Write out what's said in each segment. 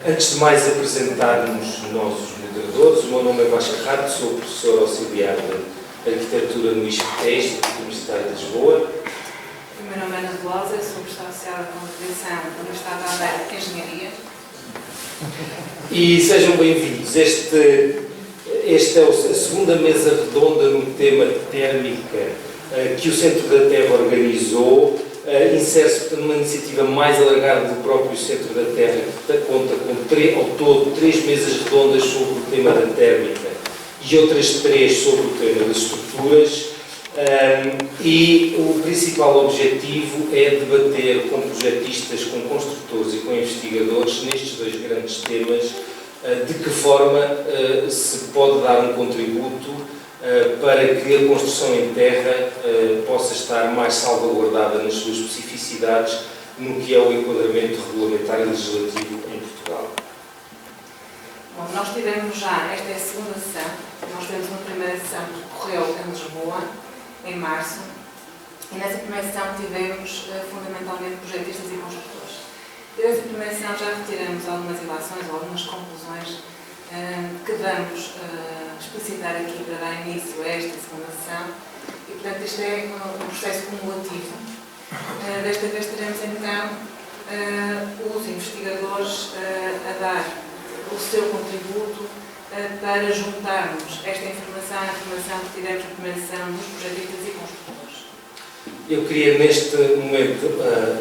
Antes de mais apresentarmos os nossos moderadores, o meu nome é Vasco Rato, sou professor auxiliar de Arquitetura no ISCTE, Instituto Universitário de Lisboa. O meu nome é Ana Velosa, sou professora associada com a Criação da Universidade de Aveiro de Engenharia. E sejam bem-vindos. Esta é a segunda mesa redonda no tema de térmica que o Centro da Terra organizou. Insere-se numa iniciativa mais alargada do próprio Centro da Terra, que conta com, ao todo, 3 mesas redondas sobre o tema da térmica e outras 3 sobre o tema das estruturas. E o principal objetivo é debater com projetistas, com construtores e com investigadores nestes 2 grandes temas de que forma se pode dar um contributo para que a construção em terra possa estar mais salvaguardada nas suas especificidades no que é o enquadramento regulamentar e legislativo em Portugal. Bom, nós tivemos já, esta é a segunda sessão, nós tivemos uma primeira sessão que decorreu em Lisboa, em março, e nessa primeira sessão tivemos fundamentalmente projetistas e construtores. Nessa primeira sessão já retiramos algumas ilações, algumas conclusões que vamos explicitar aqui para dar início a esta segunda sessão e, portanto, isto é um processo cumulativo. Desta vez teremos, então, os investigadores a dar o seu contributo para juntarmos esta informação à informação que tivemos na primeira sessão dos projetistas e construtores. Eu queria, neste momento,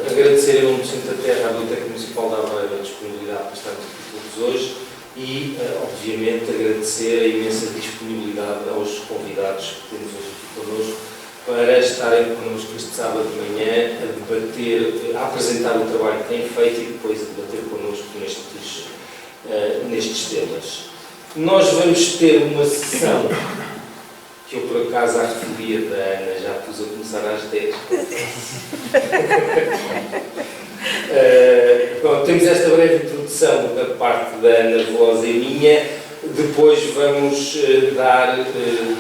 agradecer em nome do Centro da Terra à Biblioteca Municipal de Aveiro a disponibilidade para estarmos aqui todos hoje e, obviamente, agradecer a imensa disponibilidade aos convidados que temos hoje aqui connosco para estarem connosco este sábado de manhã a debater, a apresentar o trabalho que têm feito e depois a debater connosco nestes temas. Nós vamos ter uma sessão que eu, por acaso, à referia da Ana, já pus a começar às 10. Bom, temos esta breve introdução da parte da Ana Velosa e minha. Depois vamos dar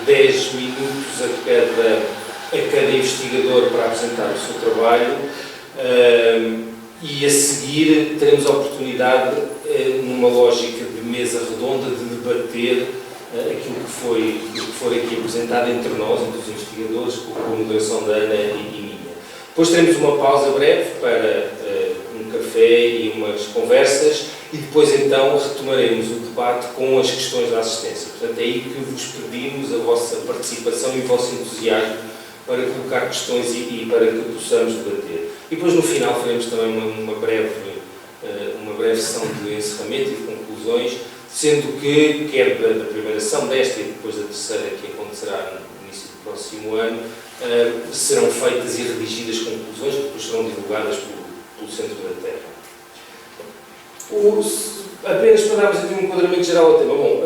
10 minutos a cada investigador para apresentar o seu trabalho e a seguir teremos a oportunidade, numa lógica de mesa redonda, de debater aquilo que for aqui apresentado entre nós, entre os investigadores, com a moderação da Ana e minha. Depois teremos uma pausa breve para um café e umas conversas e depois então retomaremos o debate com as questões da assistência. Portanto, é aí que vos pedimos a vossa participação e o vosso entusiasmo para colocar questões e para que possamos debater. E depois no final faremos também uma breve sessão de encerramento e de conclusões, sendo que, quer da primeira sessão desta e depois da terceira, que acontecerá no início do próximo ano, serão feitas e redigidas conclusões que depois serão divulgadas pelo Centro da Terra. Apenas para darmos aqui um enquadramento geral ao tema. Bom,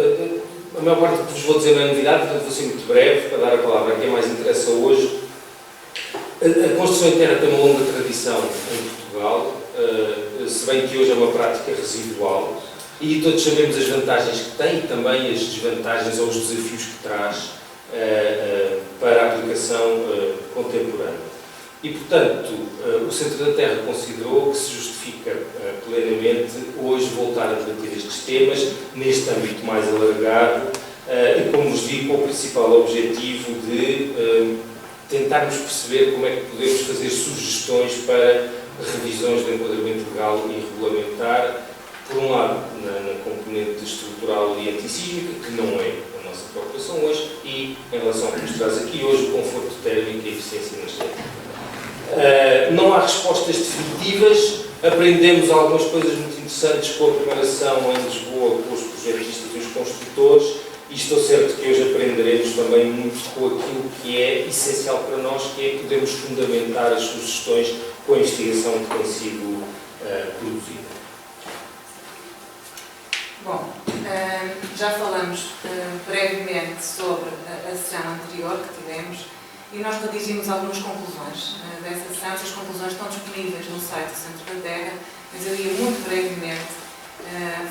a maior parte do que vos vou dizer não é novidade, portanto vou ser muito breve para dar a palavra a quem mais interessa hoje. A construção em terra tem uma longa tradição em Portugal, se bem que hoje é uma prática residual. E todos sabemos as vantagens que tem e também as desvantagens ou os desafios que traz para a aplicação contemporânea. E, portanto, o Centro da Terra considerou que se justifica plenamente hoje voltar a debater estes temas neste âmbito mais alargado e, como vos digo, com o principal objetivo de tentarmos perceber como é que podemos fazer sugestões para revisões do enquadramento legal e regulamentar, por um lado, na componente estrutural e antissísmica, que não é a nossa preocupação hoje, e em relação ao que nos traz aqui hoje, o conforto térmico e a eficiência energética. Não há respostas definitivas, aprendemos algumas coisas muito interessantes com a preparação em Lisboa, com os projetistas e os construtores, e estou certo que hoje aprenderemos também muito com aquilo que é essencial para nós, que é podermos fundamentar as sugestões com a investigação que tem sido produzida. Bom, já falamos brevemente sobre a sessão anterior que tivemos e nós redigimos algumas conclusões dessa sessão. Essas conclusões estão disponíveis no site do Centro da Terra, mas eu ia muito brevemente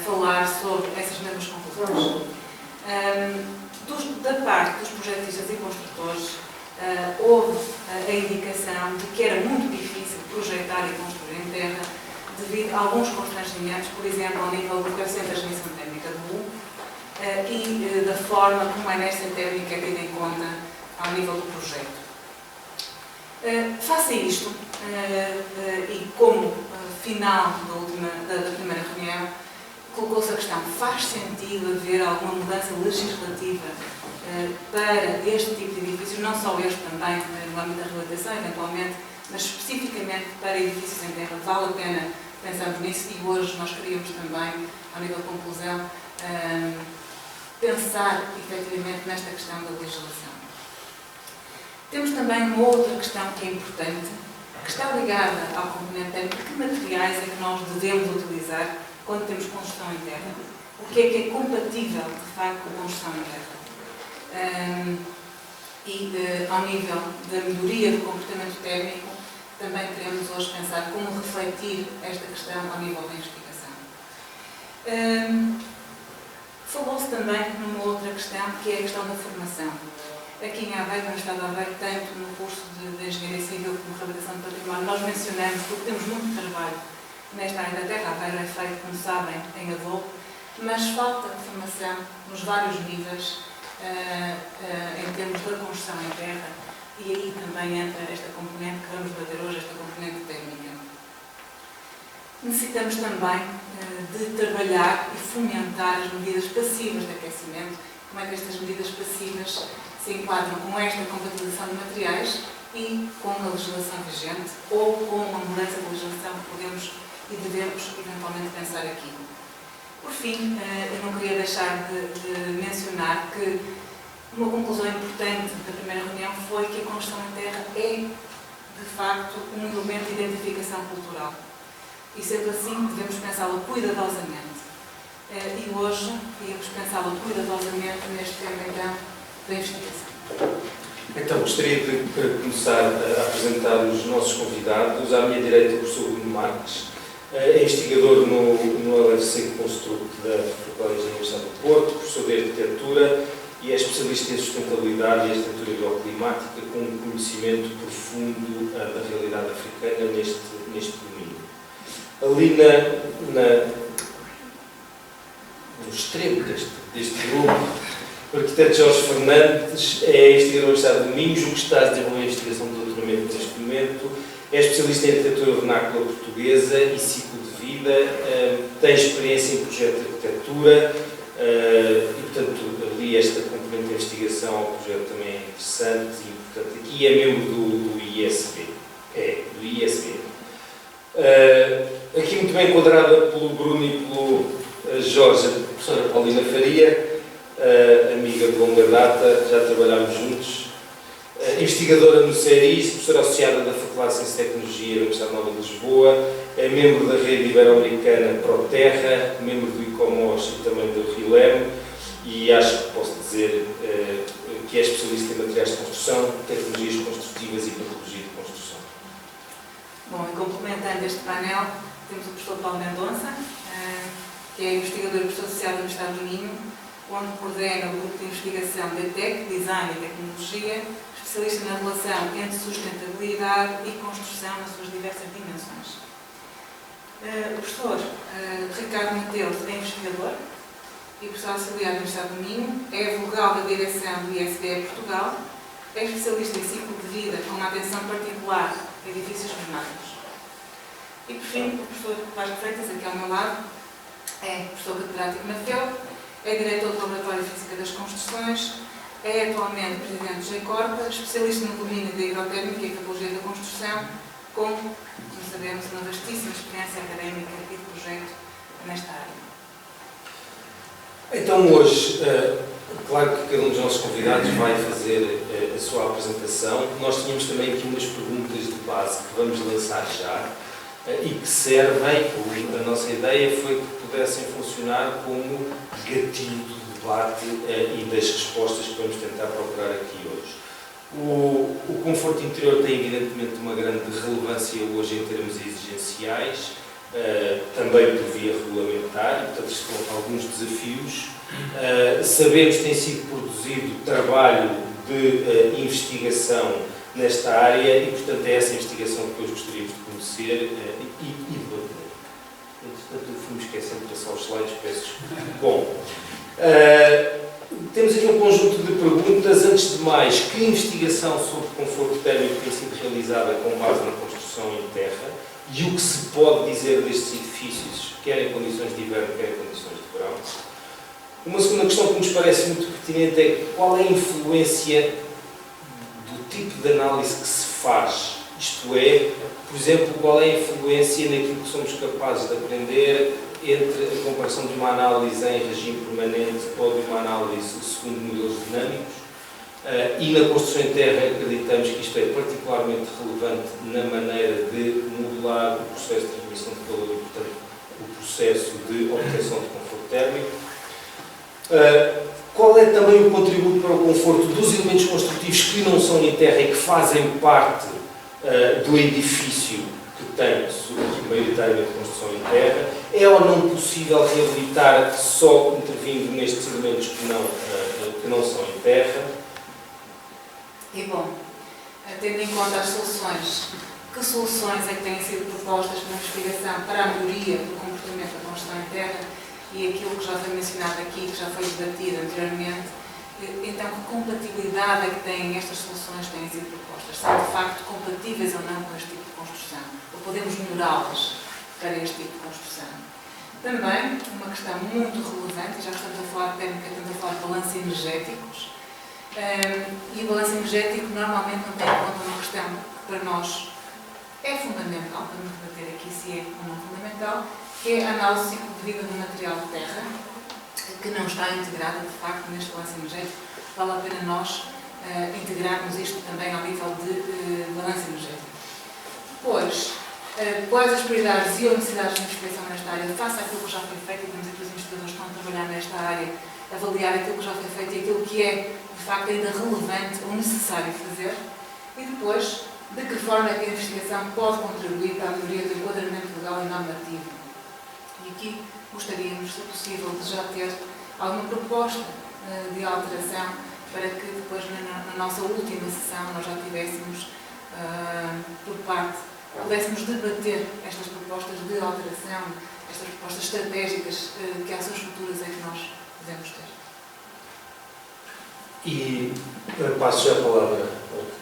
falar sobre essas mesmas conclusões. Da parte dos projetistas e construtores, houve a indicação de que era muito difícil projetar e construir em terra devido a alguns constrangimentos, por exemplo, ao nível do coeficiente de transmissão térmica do U e da forma como a inércia térmica é tida em conta ao nível do projeto. Face a isto, e como final da primeira reunião, colocou-se a questão: faz sentido haver alguma mudança legislativa para este tipo de edifícios, não só este também, no âmbito da reabilitação, eventualmente, mas especificamente para edifícios em terra? Vale a pena pensarmos nisso e hoje nós queríamos também, ao nível de conclusão, pensar efetivamente nesta questão da legislação. Temos também uma outra questão que é importante, que está ligada ao componente térmico: que materiais é que nós devemos utilizar quando temos construção em terra? O que é compatível, de facto, com a construção em terra? Ao nível da melhoria do comportamento térmico, também queremos hoje pensar como refletir esta questão ao nível da investigação. Falou-se também numa outra questão, que é a questão da formação. Aqui em Aveiro, no Estado de Aveiro, tanto no curso de Engenharia Civil como de Reabilitação do Património, nós mencionamos, porque temos muito trabalho nesta área da terra. Aveiro é feito, como sabem, em adobe, mas falta de formação nos vários níveis em termos da construção em terra, e aí também entra esta componente que vamos debater hoje, esta componente térmica. Necessitamos também de trabalhar e fomentar as medidas passivas de aquecimento. Como é que estas medidas passivas se enquadram com esta compatibilização de materiais e com a legislação vigente, ou com uma mudança de legislação que podemos e devemos eventualmente pensar aqui. Por fim, eu não queria deixar de mencionar que uma conclusão importante da primeira reunião foi que a construção em terra é, de facto, um elemento de identificação cultural. E sendo assim, devemos pensá-la cuidadosamente. E hoje, íamos pensá-la cuidadosamente neste tema, então, da investigação. Então, gostaria de começar a apresentar os nossos convidados. À minha direita, o professor Bruno Marques, é investigador no LFC Construct da Faculdade de Engenharia do Porto, professor de Arquitetura e é especialista em sustentabilidade e arquitetura bioclimática, com um conhecimento profundo da realidade africana neste domínio. Ali no extremo deste grupo, o arquiteto Jorge Fernandes é investigador no Estado de Minhos, o que está a desenvolver a investigação de doutoramento neste momento, é especialista em arquitetura vernácula portuguesa e ciclo de vida, tem experiência em projeto de arquitetura e, portanto, ali esta componente de investigação ao projeto também é interessante e, portanto, aqui é membro do ISB. Do ISB. Aqui muito bem enquadrada pelo Bruno e pelo Jorge, a professora Paulina Faria, amiga de longa data, já trabalhámos juntos, investigadora no CERIS, professora associada da Faculdade de Ciência e Tecnologia da Universidade Nova de Lisboa, é membro da rede ibero-americana ProTerra, membro do ICOMOS e também do RILEM, e acho que posso dizer que é especialista em materiais de construção, tecnologias construtivas e patologia de construção. Bom, e complementando este painel, temos o professor Paulo Mendonça, que é investigador e professor associado da Universidade do Minho, onde coordena o grupo de investigação DTEC, Design e Tecnologia, especialista na relação entre sustentabilidade e construção nas suas diversas dimensões. O professor Ricardo Mateus é investigador e professor auxiliar da Universidade do Minho, é vogal da direção do ISB Portugal, é especialista em ciclo de vida com uma atenção particular a edifícios vernáculos. E, por fim, o professor Vasco Freitas, aqui ao meu lado, é professor catedrático na FEUP, é diretor do Laboratório de Física das Construções, é atualmente presidente do GECORPA, especialista no domínio da hidrotérmica e patologia da construção, com, como sabemos, uma vastíssima experiência académica e de projeto nesta área. Então hoje, claro que cada um dos nossos convidados vai fazer a sua apresentação. Nós tínhamos também aqui umas perguntas de base que vamos lançar já e que servem, a nossa ideia foi que pudessem funcionar como gatilho do debate e das respostas que vamos tentar procurar aqui hoje. O conforto interior tem evidentemente uma grande relevância hoje em termos exigenciais, também por via regulamentar, e portanto estão alguns desafios. Sabemos que tem sido produzido trabalho de investigação nesta área e portanto é essa investigação que hoje gostaríamos de conhecer e debater. esquecendo de passar os slides, peço desculpa. Bom, temos aqui um conjunto de perguntas. Antes de mais, que investigação sobre conforto térmico tem sido realizada com base na construção em terra e o que se pode dizer destes edifícios, quer em condições de inverno, quer em condições de verão? Uma segunda questão que nos parece muito pertinente é qual é a influência do tipo de análise que se faz. Isto é, por exemplo, qual é a influência naquilo que somos capazes de aprender entre a comparação de uma análise em regime permanente ou de uma análise segundo modelos dinâmicos. E na construção em terra acreditamos que isto é particularmente relevante na maneira de modelar o processo de transmissão de calor e, portanto, o processo de obtenção de conforto térmico. Qual é também o contributo para o conforto dos elementos construtivos que não são em terra e que fazem parte do edifício que tem maioritariamente construção em terra? É ou não possível reabilitar só intervindo nestes elementos que não são em terra? E bom, tendo em conta as soluções, que soluções é que têm sido propostas na investigação para a melhoria do comportamento da construção em terra e aquilo que já foi mencionado aqui, que já foi debatido anteriormente, então que compatibilidade é que têm estas soluções que têm sido propostas? São de facto compatíveis ou não com este tipo de construção? Ou podemos melhorá-las para este tipo de construção? Também, uma questão muito relevante, já que estamos a falar de térmica, estamos a falar de balanços energéticos, e o balanço energético normalmente não tem em conta uma questão que para nós é fundamental, vamos debater aqui se é ou não fundamental, que é a análise do ciclo de vida do material de terra, que não está integrada, de facto, neste balanço energético. Vale a pena nós integrarmos isto também ao nível de balanço energético. Depois, quais as prioridades e ou necessidades de investigação nesta área, face àquilo que já foi feito, e temos aqui os investigadores que estão a trabalhar nesta área, avaliar aquilo que já foi feito e aquilo que é, de facto, ainda relevante ou necessário fazer, e depois, de que forma é que a investigação pode contribuir para a melhoria do enquadramento legal e normativo. E aqui gostaríamos, se possível, de já ter alguma proposta de alteração para que depois, na nossa última sessão, nós já tivéssemos, por parte, pudéssemos debater estas propostas de alteração, estas propostas estratégicas, que ações futuras é que nós devemos ter. E passo já a palavra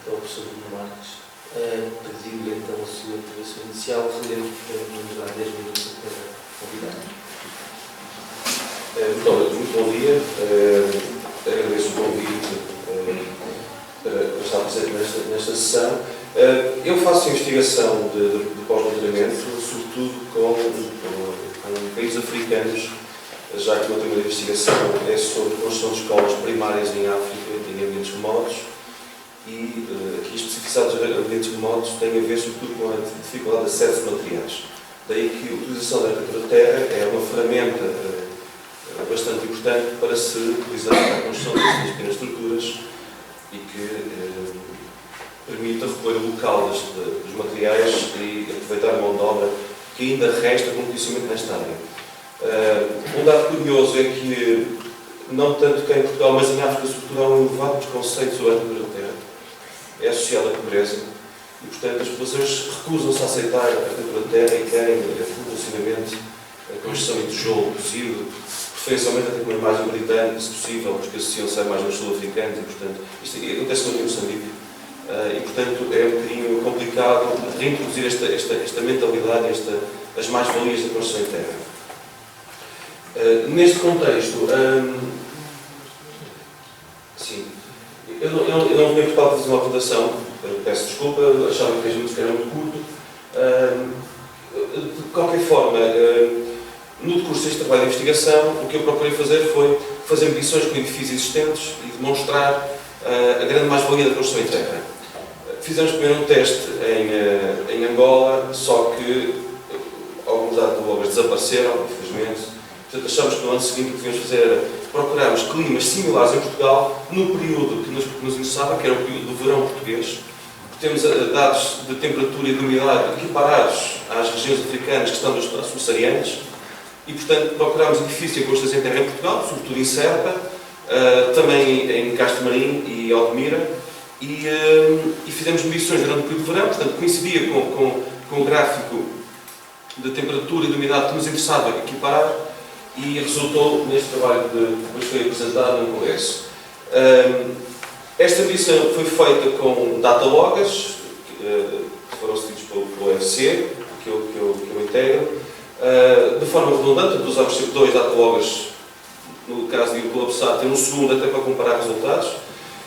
ao professor Bruno Marques. Pediu-lhe então a sua intervenção inicial, vamos dar 10 minutos a cada convidado. Muito bom dia. Agradeço o convite para estar presente nesta sessão. Eu faço investigação de pós-doutoramento, sobretudo com países africanos, já que o meu tema de investigação é sobre a construção de escolas primárias em África, em ambientes remotos, e aqui a especificidade dos ambientes remotos tem a ver sobretudo com a dificuldade de acesso a materiais. Daí que a utilização da arquitetura de terra é uma ferramenta bastante importante para se utilizar na construção de pequenas estruturas e que permite recolher o local dos materiais e aproveitar a mão de obra que ainda resta como conhecimento nesta área. Um dado curioso é que, não tanto cá em Portugal, mas em África, sobretudo, há um elevado preconceito sobre a arquitetura de terra. É associada à pobreza e, portanto, as populações recusam-se a aceitar a arquitetura de terra e querem funcionamento, a construção em tijolo cozido, preferencialmente até com uma imagem britânica, se possível, porque associam-se a imagens sul-africanas e, portanto, isto acontece muito em Moçambique. E, portanto, é um bocadinho complicado reintroduzir esta mentalidade, as mais-valias da construção em terra. Neste contexto, sim, eu não tinha preparado para fazer uma apresentação, peço desculpa, achava que era muito curto. De qualquer forma, no decurso deste trabalho de investigação, o que eu procurei fazer foi fazer medições com edifícios existentes e demonstrar a grande mais-valia da construção em terra. Fizemos primeiro um teste em Angola, só que alguns dados desapareceram, infelizmente. Portanto, achámos que no ano seguinte o que devíamos fazer era procurarmos climas similares em Portugal no período que nos interessava, que era o período do verão português. Temos dados de temperatura e de umidade equiparados às regiões africanas que estão dos subsaarianas e, portanto, procurámos edifícios em construção em terra em Portugal, sobretudo em Serpa, também em Castro Marim e Odmira, e fizemos medições durante o período de verão, portanto, coincidia com o gráfico de temperatura e de umidade que nos interessava equiparar e resultou neste trabalho que depois foi apresentado no Congresso. Esta medição foi feita com dataloggers, que foram cedidos pelo UFC, que eu integro, de forma redundante, usamos sempre 2 dataloggers, no caso de colapsar, tem um segundo até para comparar resultados,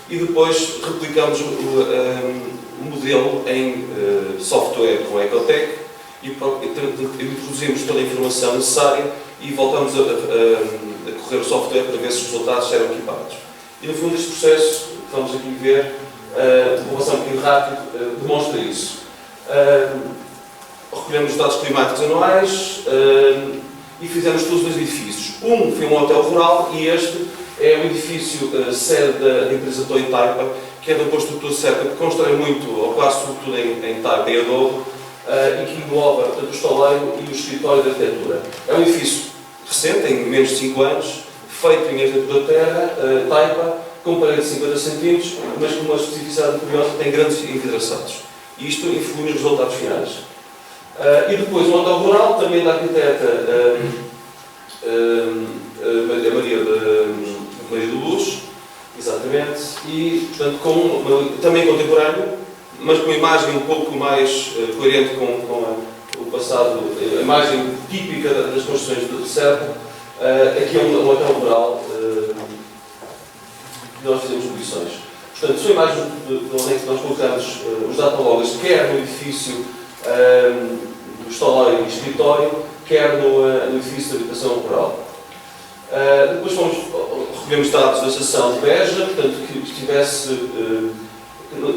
e depois replicamos o modelo em software com a Ecotec e introduzimos toda a informação necessária e voltamos a correr o software para ver se os resultados eram equipados. E no fundo este processo, que vamos aqui ver, de população um bocadinho rápido, demonstra isso. Recolhemos os dados climáticos anuais e fizemos todos os edifícios. Um foi um hotel rural e este é o edifício sede da empresa Toy Taipa, que é de um construtor certo, que constrói muito, ou quase tudo em Taipa e adobe, e que engloba o estaleiro e o escritório de arquitetura. É um edifício recente, tem menos de 5 anos, feito em arquitetura terra, Taipa, com parede de 50 cm, mas com uma especificidade curiosa, tem grandes envidraçados. E isto influi nos resultados finais. E depois um hotel rural, também da arquiteta Maria de Luz, exatamente, e portanto também contemporâneo, mas com uma imagem um pouco mais coerente com o passado, a imagem típica das construções de Serra. Aqui é um hotel rural que nós fizemos medições. Portanto, são imagens de onde é que nós colocamos os dataloggers, quer no edifício do estaleiro e escritório, quer no edifício de habitação rural. Depois recolhemos dados da estação de Beja, portanto, que tivesse não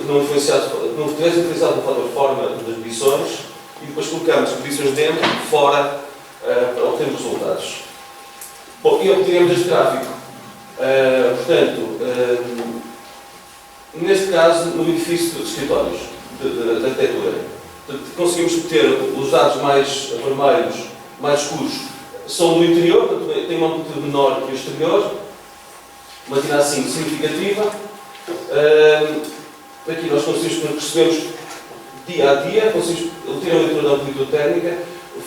tivesse influenciado de outra forma das medições, e depois colocamos medições dentro e fora para obter resultados. Bom, e obtivemos este gráfico. Portanto, neste caso, no edifício de escritórios, de arquitetura, conseguimos ter os dados mais vermelhos, mais escuros, são do interior, portanto, tem uma amplitude menor que o exterior, mas ainda assim significativa. Aqui nós percebemos dia a dia, conseguimos ter a leitura da amplitude térmica.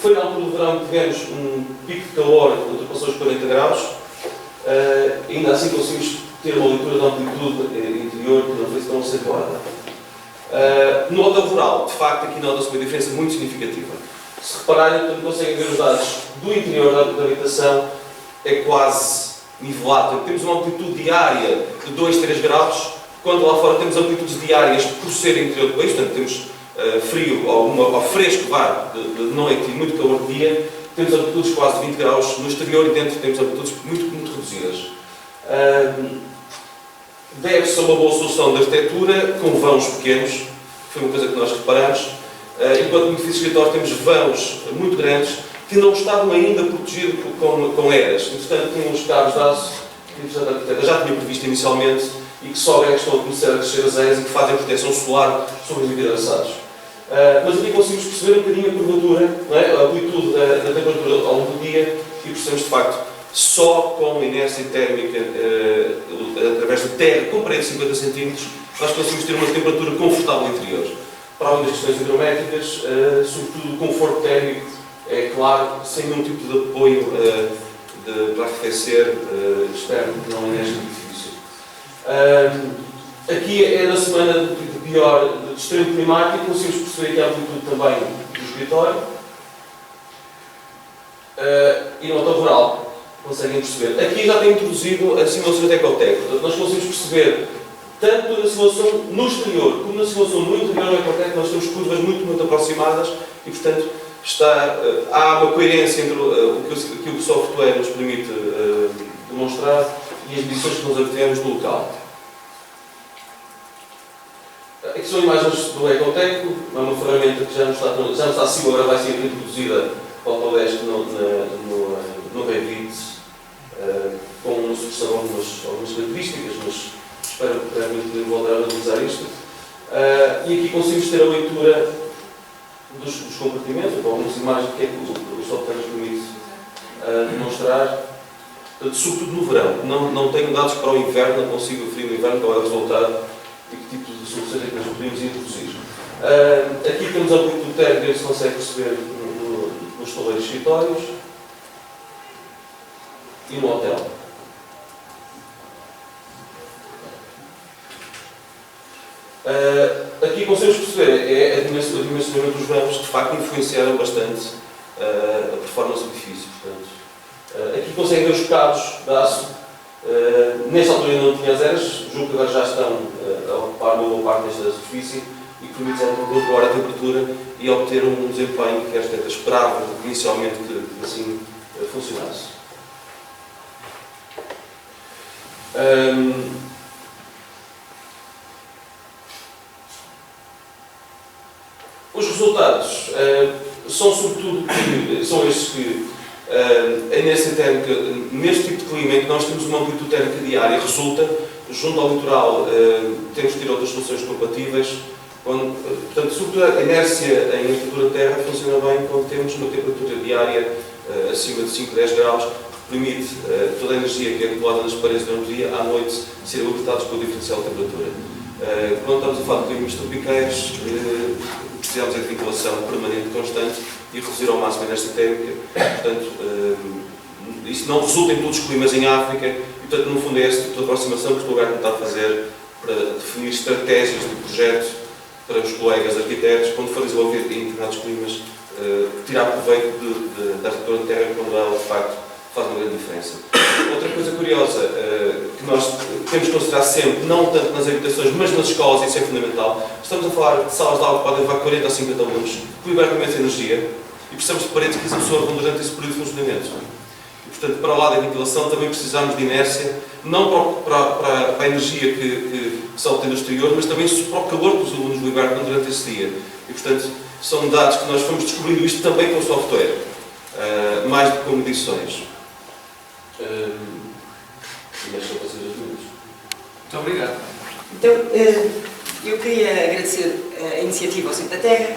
Foi na altura do verão que tivemos um pico de calor que ultrapassou os 40 graus. Ainda assim conseguimos ter uma leitura da amplitude interior que não foi tão acentuada. No hotel rural, de facto, aqui nota-se uma diferença muito significativa. Se repararem, conseguem ver os dados do interior da habitação, é quase nivelado. Temos uma amplitude diária de 2, 3 graus, quando lá fora temos amplitudes diárias por ser interior do país, portanto temos frio ou fresco de noite e muito calor de dia, temos amplitudes quase de 20 graus no exterior e dentro temos amplitudes muito reduzidas. Deve-se a uma boa solução de arquitetura com vãos pequenos, que foi uma coisa que nós reparamos. Enquanto no edifício de escritório temos vãos muito grandes que não estavam ainda protegidos com eras. Entretanto, tinham os cabos de aço que já tinha previsto inicialmente e que só agora estão a começar a crescer as eras e que fazem proteção solar sobre os envidraçados. Mas aqui conseguimos perceber um bocadinho a curvatura, não é? A amplitude da temperatura ao longo do dia e percebemos de facto só com inércia térmica através de terra com parede de 50 cm nós conseguimos ter uma temperatura confortável interior. Para além das questões hidrométricas, sobretudo o conforto térmico, é claro, sem nenhum tipo de apoio para arrefecer externo, não é neste edifício. Aqui é na semana de pior de extremo climático, conseguimos perceber que há amplitude também do escritório. E no hotel rural, conseguem perceber. Aqui já tem introduzido a simulação da Ecotec, portanto nós conseguimos perceber tanto na simulação no exterior como na simulação no interior da Ecotec, nós temos curvas muito aproximadas e, portanto, há uma coerência entre o que o software nos permite demonstrar e as medições que nós obtemos no local. Aqui são imagens do Ecotec, é uma ferramenta que já não está acima, agora vai ser introduzida para o Palestre no Revit, com uma sucessão de algumas características, mas espero que brevemente voltar a analisar isto. E aqui conseguimos ter a leitura dos compartimentos, com algumas imagens que é que o software nos permite demonstrar, sobretudo no verão. Não tenho dados para o inverno, não consigo referir no inverno qual é o resultado e que tipo de soluções é que nós podemos introduzir. Aqui temos a amplitude térmica que se consegue perceber no os taleiros escritórios e no hotel. Aqui conseguimos perceber é o dimensionamento dos vãos que de facto influenciaram bastante a performance do edifício. Portanto, aqui conseguem ver os cabos de aço. Nesta altura ainda não tinha as eras, julgo que agora já estão a ocupar uma boa parte desta superfície e que permite controlar a temperatura e obter um desempenho que a arquiteta esperava inicialmente que assim funcionasse. Os resultados são sobretudo são estes que a inércia térmica, neste tipo de clima em que nós temos uma amplitude térmica diária, resulta, junto ao litoral, temos que ter outras soluções compatíveis. Portanto, sobretudo a inércia em temperatura de terra funciona bem quando temos uma temperatura diária acima de 5 a 10 graus, que permite toda a energia que é acumulada nas paredes durante o dia, à noite, ser libertada pelo diferencial de temperatura. Quando estamos a falar de climas tropicais, precisamos de vinculação permanente, constante e reduzir ao máximo a inércia térmica. Portanto, isso não resulta em todos os climas em África e, portanto, no fundo é esse tipo de aproximação que estou a tentar fazer para definir estratégias de projeto para os colegas arquitetos, quando for desenvolver em determinados climas, tirar proveito da arquitetura de terra quando ela, de facto, faz uma grande diferença. Outra coisa curiosa que nós temos que considerar sempre, não tanto nas habitações, mas nas escolas, isso é fundamental. Estamos a falar de salas de aula que podem levar 40 ou 50 alunos, que libertam imensa energia, e precisamos de paredes que as absorvam durante esse período de funcionamento. E, portanto, para lá da ventilação, também precisamos de inércia, não para a energia que se obtém no exterior, mas também para o calor que os alunos libertam durante esse dia. E, portanto, são dados que nós fomos descobrindo isto também com o software, mais do que com medições. Muito obrigado. Então, eu queria agradecer a iniciativa ao Centro da Terra,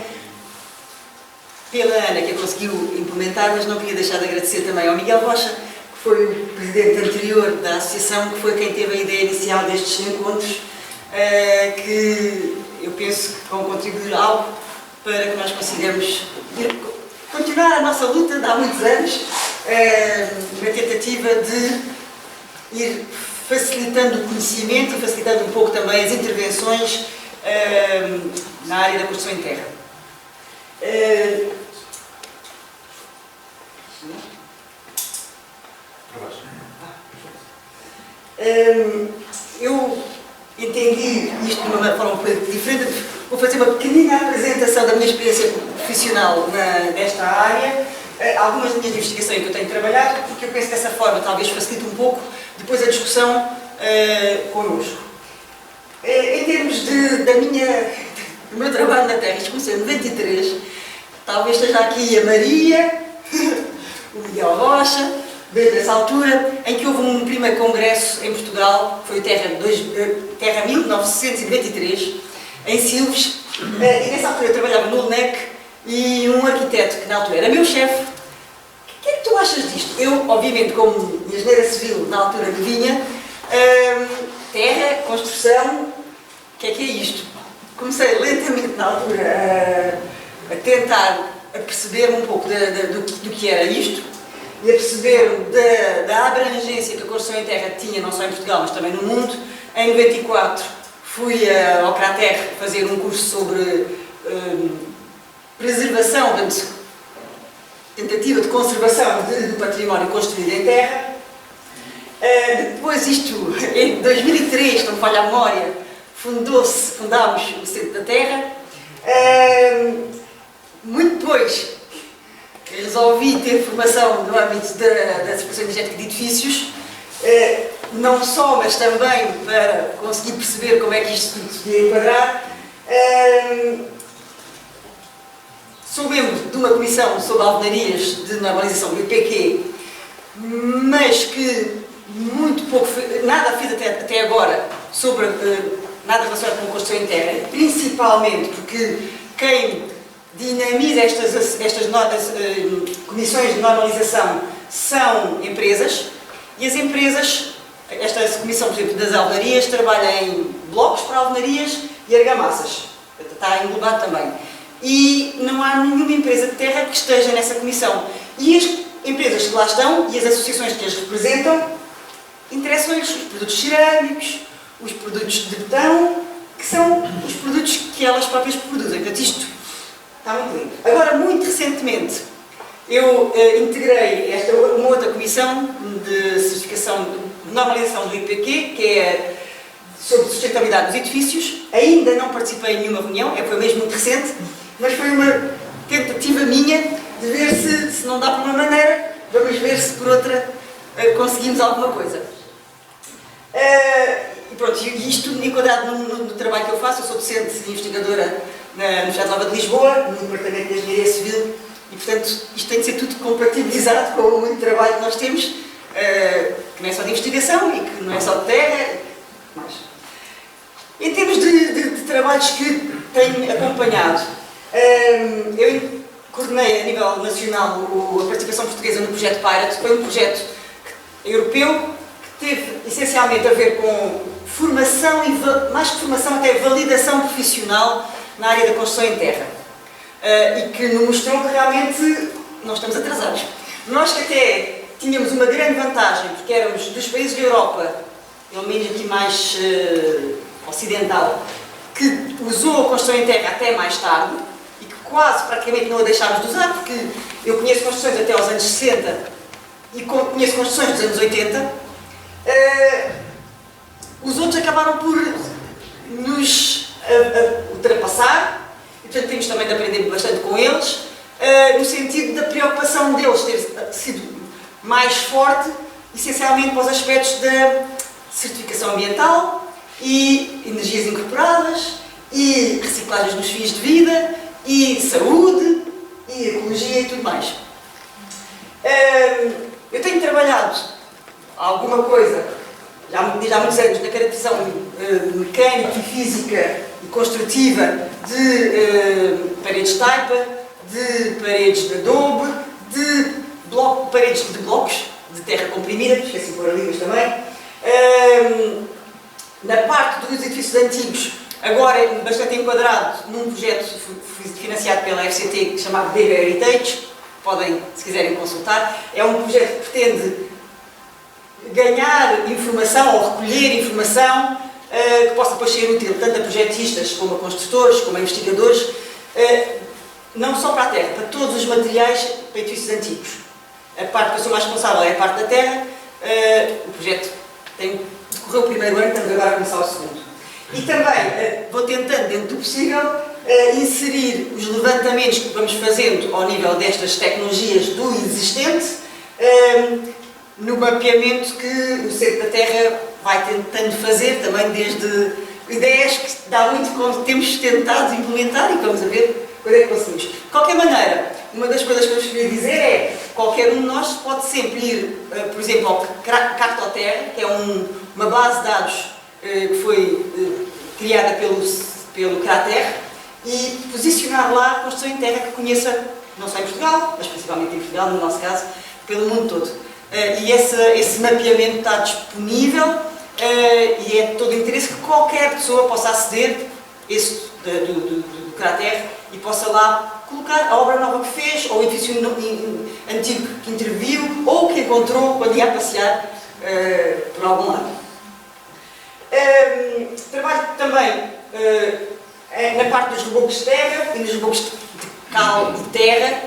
pela Ana, que a conseguiu implementar, mas não queria deixar de agradecer também ao Miguel Rocha, que foi o presidente anterior da associação, que foi quem teve a ideia inicial destes encontros, que eu penso que vão contribuir algo para que nós consigamos continuar a nossa luta de há muitos anos, na tentativa de ir facilitando o conhecimento e facilitando um pouco também as intervenções na área da construção em terra. Eu entendi isto de uma forma um pouco diferente. Vou fazer uma pequenina apresentação da minha experiência profissional nesta área, algumas das minhas investigações que eu tenho trabalhado, porque eu penso que dessa forma talvez facilite um pouco depois a discussão connosco. Em termos do meu trabalho na Terra, isto começou em 93, talvez esteja aqui a Maria, o Miguel Rocha, desde essa altura, em que houve um primeiro congresso em Portugal, que foi o Terra 1993, em Silves, e nessa altura eu trabalhava no LNEC, e um arquiteto que na altura era meu chefe. O que é que tu achas disto? Eu, obviamente, como engenheira civil, na altura que vinha, terra, construção, o que é isto? Comecei lentamente na altura a tentar perceber um pouco do que era isto e a perceber da abrangência que a construção em terra tinha, não só em Portugal, mas também no mundo. Em 94 fui ao Crater fazer um curso sobre preservação, portanto, tentativa de conservação do património construído em terra. Depois isto, em 2003, não me falha a memória, fundámos o Centro da Terra. Muito depois resolvi ter formação no âmbito da circulação energética de edifícios, não só, mas também para conseguir perceber como é que isto tudo se podia enquadrar. Sou membro de uma comissão sobre alvenarias de normalização do IPQ, mas que muito pouco, nada fiz até agora sobre nada relacionado com construção em terra, principalmente porque quem dinamiza estas comissões de normalização são empresas, e as empresas, esta comissão, por exemplo, das alvenarias, trabalha em blocos para alvenarias e argamassas, está englobado também. e não há nenhuma empresa de terra que esteja nessa comissão. E as empresas que lá estão e as associações que as representam interessam-lhes os produtos cerâmicos, os produtos de betão, que são os produtos que elas próprias produzem. Portanto, isto está muito lindo. Agora, muito recentemente, eu integrei uma outra comissão de certificação, de normalização do IPQ, que é sobre sustentabilidade dos edifícios. Ainda não participei em nenhuma reunião, foi mesmo muito recente, mas foi uma tentativa minha de ver se não dá por uma maneira, vamos ver se por outra conseguimos alguma coisa. E pronto, isto enquadrado no trabalho que eu faço. Eu sou docente e investigadora na Universidade Nova de Lisboa, no Departamento de Engenharia Civil, e portanto isto tem de ser tudo compatibilizado com o muito trabalho que nós temos, que não é só de investigação e que não é só de terra, mas... Em termos de trabalhos que tenho acompanhado, eu coordenei a nível nacional a participação portuguesa no projeto Pirate. Foi um projeto europeu que teve essencialmente a ver com formação e, mais que formação, até validação profissional na área da construção em terra. E que nos mostrou que realmente nós estamos atrasados. Nós que até tínhamos uma grande vantagem, porque éramos dos países da Europa, pelo menos aqui mais ocidental, que usou a construção em terra até mais tarde e que quase praticamente não a deixámos de usar, porque eu conheço construções até aos anos 60 e conheço construções dos anos 80, os outros acabaram por nos ultrapassar e, portanto, temos também de aprender bastante com eles, no sentido da preocupação deles ter sido mais forte, essencialmente para os aspectos da certificação ambiental e energias incorporadas, e reciclagens nos fins de vida, e saúde, e ecologia e tudo mais. Eu tenho trabalhado alguma coisa, já há muitos anos, na caracterização mecânica e física e construtiva de paredes de taipa, de paredes de adobe, de paredes de blocos de terra comprimida, esqueci de pôr ali, mas também. Na parte dos edifícios antigos, agora é bastante enquadrado num projeto financiado pela FCT chamado Dega Heritage, podem, se quiserem, consultar. É um projeto que pretende ganhar informação ou recolher informação que possa depois ser útil tanto a projetistas como a construtores, como a investigadores, não só para a terra, para todos os materiais para edifícios antigos. A parte que eu sou mais responsável é a parte da terra. O projeto decorreu o primeiro ano, estamos agora a começar o segundo. E também vou tentando, dentro do possível, inserir os levantamentos que vamos fazendo ao nível destas tecnologias do existente no mapeamento que o Centro da Terra vai tentando fazer, também desde ideias que dá muito como temos tentado implementar e vamos a ver quando é que conseguimos. De qualquer maneira, uma das coisas que eu gostaria de dizer é que qualquer um de nós pode sempre ir, por exemplo, ao Cartoterra, que é uma base de dados que foi criada pelo Crater, e posicionar lá a construção em terra que conheça, não só em Portugal, mas principalmente em Portugal, no nosso caso, pelo mundo todo. E esse mapeamento está disponível e é de todo interesse que qualquer pessoa possa aceder do Crater e possa lá colocar a obra nova que fez, ou o edifício antigo que interviu, ou que encontrou quando ia passear por algum lado. Trabalho também na parte dos rebocos de terra e nos rebocos de cal de terra,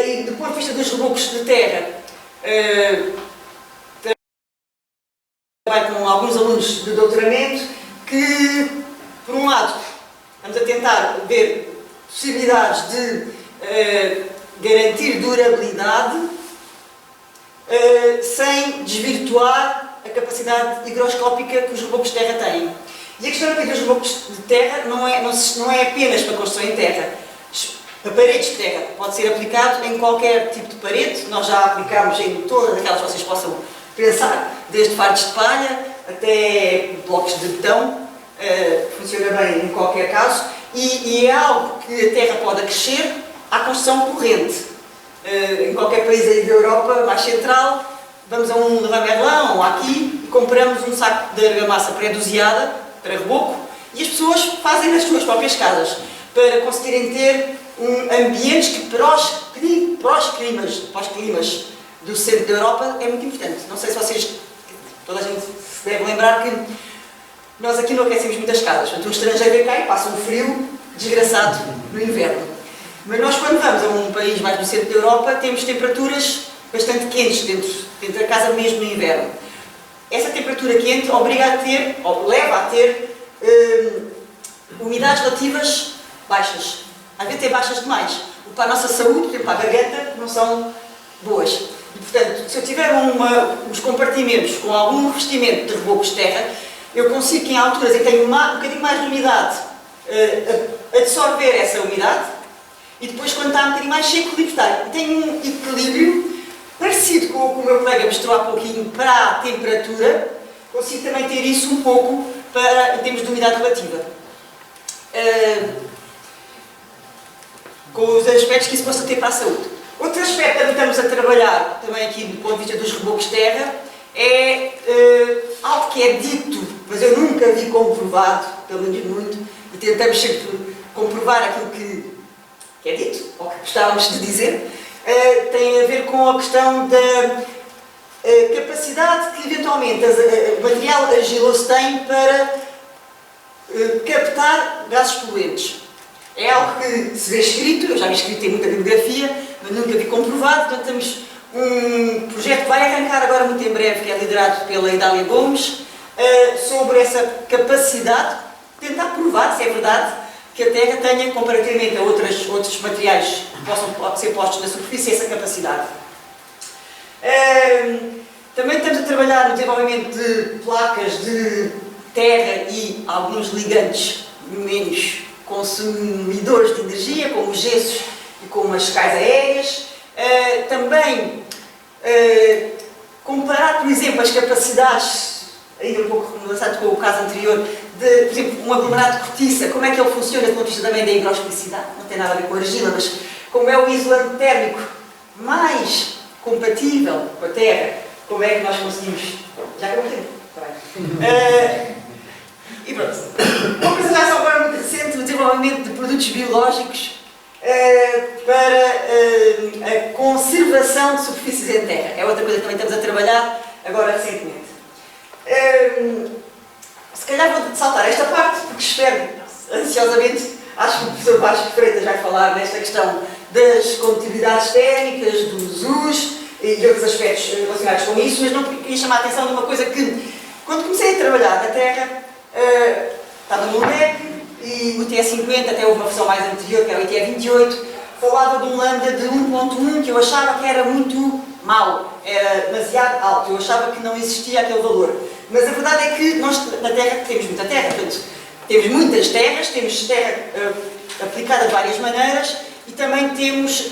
e do ponto de vista dos rebocos de terra, trabalho com alguns alunos de doutoramento que, por um lado, estamos a tentar ver possibilidades de garantir durabilidade sem desvirtuar a capacidade higroscópica que os rebocos de terra têm. E a questão aqui dos rebocos de terra não é apenas para construção em terra. A paredes de terra pode ser aplicado em qualquer tipo de parede. Nós já aplicamos em todas aquelas que vocês possam pensar, desde fardos de palha até blocos de betão. Funciona bem em qualquer caso. E é algo que a terra pode acrescer à construção corrente. Em qualquer país aí da Europa mais central, vamos a um Leroy Merlin ou aqui e compramos um saco de argamassa pré-doseada para reboco e as pessoas fazem nas suas próprias casas. para conseguirem ter ambientes que para os climas do centro da Europa é muito importante. Não sei se vocês, toda a gente se deve lembrar que nós aqui não aquecemos muitas casas. Portanto, um estrangeiro vem cá e passa um frio desgraçado no inverno. Mas nós, quando vamos a um país mais no centro da Europa, temos temperaturas bastante quentes dentro da casa, mesmo no inverno. Essa temperatura quente obriga a ter, ou leva a ter, umidades relativas baixas. Às vezes é baixas demais. Para a nossa saúde, por exemplo, para a garganta, não são boas. E, portanto, se eu tiver uns compartimentos com algum revestimento de rebocos de terra, eu consigo que em alturas em que tenho um bocadinho mais de umidade, absorver essa umidade e depois, quando está um bocadinho mais seco, libertar. E tenho um equilíbrio parecido com o que o meu colega mostrou há pouquinho para a temperatura, consigo também ter isso um pouco em termos de umidade relativa. Com os aspectos que isso possa ter para a saúde. Outro aspecto que estamos a trabalhar, também aqui do ponto de vista dos rebocos de terra, é algo que é dito, mas eu nunca vi comprovado, pelo menos muito, e tentamos sempre comprovar aquilo que é dito, ou que gostávamos de dizer, tem a ver com a questão da capacidade que eventualmente o material argiloso tem para captar gases poluentes. É algo que se vê escrito, eu já vi escrito em muita bibliografia, mas nunca vi comprovado. Portanto, temos um projeto que vai arrancar agora muito em breve, que é liderado pela Idália Gomes, sobre essa capacidade, tentar provar se é verdade que a Terra tenha, comparativamente a outros materiais que possam ser postos na superfície, essa capacidade. Também estamos a trabalhar no desenvolvimento de placas de terra e alguns ligantes menos consumidores de energia, como os gessos e como as cais aéreas. Também comparar, por exemplo, as capacidades, ainda um pouco relacionado com o caso anterior, de, por exemplo, um aglomerado de cortiça, como é que ele funciona do ponto de vista também da higroscolicidade, não tem nada a ver com a argila, mas como é o isolante térmico mais compatível com a terra, como é que nós conseguimos... Já acabou o tempo? Está bem. E pronto. Uma coisa já agora muito recente, o desenvolvimento de produtos biológicos para a conservação de superfícies em terra. É outra coisa que também estamos a trabalhar agora recentemente. Se calhar vou saltar esta parte, porque espero ansiosamente, acho que o professor Vasco Freitas vai falar nesta questão das condutividades térmicas, dos usos e outros aspectos relacionados com isso, mas não queria chamar a atenção de uma coisa que, quando comecei a trabalhar na terra, estava no LEC e o TE50, até houve uma versão mais anterior, que era o ITE28, falava de um lambda de 1.1 que eu achava que era muito mau, era demasiado alto, eu achava que não existia aquele valor. Mas a verdade é que nós na Terra temos muita terra, portanto, temos muitas terras, temos terra aplicada de várias maneiras e também temos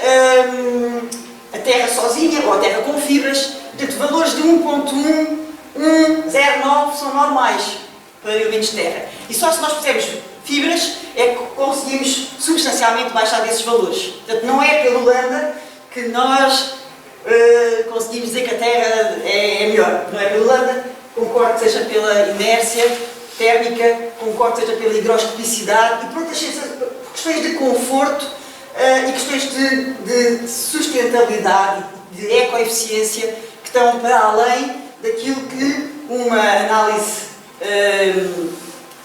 a terra sozinha ou a terra com fibras, portanto, valores de 1.1, 1.09 são normais para elementos de terra. E só se nós pusermos fibras é que conseguimos substancialmente baixar desses valores. Portanto, não é pelo lambda que nós conseguimos dizer que a Terra é melhor. Não é pelo lambda, concordo que seja pela inércia térmica, concordo que seja pela higroscopicidade e por outras questões de conforto e questões de sustentabilidade, de ecoeficiência, que estão para além daquilo que uma análise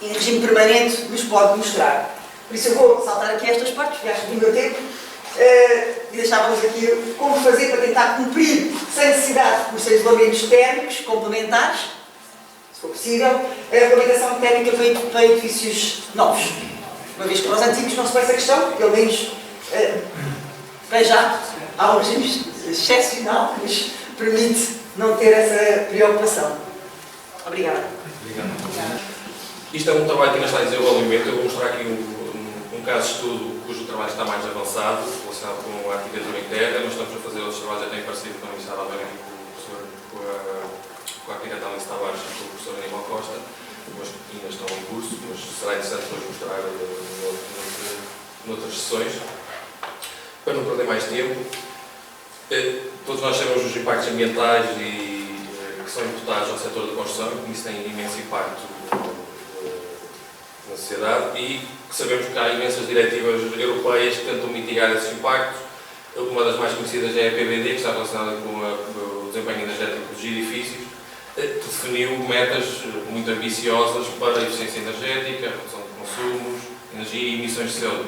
em regime permanente nos pode mostrar. Por isso eu vou saltar aqui estas partes, porque acho que no meu tempo e deixávamos aqui como fazer para tentar cumprir, sem necessidade dos isolamentos térmicos complementares, se for possível, a aplicação térmica para edifícios novos. Uma vez que para os antigos não se põe essa questão, pelo menos bem já há um regime excepcional que nos permite não ter essa preocupação. Obrigada. Obrigado. Isto é um trabalho que ainda está em desenvolvimento. Eu vou mostrar aqui um caso de estudo cujo trabalho está mais avançado, relacionado com a arquitetura interna. Nós estamos a fazer outros trabalhos até em parceria com a Universidade de Alberga, com a arquiteta Alice Tavares e com o professor Aníbal Costa, mas ainda estão em curso, mas será interessante depois mostrar noutras sessões. Para não perder mais tempo, todos nós sabemos os impactos ambientais que são imputados ao setor da construção e que isso tem imenso impacto na sociedade e sabemos que há imensas diretivas europeias que tentam mitigar esses impactos. Uma das mais conhecidas é a PBD, que está relacionada com o desempenho energético dos edifícios, que definiu metas muito ambiciosas para a eficiência energética, a redução de consumos, energia e emissões de CO2.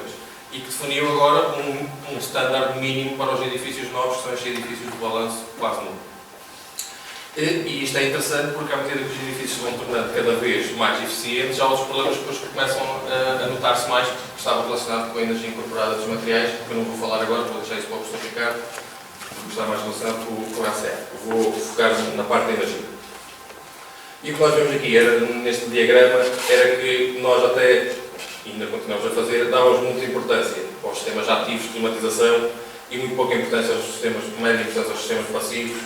E que definiu agora um standard mínimo para os edifícios novos, que são estes edifícios de balanço quase nulo. E isto é interessante porque, à medida que os edifícios se vão tornando cada vez mais eficientes, já outros problemas depois começam a notar-se mais, que estavam relacionados com a energia incorporada dos materiais, que eu não vou falar agora, vou deixar isso para o professor Ricardo, porque está mais relacionado com a ACE. Vou focar na parte da energia. E o que nós vemos aqui, neste diagrama, era que nós até, ainda continuamos a fazer, dávamos muita importância aos sistemas ativos de climatização e muito pouca importância aos sistemas, média importância aos sistemas passivos,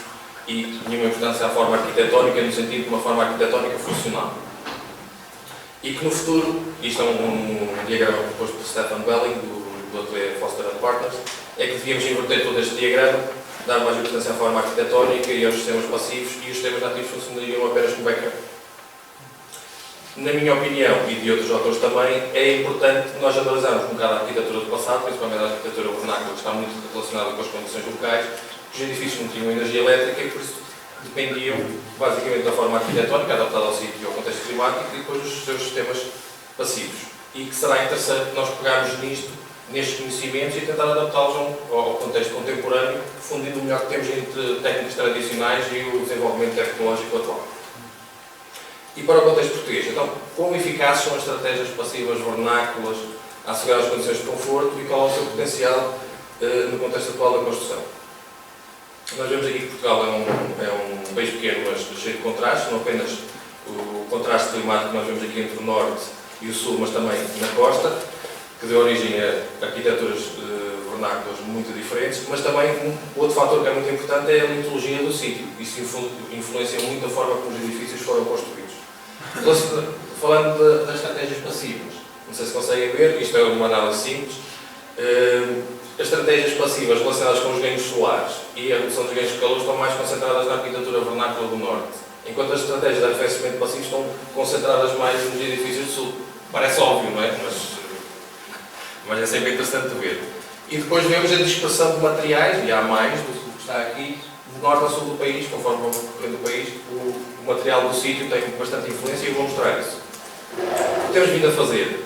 e nenhuma importância à forma arquitetónica, no sentido de uma forma arquitetónica funcional. E que no futuro, isto é um diagrama proposto por Stefan Belling, do ateliê Foster & Partners, é que devíamos inverter todo este diagrama, dar mais importância à forma arquitetónica e aos sistemas passivos, e os sistemas ativos funcionariam apenas como backup. Na minha opinião, e de outros autores também, é importante nós analisarmos um bocado a arquitetura do passado, principalmente a arquitetura vernácula, que está muito relacionada com as condições locais. Os edifícios não tinham energia elétrica e por isso dependiam basicamente da forma arquitetónica, adaptada ao sítio e ao contexto climático, e depois dos seus sistemas passivos. E que será interessante nós pegarmos nestes conhecimentos e tentar adaptá-los ao contexto contemporâneo, fundindo o melhor que temos entre técnicas tradicionais e o desenvolvimento tecnológico atual. E para o contexto português, então, quão eficazes são as estratégias passivas vernáculas a assegurar as condições de conforto e qual é o seu potencial no contexto atual da construção? Nós vemos aqui que Portugal é um país pequeno, mas cheio de contrastes, não apenas o contraste climático que nós vemos aqui entre o norte e o sul, mas também na costa, que deu origem a arquiteturas vernáculas muito diferentes, mas também outro fator que é muito importante é a litologia do sítio. Isso influencia muito a forma como os edifícios foram construídos. Falando das estratégias passivas, não sei se conseguem ver, isto é uma análise simples. As estratégias passivas relacionadas com os ganhos solares e a redução dos ganhos de calor estão mais concentradas na arquitetura vernácula do norte, enquanto as estratégias de arrefecimento passivo estão concentradas mais nos edifícios do sul. Parece óbvio, não é? Mas é sempre interessante de ver. E depois vemos a dispersão de materiais, e há mais do que está aqui, de norte a sul do país, conforme vamos percorrendo o país, o material do sítio tem bastante influência e eu vou mostrar isso. O que temos vindo a fazer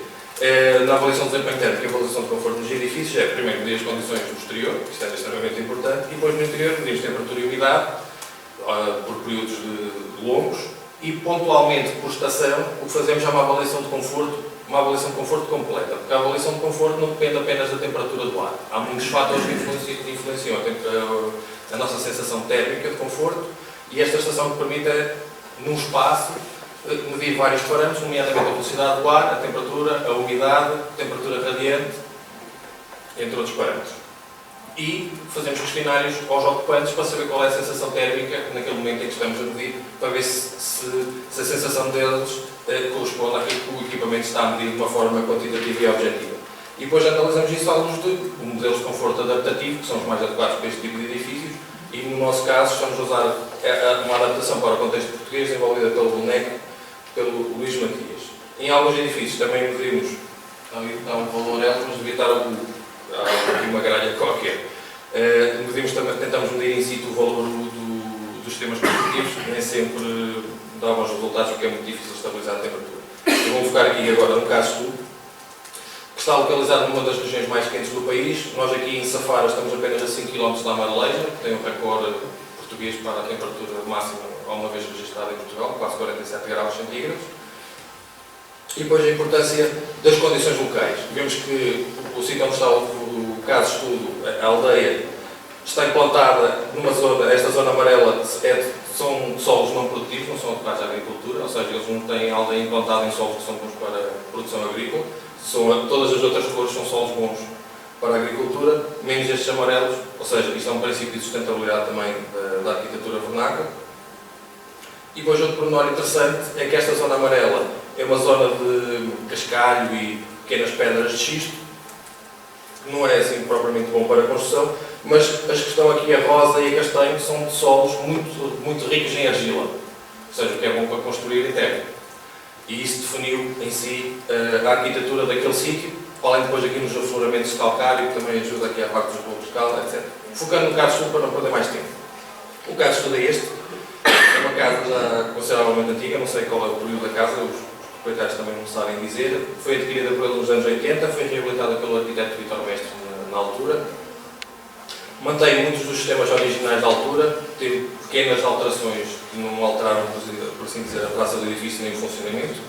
na avaliação de desempenho térmico e avaliação de conforto dos edifícios é, primeiro, medir as condições do exterior, que isto é extremamente importante, e depois no interior medimos temperatura e umidade, por períodos longos, e pontualmente por estação, o que fazemos é uma avaliação de conforto completa, porque a avaliação de conforto não depende apenas da temperatura do ar. Há muitos fatores que influenciam a nossa sensação térmica de conforto, e esta estação que permite, num espaço, medir vários parâmetros, nomeadamente a velocidade do ar, a temperatura, a umidade, a temperatura radiante, entre outros parâmetros. E fazemos questionários aos ocupantes para saber qual é a sensação térmica naquele momento em que estamos a medir, para ver se a sensação deles corresponde àquilo que o equipamento está a medir de uma forma quantitativa e objetiva. E depois analisamos isso à luz de modelos de conforto adaptativo, que são os mais adequados para este tipo de edifícios, e no nosso caso estamos a usar uma adaptação para o contexto português, desenvolvida pelo boneco, pelo Luís Matias. Em alguns edifícios também medimos, está um valor alto, mas devia estar aqui uma gralha qualquer. Tentamos medir in situ o valor dos sistemas construtivos, que nem sempre dá bons resultados, porque é muito difícil estabilizar a temperatura. Eu vou focar aqui agora no caso sul, que está localizado numa das regiões mais quentes do país. Nós aqui em Safara estamos apenas a 5 km da Marleja, que tem um recorde português para a temperatura máxima alguma vez registrada em Portugal, quase 47 graus centígrados. E depois a importância das condições locais. Vemos que o sítio onde está o caso estudo, a aldeia, está implantada numa zona, esta zona amarela são solos não produtivos, não são adequados à agricultura, ou seja, eles não têm a aldeia implantada em solos que são bons para a produção agrícola. Todas as outras cores são solos bons para a agricultura, menos estes amarelos, ou seja, isto é um princípio de sustentabilidade também da arquitetura vernácula. E depois outro pormenor interessante é que esta zona amarela é uma zona de cascalho e pequenas pedras de xisto, que não é assim propriamente bom para a construção, mas as que estão aqui, a rosa e a castanho, são de solos muito ricos em argila, ou seja, o que é bom para construir em terra. E isso definiu em si a arquitetura daquele sítio, além depois aqui nos afloramentos de calcário, que também ajuda aqui à parte dos blocos de cal, etc. Focando no caso de estudo para não perder mais tempo. O caso de estudo é este. É uma casa já consideravelmente antiga, não sei qual é o período da casa, os proprietários também não sabem dizer. Foi adquirida por ele nos anos 80, foi reabilitada pelo arquiteto Vítor Mestre na altura. Mantém muitos dos sistemas originais da altura, teve pequenas alterações que não alteraram, por assim dizer, a praça do edifício nem o funcionamento.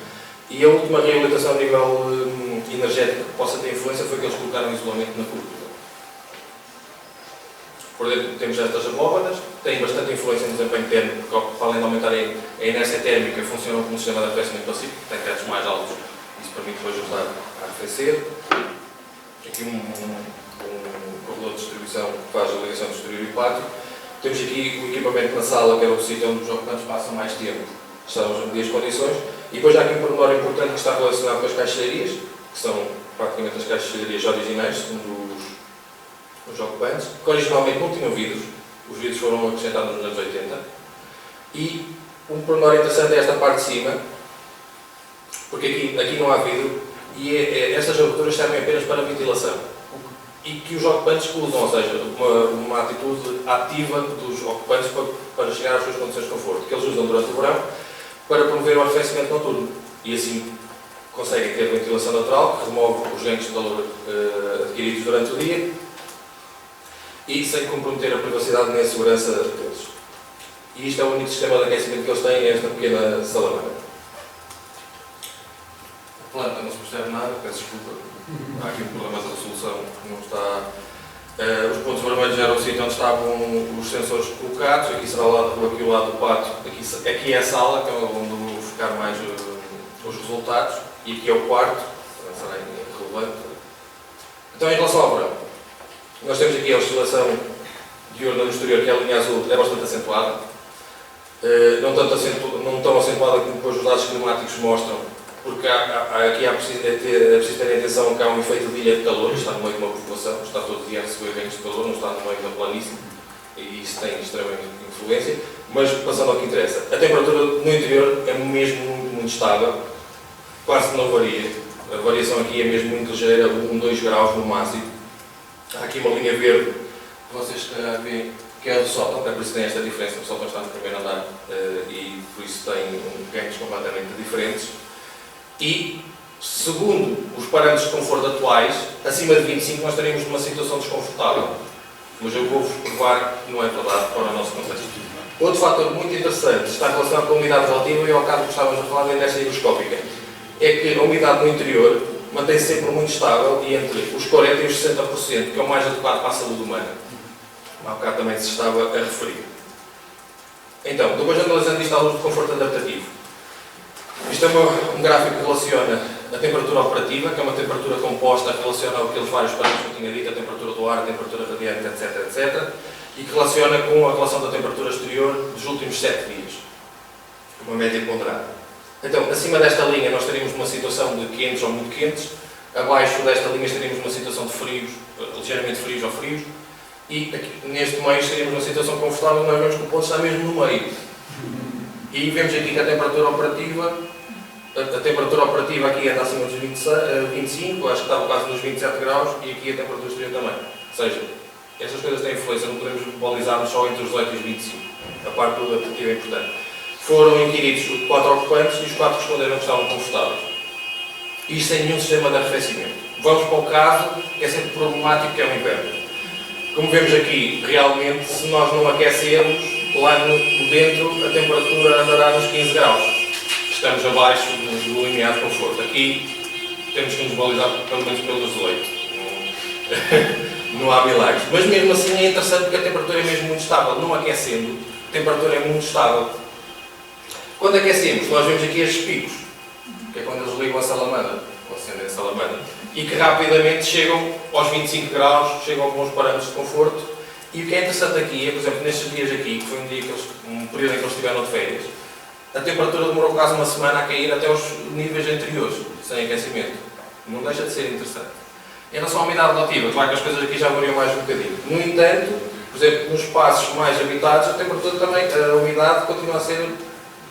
E a última reabilitação a nível energético que possa ter influência foi que eles colocaram isolamento na cúpula. Por dentro temos estas abóbadas, têm bastante influência no desempenho térmico, porque além de aumentar a inércia térmica, funcionam como um sistema de arrefecimento passivo, tem tetos mais altos, isso permite depois ajudar a arrefecer. Aqui um corredor de distribuição que faz a ligação do exterior e pátio. Temos aqui o equipamento na sala, que é o sítio onde os ocupantes passam mais tempo, estão nas medidas condições. E depois há aqui um pormenor importante que está relacionado com as caixilharias, que são praticamente as caixilharias originais, segundo os ocupantes, que originalmente não tinham vidros. Os vidros foram acrescentados nos anos 80. E um pormenor interessante é esta parte de cima, porque aqui não há vidro, e estas aberturas servem apenas para ventilação. E que os ocupantes usam, ou seja, uma atitude ativa dos ocupantes para chegar às suas condições de conforto, que eles usam durante o verão para promover o arrefecimento noturno. E assim conseguem ter ventilação natural, que remove os ganhos de calor adquiridos durante o dia e sem comprometer a privacidade nem a segurança deles. E isto é o único sistema de aquecimento que eles têm, é esta pequena salamandra. A planta não se percebe nada, peço desculpa. Há aqui um problema de resolução que não está. Os pontos vermelhos eram o sítio onde estavam os sensores colocados. Aqui será aqui o lado do pátio. Aqui é a sala, que é onde vou focar mais os resultados. E aqui é o quarto, também será relevante. Então, em relação ao verão, nós temos aqui a oscilação diurna no exterior, que é a linha azul, é bastante acentuada. Não tão acentuada como depois os dados climáticos mostram, porque aqui é preciso ter atenção que há um efeito de ilha de calor, está no meio de uma população, está todo dia a receber ganhos de calor, não está no meio da planície, e isso tem extremamente influência. Mas, passando ao que interessa, a temperatura no interior é mesmo muito estável, quase que não varia. A variação aqui é mesmo muito ligeira, 1-2 graus no máximo. Há aqui uma linha verde, que vocês veem, que é do sótão, é por isso que tem esta diferença. O sótão está no primeiro andar e por isso tem ganhos completamente diferentes. E, segundo os parâmetros de conforto atuais, acima de 25 nós estaríamos numa situação desconfortável. Mas eu vou-vos provar que não é verdade para o nosso contexto. Outro fator muito interessante está relacionado com a umidade relativa e ao caso que estávamos a falar da inércia higroscópica. É que a umidade no interior mantém-se sempre muito estável e entre os 40% e os 60%, que é o mais adequado para a saúde humana. Há bocado também se estava a referir. Então, depois analisando isto à luz do conforto adaptativo. Isto é um gráfico que relaciona a temperatura operativa, que é uma temperatura composta, relaciona aqueles vários parâmetros que eu tinha dito, a temperatura do ar, a temperatura radiante, etc. E que relaciona com a relação da temperatura exterior dos últimos 7 dias. Uma média ponderada. Então, acima desta linha nós estaríamos numa situação de quentes ou muito quentes, abaixo desta linha estaríamos numa situação de frios, ligeiramente frios ou frios, e aqui, neste meio estaríamos numa situação confortável, nós vemos que o ponto está mesmo no meio. E vemos aqui que a temperatura operativa aqui anda acima dos 25, acho que estava quase nos 27 graus, e aqui a temperatura exterior também. Ou seja, estas coisas têm influência, não podemos balizar-nos só entre os 18 e os 25. A parte do adaptativo é importante. Foram inquiridos 4 ocupantes e os 4 responderam que estavam confortáveis. Isto sem nenhum sistema de arrefecimento. Vamos para o caso, que é sempre problemático, que é o inverno. Como vemos aqui, realmente, se nós não aquecermos, lá dentro a temperatura andará nos 15 graus. Estamos abaixo do limiar de conforto. Aqui temos que nos balizar pelo menos pelos 18. Não há milagres. Mas mesmo assim é interessante porque a temperatura é mesmo muito estável. Não aquecendo, a temperatura é muito estável. Quando aquecemos, nós vemos aqui estes picos, que é quando eles ligam a salamandra, ou acendem a salamandra, e que rapidamente chegam aos 25 graus, chegam a alguns parâmetros de conforto. E o que é interessante aqui é, por exemplo, nestes dias aqui, que foi um período em que eles estiveram de férias, a temperatura demorou quase uma semana a cair até aos níveis anteriores, sem aquecimento. Não deixa de ser interessante. Em relação à umidade relativa, claro que as coisas aqui já variam mais um bocadinho. No entanto, por exemplo, nos espaços mais habitados, a temperatura também, a umidade continua a ser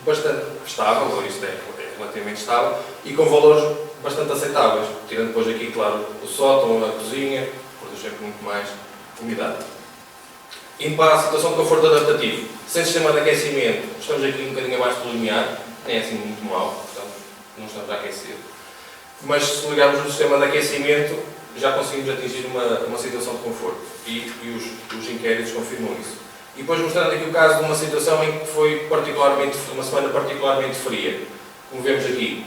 bastante estável, isto é relativamente estável e com valores bastante aceitáveis, tirando depois aqui, claro, o sótão, a cozinha, produz sempre muito mais umidade. Indo para a situação de conforto adaptativo, sem sistema de aquecimento, estamos aqui um bocadinho abaixo do limiar, nem é assim muito mal, portanto, não estamos a aquecer. Mas se ligarmos no sistema de aquecimento, já conseguimos atingir uma situação de conforto e os inquéritos confirmam isso. E depois mostrando aqui o caso de uma situação em que foi uma semana particularmente fria, como vemos aqui,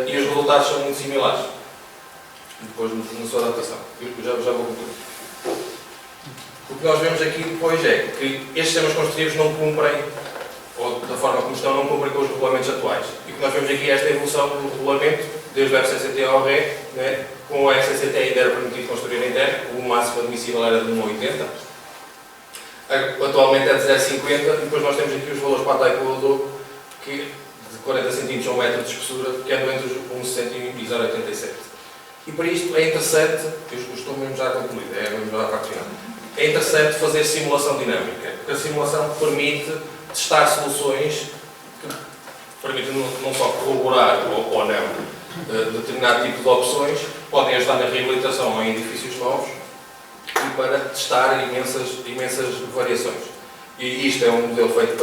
e os resultados são muito similares, depois na sua adaptação. Eu já vou concluir. O que nós vemos aqui depois é que estes sistemas construtivos não cumprem, ou da forma como estão, não cumprem com os regulamentos atuais. E o que nós vemos aqui é esta evolução do regulamento, desde o FCCT ao RE, né? Com o FCCT ainda era permitido construir em terra, o máximo admissível era de 1,80. Atualmente é de 0,50 e depois nós temos aqui os valores para a taipo que de 40 cm a 1 metro de espessura, que andam entre os 1,60 e 0,87. E para isto é interessante, eu estou mesmo já concluído, é mesmo já a parte final. É interessante fazer simulação dinâmica, porque a simulação permite testar soluções que permitem não só corroborar ou não determinado tipo de opções, podem ajudar na reabilitação em edifícios novos e para testar imensas variações. E isto é um modelo feito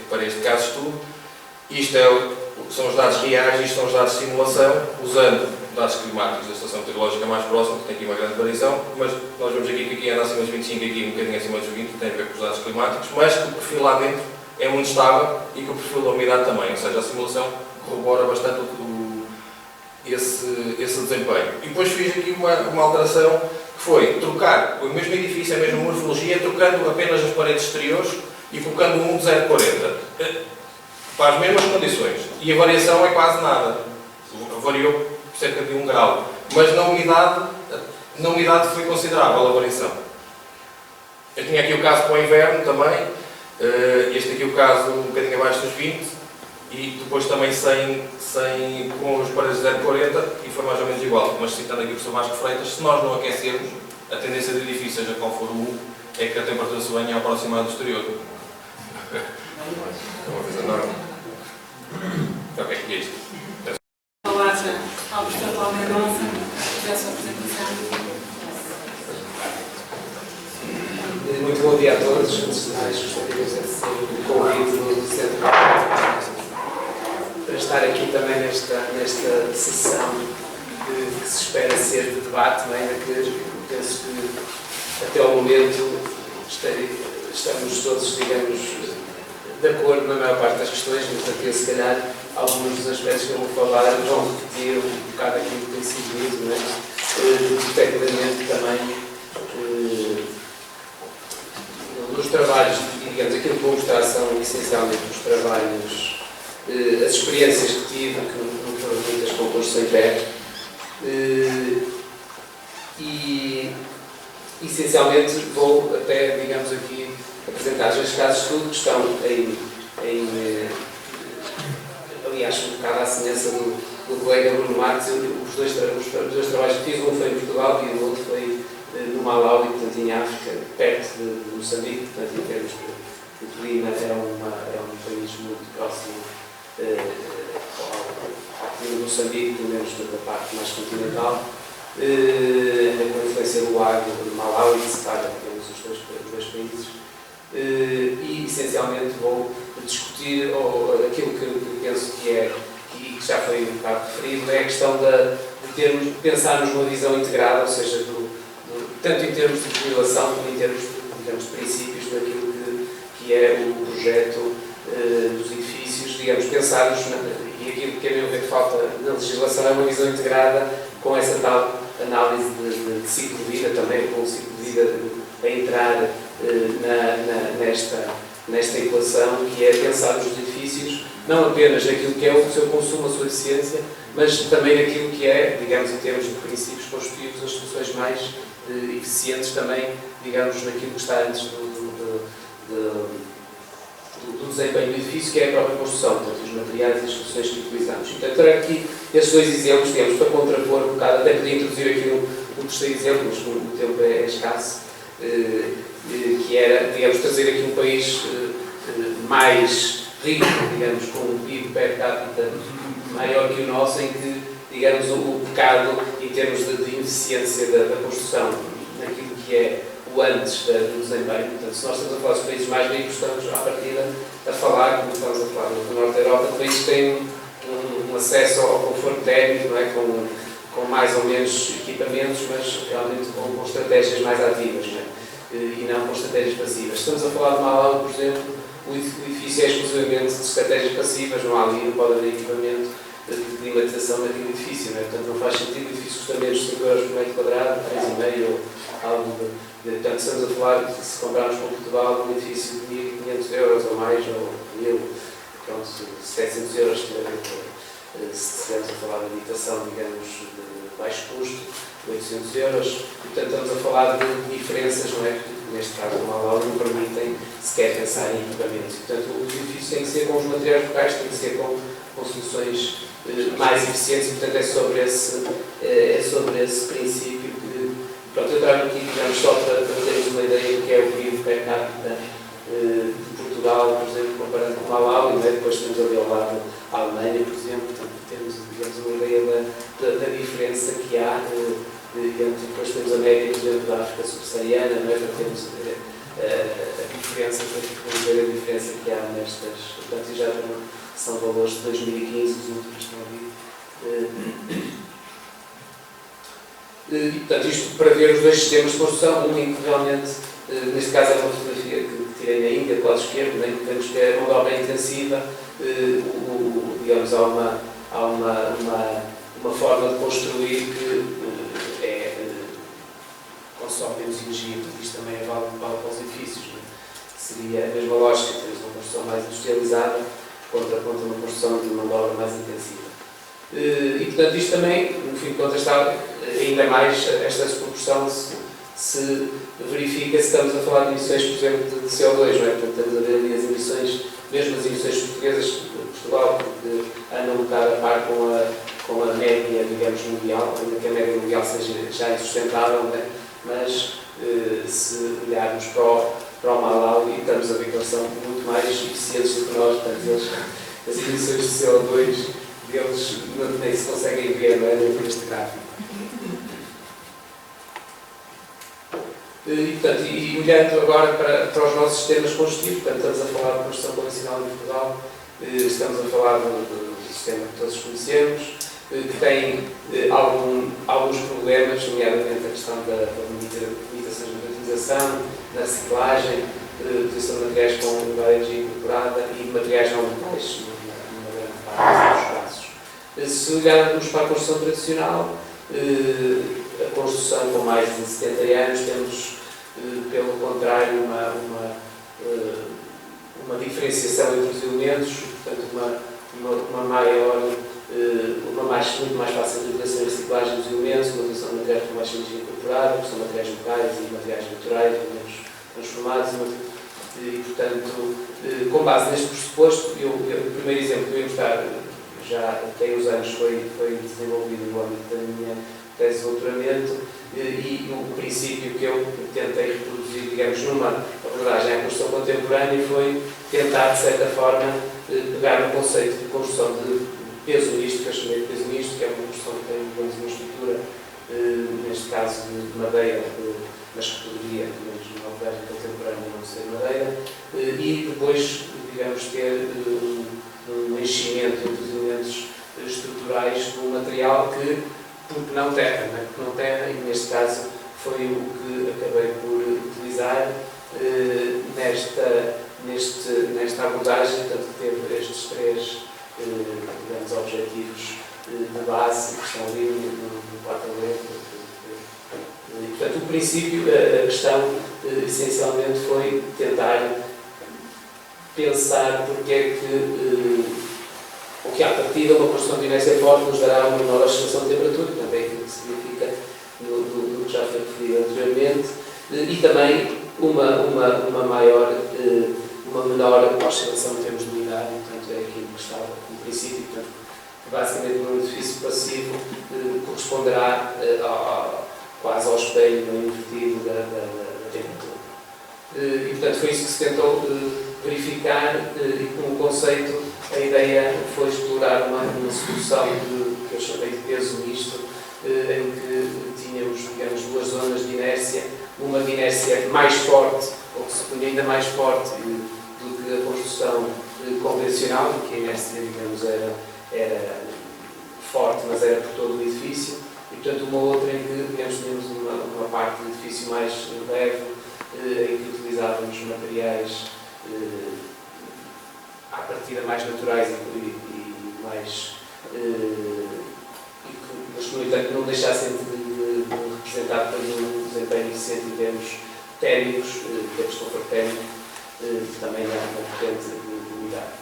para este caso de estudo. Isto são os dados reais, isto são os dados de simulação, usando dados climáticos da estação meteorológica mais próxima, que tem aqui uma grande variação, mas nós vemos aqui que aqui anda acima dos 25 e aqui um bocadinho acima dos 20, que tem a ver com os dados climáticos, mas que o perfil lá dentro é muito estável e que o perfil da umidade também, ou seja, a simulação corrobora bastante esse desempenho. E depois fiz aqui uma alteração que foi trocar o mesmo edifício, a mesma morfologia, trocando apenas as paredes exteriores e colocando um de 0,40 para as mesmas condições. E a variação é quase nada. Variou cerca de 1 grau. Mas na umidade foi considerável a variação. Eu tinha aqui o caso para o inverno também. Este aqui o caso um bocadinho abaixo dos 20. E depois também com os paredes de 0,40 e foi mais ou menos igual. Mas citando aqui o professor Vasco Freitas, se nós não aquecermos, a tendência do edifício, seja qual for o U, é que a temperatura se venha a aproximar do exterior. É uma coisa normal. Ok, é isto. Olá, ao professor Paulo Mendonça, da sua apresentação. Muito bom dia a todos. Antes de mais, gostaria de agradecer o convite do Centro para estar aqui também nesta sessão que se espera ser de debate, não é? Que penso que até ao momento estamos todos, digamos, de acordo na maior parte das questões, mas aqui se calhar alguns dos aspectos que eu vou falar vão repetir um bocado aquilo que tem sido dito, não é? Tecnicamente também nos trabalhos, digamos, aquilo que vou mostrar são essencialmente os trabalhos, as experiências que tive, que não foram muitas com construção em terra, e essencialmente vou até, digamos aqui, apresentar os casos de estudo que estão aliás, um bocado à semelhança do colega Bruno Marques. Os dois trabalhos que fiz, um foi em Portugal e o outro foi no Malawi, portanto, em África, perto de Moçambique, portanto, em termos de clima, era um país muito próximo ao Moçambique, pelo menos da parte mais continental, com influência do agro do Malawi, que separa, digamos, os dois países. E, essencialmente, vou discutir aquilo que penso que já foi um bocado referido, é a questão de pensarmos numa visão integrada, ou seja, tanto em termos de legislação como em termos, digamos, de princípios daquilo que é o projeto dos edifícios, digamos, pensarmos, e aquilo que a meu ver falta na legislação é uma visão integrada com essa tal análise de ciclo de vida também, com o ciclo de vida a entrar nesta equação, que é pensar nos edifícios não apenas naquilo que é o seu consumo, a sua eficiência, mas também naquilo que é, digamos, em termos de princípios construtivos, as soluções mais eficientes também, digamos, naquilo que está antes do desempenho do edifício, que é a própria construção, portanto, os materiais e as soluções que utilizamos. Portanto, trago aqui estes dois exemplos, digamos, para contrapor um bocado, até podia introduzir aqui um terceiro exemplo, mas o tempo é escasso, que era, digamos, trazer aqui um país mais rico, digamos, com um PIB per capita maior que o nosso, em que, digamos, o pecado em termos de eficiência da construção, naquilo que é o antes do desempenho. Portanto, se nós estamos a falar dos países mais ricos, estamos à partida a falar, como estamos a falar do Norte da Europa, de países que têm um acesso ao conforto térmico, não é? Com mais ou menos equipamentos, mas realmente com estratégias mais ativas, não é? E não com estratégias passivas. Estamos a falar de Malawi, por exemplo, o edifício é exclusivamente de estratégias passivas, não há ali, não pode haver equipamento de climatização naquele edifício, não é? Portanto, não faz sentido, o edifício custa menos de 5 euros por metro quadrado, 3,5 ou algo portanto, estamos a falar de, se comprarmos com Portugal, um edifício de 1.500 euros ou mais, ou 1.000, pronto, 700 euros, se estivermos a falar de habitação, digamos, de baixo custo, 800 euros, e, portanto, estamos a falar de diferenças, não é? Porque, neste caso, o Malawi não permitem sequer pensar em equipamentos. Portanto, o edifício tem que ser com os materiais locais, tem que ser com soluções mais eficientes, e, portanto, é sobre esse princípio que, pronto, eu trago aqui, digamos, só para termos uma ideia do que é o PIB per capita de Portugal, por exemplo, comparando com o Malawi, né? Depois temos ali ao lado a Alemanha, por exemplo, portanto, temos, digamos, uma ideia da diferença que há, depois temos a média, por exemplo, da África subsaariana, né? Temos a diferença, vamos ver a diferença que há nestas, portanto, já são valores de 2015, os últimos que estão ali. E, portanto, isto para ver os dois sistemas de construção, um em que realmente, neste caso é uma fotografia que tirei na Índia, do lado esquerdo, em que vemos que é mão de obra intensiva, digamos, há uma forma de construir que consome menos energia, porque isto também é válido para os edifícios. Não é? Seria a mesma lógica, temos uma construção mais industrializada contra uma construção de mão de obra mais intensiva. E, portanto, isto também, no fim de contas, está ainda mais, esta proporção se verifica se estamos a falar de emissões, por exemplo, de CO2, não é? Portanto, estamos a ver ali as emissões, mesmo as emissões portuguesas de Portugal, que andam um bocado a par com a média, digamos, mundial, ainda que a média mundial seja já insustentável, não é? Mas se olharmos para o Malawi, estamos a ver que eles são muito mais eficientes do que nós, portanto, as emissões de CO2 deles nem se conseguem ver, não é? Neste gráfico. E, portanto, olhando agora para os nossos sistemas construtivos, portanto, estamos a falar de construção convencional em Portugal, estamos a falar do sistema que todos conhecemos, que tem alguns problemas, nomeadamente a questão da limitações de utilização, da reciclagem, utilização de materiais com energia incorporada e de materiais não metais, numa grande parte dos casos. Se olharmos para a construção tradicional, a construção com mais de 70 anos, temos, pelo contrário, uma diferenciação entre os elementos, portanto, muito mais fácil de utilização e reciclagem dos elementos, uma utilização de materiais com mais energia incorporada, que são materiais locais e materiais naturais, menos transformados, e, portanto, com base neste pressuposto, o primeiro exemplo que eu ia mostrar, já tem uns anos, foi desenvolvido no âmbito da minha tese de doutoramento, e o princípio que eu tentei reproduzir, digamos, numa abordagem à construção contemporânea foi tentar, de certa forma, pegar no conceito de construção de peso misto, que eu chamei de peso misto, que é uma construção que tem, digamos, uma estrutura, neste caso de madeira, mas que poderia, digamos, numa abordagem contemporânea não ser madeira, e depois, digamos, ter um enchimento entre os elementos estruturais do material porque não terra, não é? Porque não terra, e neste caso foi o que acabei por utilizar nesta abordagem, portanto, que teve estes três, digamos, objetivos de base que estão ali no quarto elemento. Portanto, o princípio, a questão, essencialmente, foi tentar pensar porque é que à partida uma construção de inércia forte nos dará uma menor oscilação de temperatura, também aquilo que significa no que já foi referido anteriormente, e também uma menor oscilação em termos de umidade, portanto é aquilo que estava no princípio, portanto, basicamente um edifício passivo corresponderá quase ao espelho invertido da temperatura. E portanto foi isso que se tentou verificar, e com o conceito a ideia foi explorar uma solução que eu chamei de peso misto, em que tínhamos, digamos, duas zonas de inércia, uma de inércia mais forte, ou que se punha ainda mais forte do que a construção convencional, em que a inércia, digamos, era forte, mas era por todo o edifício, e portanto uma outra em que, digamos, tínhamos uma parte do edifício mais leve, em que utilizávamos materiais à partida mais naturais e mais mas que, no entanto, não deixassem de representar depois um desempenho eficiente em termos térmicos, em termos de conforto térmico, também na corrente de umidade.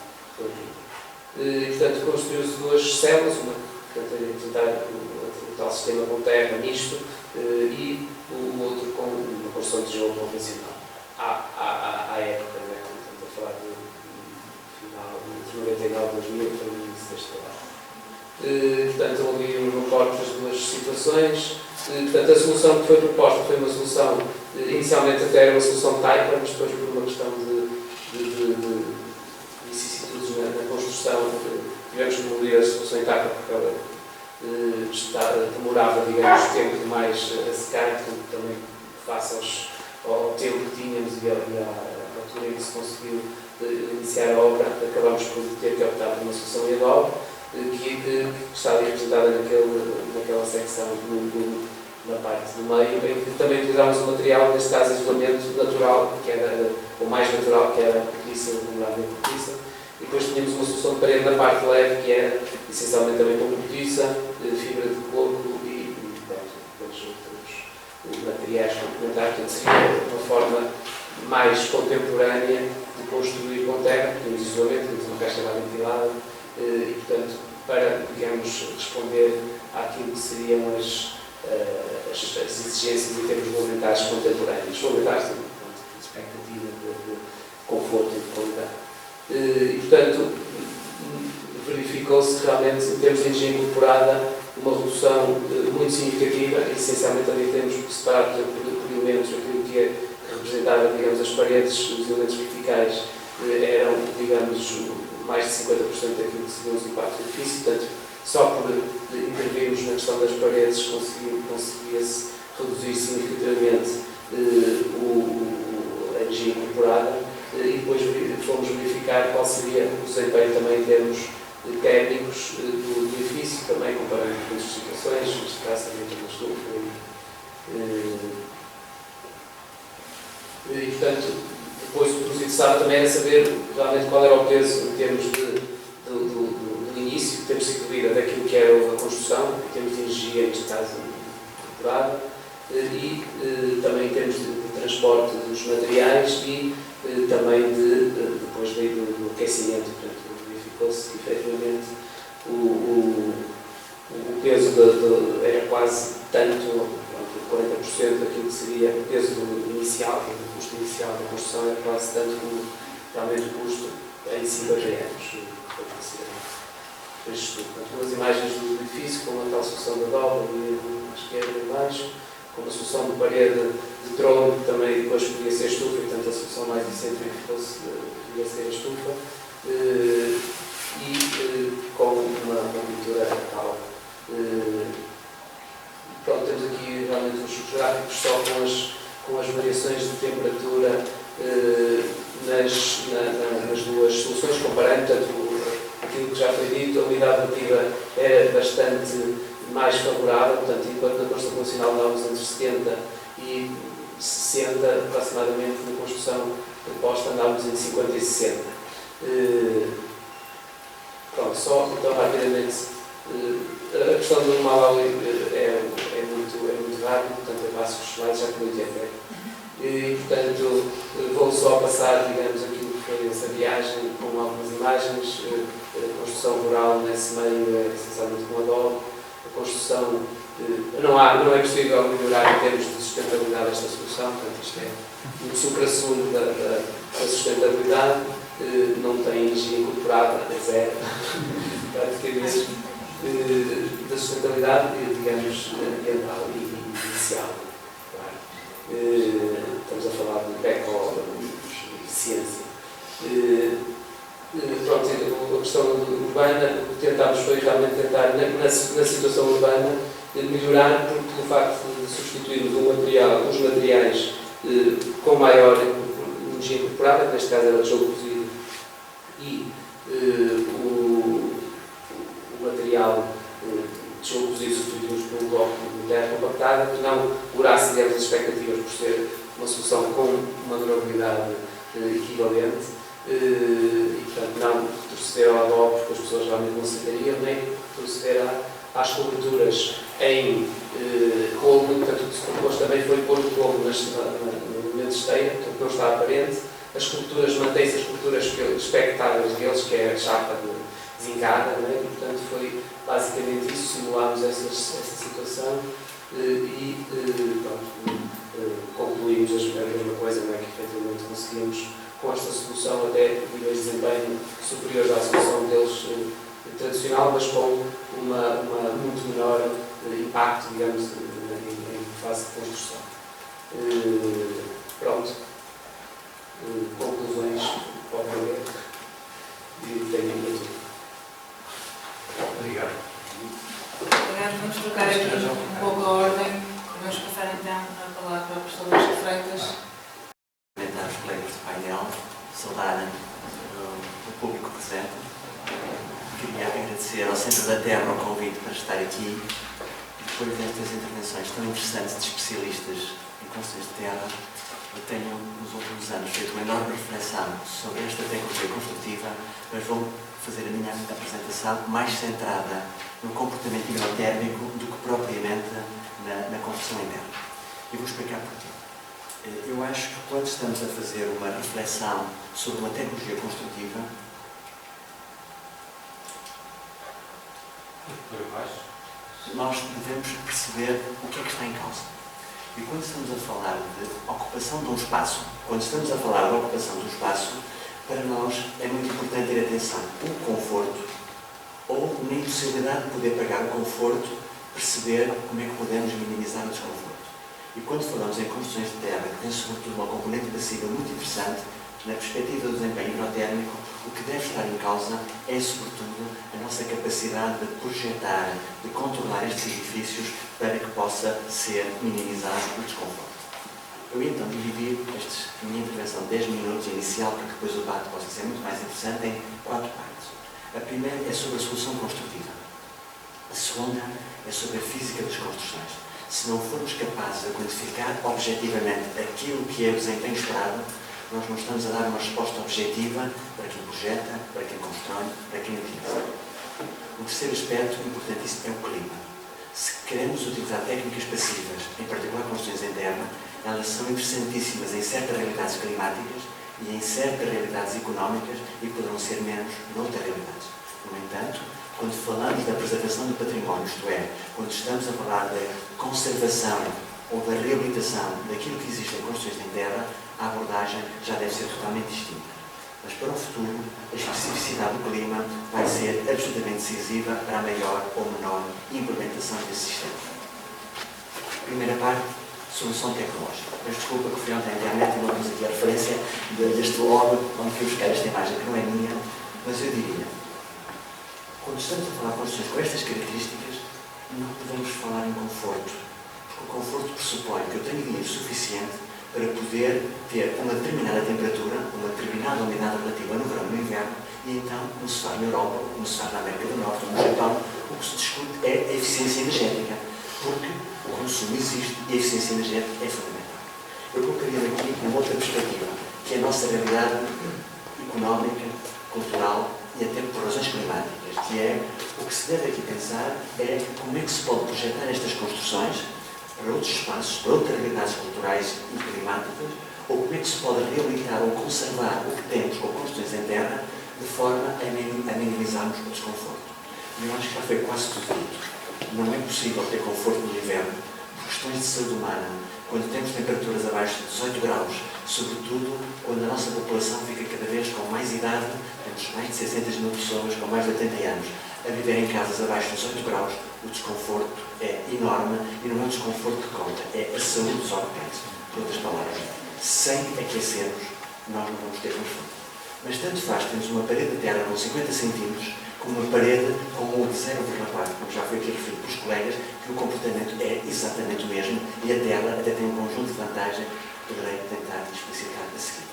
E, portanto, construiu-se duas células, uma que tenta representar o tal sistema com terra misto e o outro com uma construção de tijolo convencional. À época, né? Estamos a falar do final de 99, 2000, foi o início deste trabalho. Portanto, ali um recorte das duas situações. Portanto, a solução que foi proposta foi uma solução, inicialmente até era uma solução taipa, mas depois por uma questão de vicissitudes na construção, tivemos que demolir a solução em taipa porque ela demorava, digamos, tempo demais a secar, portanto, também face ao tempo que tínhamos e à altura em que se conseguiu iniciar a obra, acabámos por ter que optar por uma solução em adobe, que está ali representada naquela secção na parte do meio, em que também utilizámos o material, neste caso isolamento natural, que era o mais natural, que era a cortiça, o vulnerável cortiça, e depois tínhamos uma solução de parede na parte leve, que era essencialmente também com cortiça, fibra de coco e depois outros materiais complementares, portanto seria uma forma mais contemporânea de construir com terra, tínhamos isolamento, tínhamos uma caixa de ar ventilada, e, portanto, para, digamos, responder àquilo que seriam as exigências em termos regulamentares contemporâneos, regulamentares de expectativa de conforto e de qualidade. E, portanto, verificou-se realmente, em termos de energia incorporada, uma redução muito significativa, essencialmente também temos que separar, por exemplo, por elementos, aquilo que representava, digamos, as paredes, os elementos verticais, eram, digamos, mais de 50% daquilo que seriam os impactos do edifício, portanto, só por intervirmos na questão das paredes conseguia-se reduzir significativamente a energia incorporada e depois fomos verificar qual seria o desempenho também em termos térmicos do edifício, também comparando com as situações, neste caso também de uma estufa. E, portanto, depois o que nos também era saber realmente qual era o peso em termos do início, em termos de ciclovida daquilo que era a construção, em termos de energia, neste caso, incorporada, e também em termos de transporte dos materiais e também depois do aquecimento. Portanto, verificou-se que efetivamente o peso era quase tanto, 40% daquilo que seria o peso inicial, o custo inicial da construção era quase tanto como realmente o custo em 50 anos. Portanto, as imagens do edifício com a tal solução da dobra à esquerda e abaixo, com a solução de parede de tronco, que também depois podia ser estufa, e portanto a solução mais eficiente podia ser a estufa, e com uma pintura tal. Pronto, temos aqui realmente os gráficos só com as variações de temperatura nas duas soluções, comparando, portanto, aquilo que já foi dito, a umidade relativa era bastante mais favorável, portanto, enquanto na construção convencional andávamos entre 70 e 60, aproximadamente, na construção proposta andávamos entre 50 e 60. Pronto, só então rapidamente, a questão do Malawi é muito rápido, portanto, eu passo os slides já que não tempo. E, portanto, vou só passar, digamos, aquilo que foi essa viagem com algumas imagens. A construção rural nesse meio é essencialmente com adobe. A construção, não é possível melhorar em termos de sustentabilidade esta solução, portanto, isto é um supra-sumo da sustentabilidade, não tem energia incorporada, é zero, praticamente, da sustentabilidade, digamos, ambiental e inicial. Estamos a falar de eficiência. Pronto, a questão urbana, o que tentámos foi realmente tentar, na situação urbana, melhorar, porque pelo facto de substituirmos os materiais com maior energia incorporada, neste caso era o tijolo cozido, e o material tijolo cozido substituímos por um bloco de terra compactada, que não curasse, digamos, as expectativas por ser uma solução com uma durabilidade equivalente. E, portanto, não proceder ao adobe, porque as pessoas realmente não aceitariam, nem proceder às coberturas em colmo. Portanto, o que se propôs também foi pôr o colmo no momento de esteira, portanto, não está aparente. As coberturas, mantém-se as coberturas expectáveis deles, que é a chapa zincada, não é? E, portanto, foi basicamente isso, simulámos essa situação e pronto, concluímos a mesma coisa, não é? Que efetivamente conseguimos com esta solução até níveis de desempenho superiores à solução deles tradicional, mas com uma muito menor impacto, digamos, em fase de construção. Pronto. Conclusões, podem ler. E tenho muito. Obrigado. Vamos trocar aqui um pouco a ordem. Vamos passar então a palavra ao professor Luís de Freitas. Cumprimentar os colegas do painel, saudar o público presente. Queria agradecer ao Centro da Terra o convite para estar aqui. Depois destas intervenções tão interessantes de especialistas em construções de terra, eu tenho, nos últimos anos, feito uma enorme reflexão sobre esta tecnologia construtiva, mas vou fazer a minha apresentação mais centrada no comportamento hidrotérmico do que propriamente na construção interna. E vou explicar porquê. Eu acho que quando estamos a fazer uma reflexão sobre uma tecnologia construtiva, nós devemos perceber o que é que está em causa. E quando estamos a falar de ocupação de um espaço, para nós é muito importante ter atenção o conforto, ou na impossibilidade de poder pagar o conforto, perceber como é que podemos minimizar o desconforto. E quando falamos em construções de terra, que tem sobretudo uma componente passiva muito interessante, na perspectiva do desempenho hidrotérmico, o que deve estar em causa é, sobretudo, a nossa capacidade de projetar, de controlar estes edifícios para que possa ser minimizado o desconforto. Eu então dividi a minha intervenção de 10 minutos inicial, para que depois o debate possa ser muito mais interessante, em 4 partes. A primeira é sobre a solução construtiva. A segunda é sobre a física das construções. Se não formos capazes de quantificar objetivamente aquilo que é o desempenho esperado, nós não estamos a dar uma resposta objetiva para quem projeta, para quem constrói, para quem utiliza. O terceiro aspecto importantíssimo é o clima. Se queremos utilizar técnicas passivas, em particular construções em terra, elas são interessantíssimas em certas realidades climáticas e em certas realidades económicas e poderão ser menos noutras realidades. No entanto, quando falamos da preservação do património, isto é, quando estamos a falar da conservação ou da reabilitação daquilo que existe em construções em terra, a abordagem já deve ser totalmente distinta. Mas para o futuro, a especificidade do clima vai ser absolutamente decisiva para a maior ou menor implementação desse sistema. Primeira parte, solução tecnológica. Mas desculpa que fui ontem à internet e não temos aqui a referência deste blog onde fui buscar esta imagem, que não é minha, mas eu diria, quando estamos a falar de construções com estas características, não devemos falar em conforto, porque o conforto pressupõe que eu tenho dinheiro suficiente para poder ter uma determinada temperatura, uma determinada umidade relativa no verão e no inverno, e então, como se faz na Europa, como se faz na América do Norte ou no Japão, o que se discute é a eficiência energética, porque o consumo existe e a eficiência energética é fundamental. Eu colocaria aqui uma outra perspectiva, que é a nossa realidade económica, cultural e até por razões climáticas, que é o que se deve aqui pensar é como é que se pode projetar estas construções para outros espaços, para outras realidades culturais e climáticas, ou como é que se pode reabilitar ou conservar o que temos com construções em terra de forma a minimizarmos o desconforto. E eu acho que já foi quase tudo dito. Não é possível ter conforto no inverno por questões de saúde humana, quando temos temperaturas abaixo de 18 graus, sobretudo quando a nossa população fica cada vez com mais idade, temos mais de 600 mil pessoas com mais de 80 anos, a viver em casas abaixo de 18 graus, o desconforto é enorme e não é o desconforto que conta, é a saúde dos ocupantes. Por outras palavras, sem aquecermos, nós não vamos ter conforto. Mas tanto faz termos uma parede de terra com 50 centímetros como uma parede com o de 0,4, como já foi aqui referido pelos colegas, que o comportamento é exatamente o mesmo e a tela até tem um conjunto de vantagens que poderei tentar explicitar a seguir.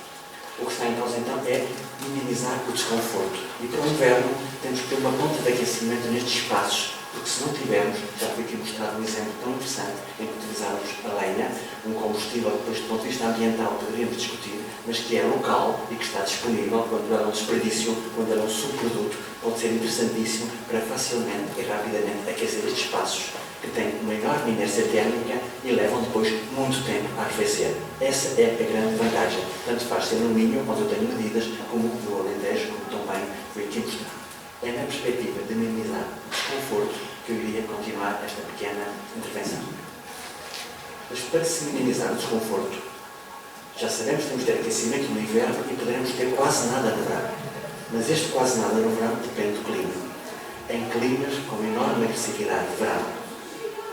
O que está em causa então é minimizar o desconforto. E para o inverno temos que ter uma ponta de aquecimento nestes espaços, porque se não tivermos, já foi aqui mostrado um exemplo tão interessante em que utilizamos a lenha, um combustível que depois do ponto de vista ambiental poderíamos discutir, mas que é local e que está disponível quando há um desperdício, quando há um subproduto, pode ser interessantíssimo para facilmente e rapidamente aquecer estes espaços que têm uma enorme inércia térmica e levam depois muito tempo a arrefecer. Essa é a grande vantagem. Tanto faz ser no Minho, onde eu tenho medidas, como no Alentejo, como também foi aqui mostrado. É na perspectiva de minimizar o desconforto que eu iria continuar esta pequena intervenção. Mas para se minimizar o desconforto, já sabemos que temos de ter aquecimento no inverno e poderemos ter quase nada no verão. Mas este quase nada no verão depende do clima. Em climas com enorme agressividade de verão,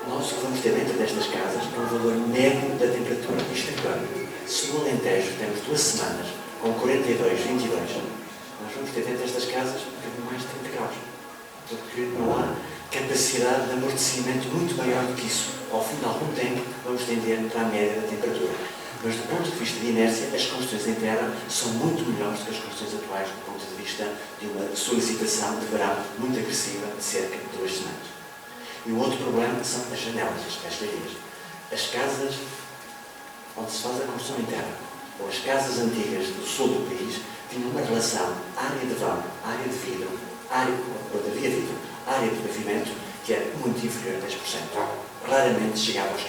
nós o que vamos ter dentro destas casas é um valor médio da temperatura. Isto é claro. Se no Alentejo temos 2 semanas com 42, 22, nós vamos ter dentro destas casas mais de 30 graus. Porque não há capacidade de amortecimento muito maior do que isso. Ao fim de algum tempo, vamos tender para a média da temperatura. Mas do ponto de vista de inércia, as construções em terra são muito melhores do que as construções atuais do ponto de vista de uma solicitação de verão muito agressiva de cerca de 2 semanas. E o outro problema são as janelas, as caixarias. As casas onde se faz a construção em terra, ou as casas antigas do sul do país, tinham uma relação área de vão, área de vidro, área de pavimento, que era muito inferior a 10%. Raramente chegava aos 15%.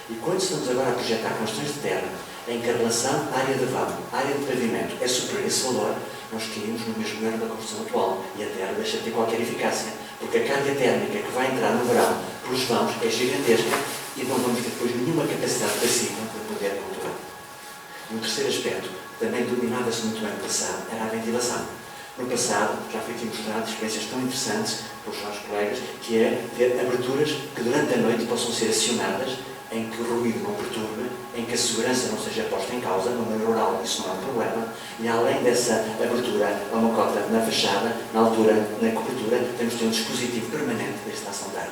E quando estamos agora a projetar construções de terra, em que a relação área de vão, área de pavimento é superior a esse valor, nós caímos no mesmo erro da construção atual e a terra deixa de ter qualquer eficácia, porque a carga térmica que vai entrar no verão pelos vãos é gigantesca e não vamos ter depois nenhuma capacidade passiva para poder controlar. E um terceiro aspecto, também dominava-se muito bem no passado, era a ventilação. No passado, já foi aqui mostrado experiências tão interessantes pelos nossos colegas, que é ter aberturas que durante a noite possam ser acionadas, em que o ruído não perturbe, em que a segurança não seja posta em causa, no meio rural isso não é um problema, e além dessa abertura a uma cota na fachada, na altura, na cobertura, temos de ter um dispositivo permanente de estação de ar.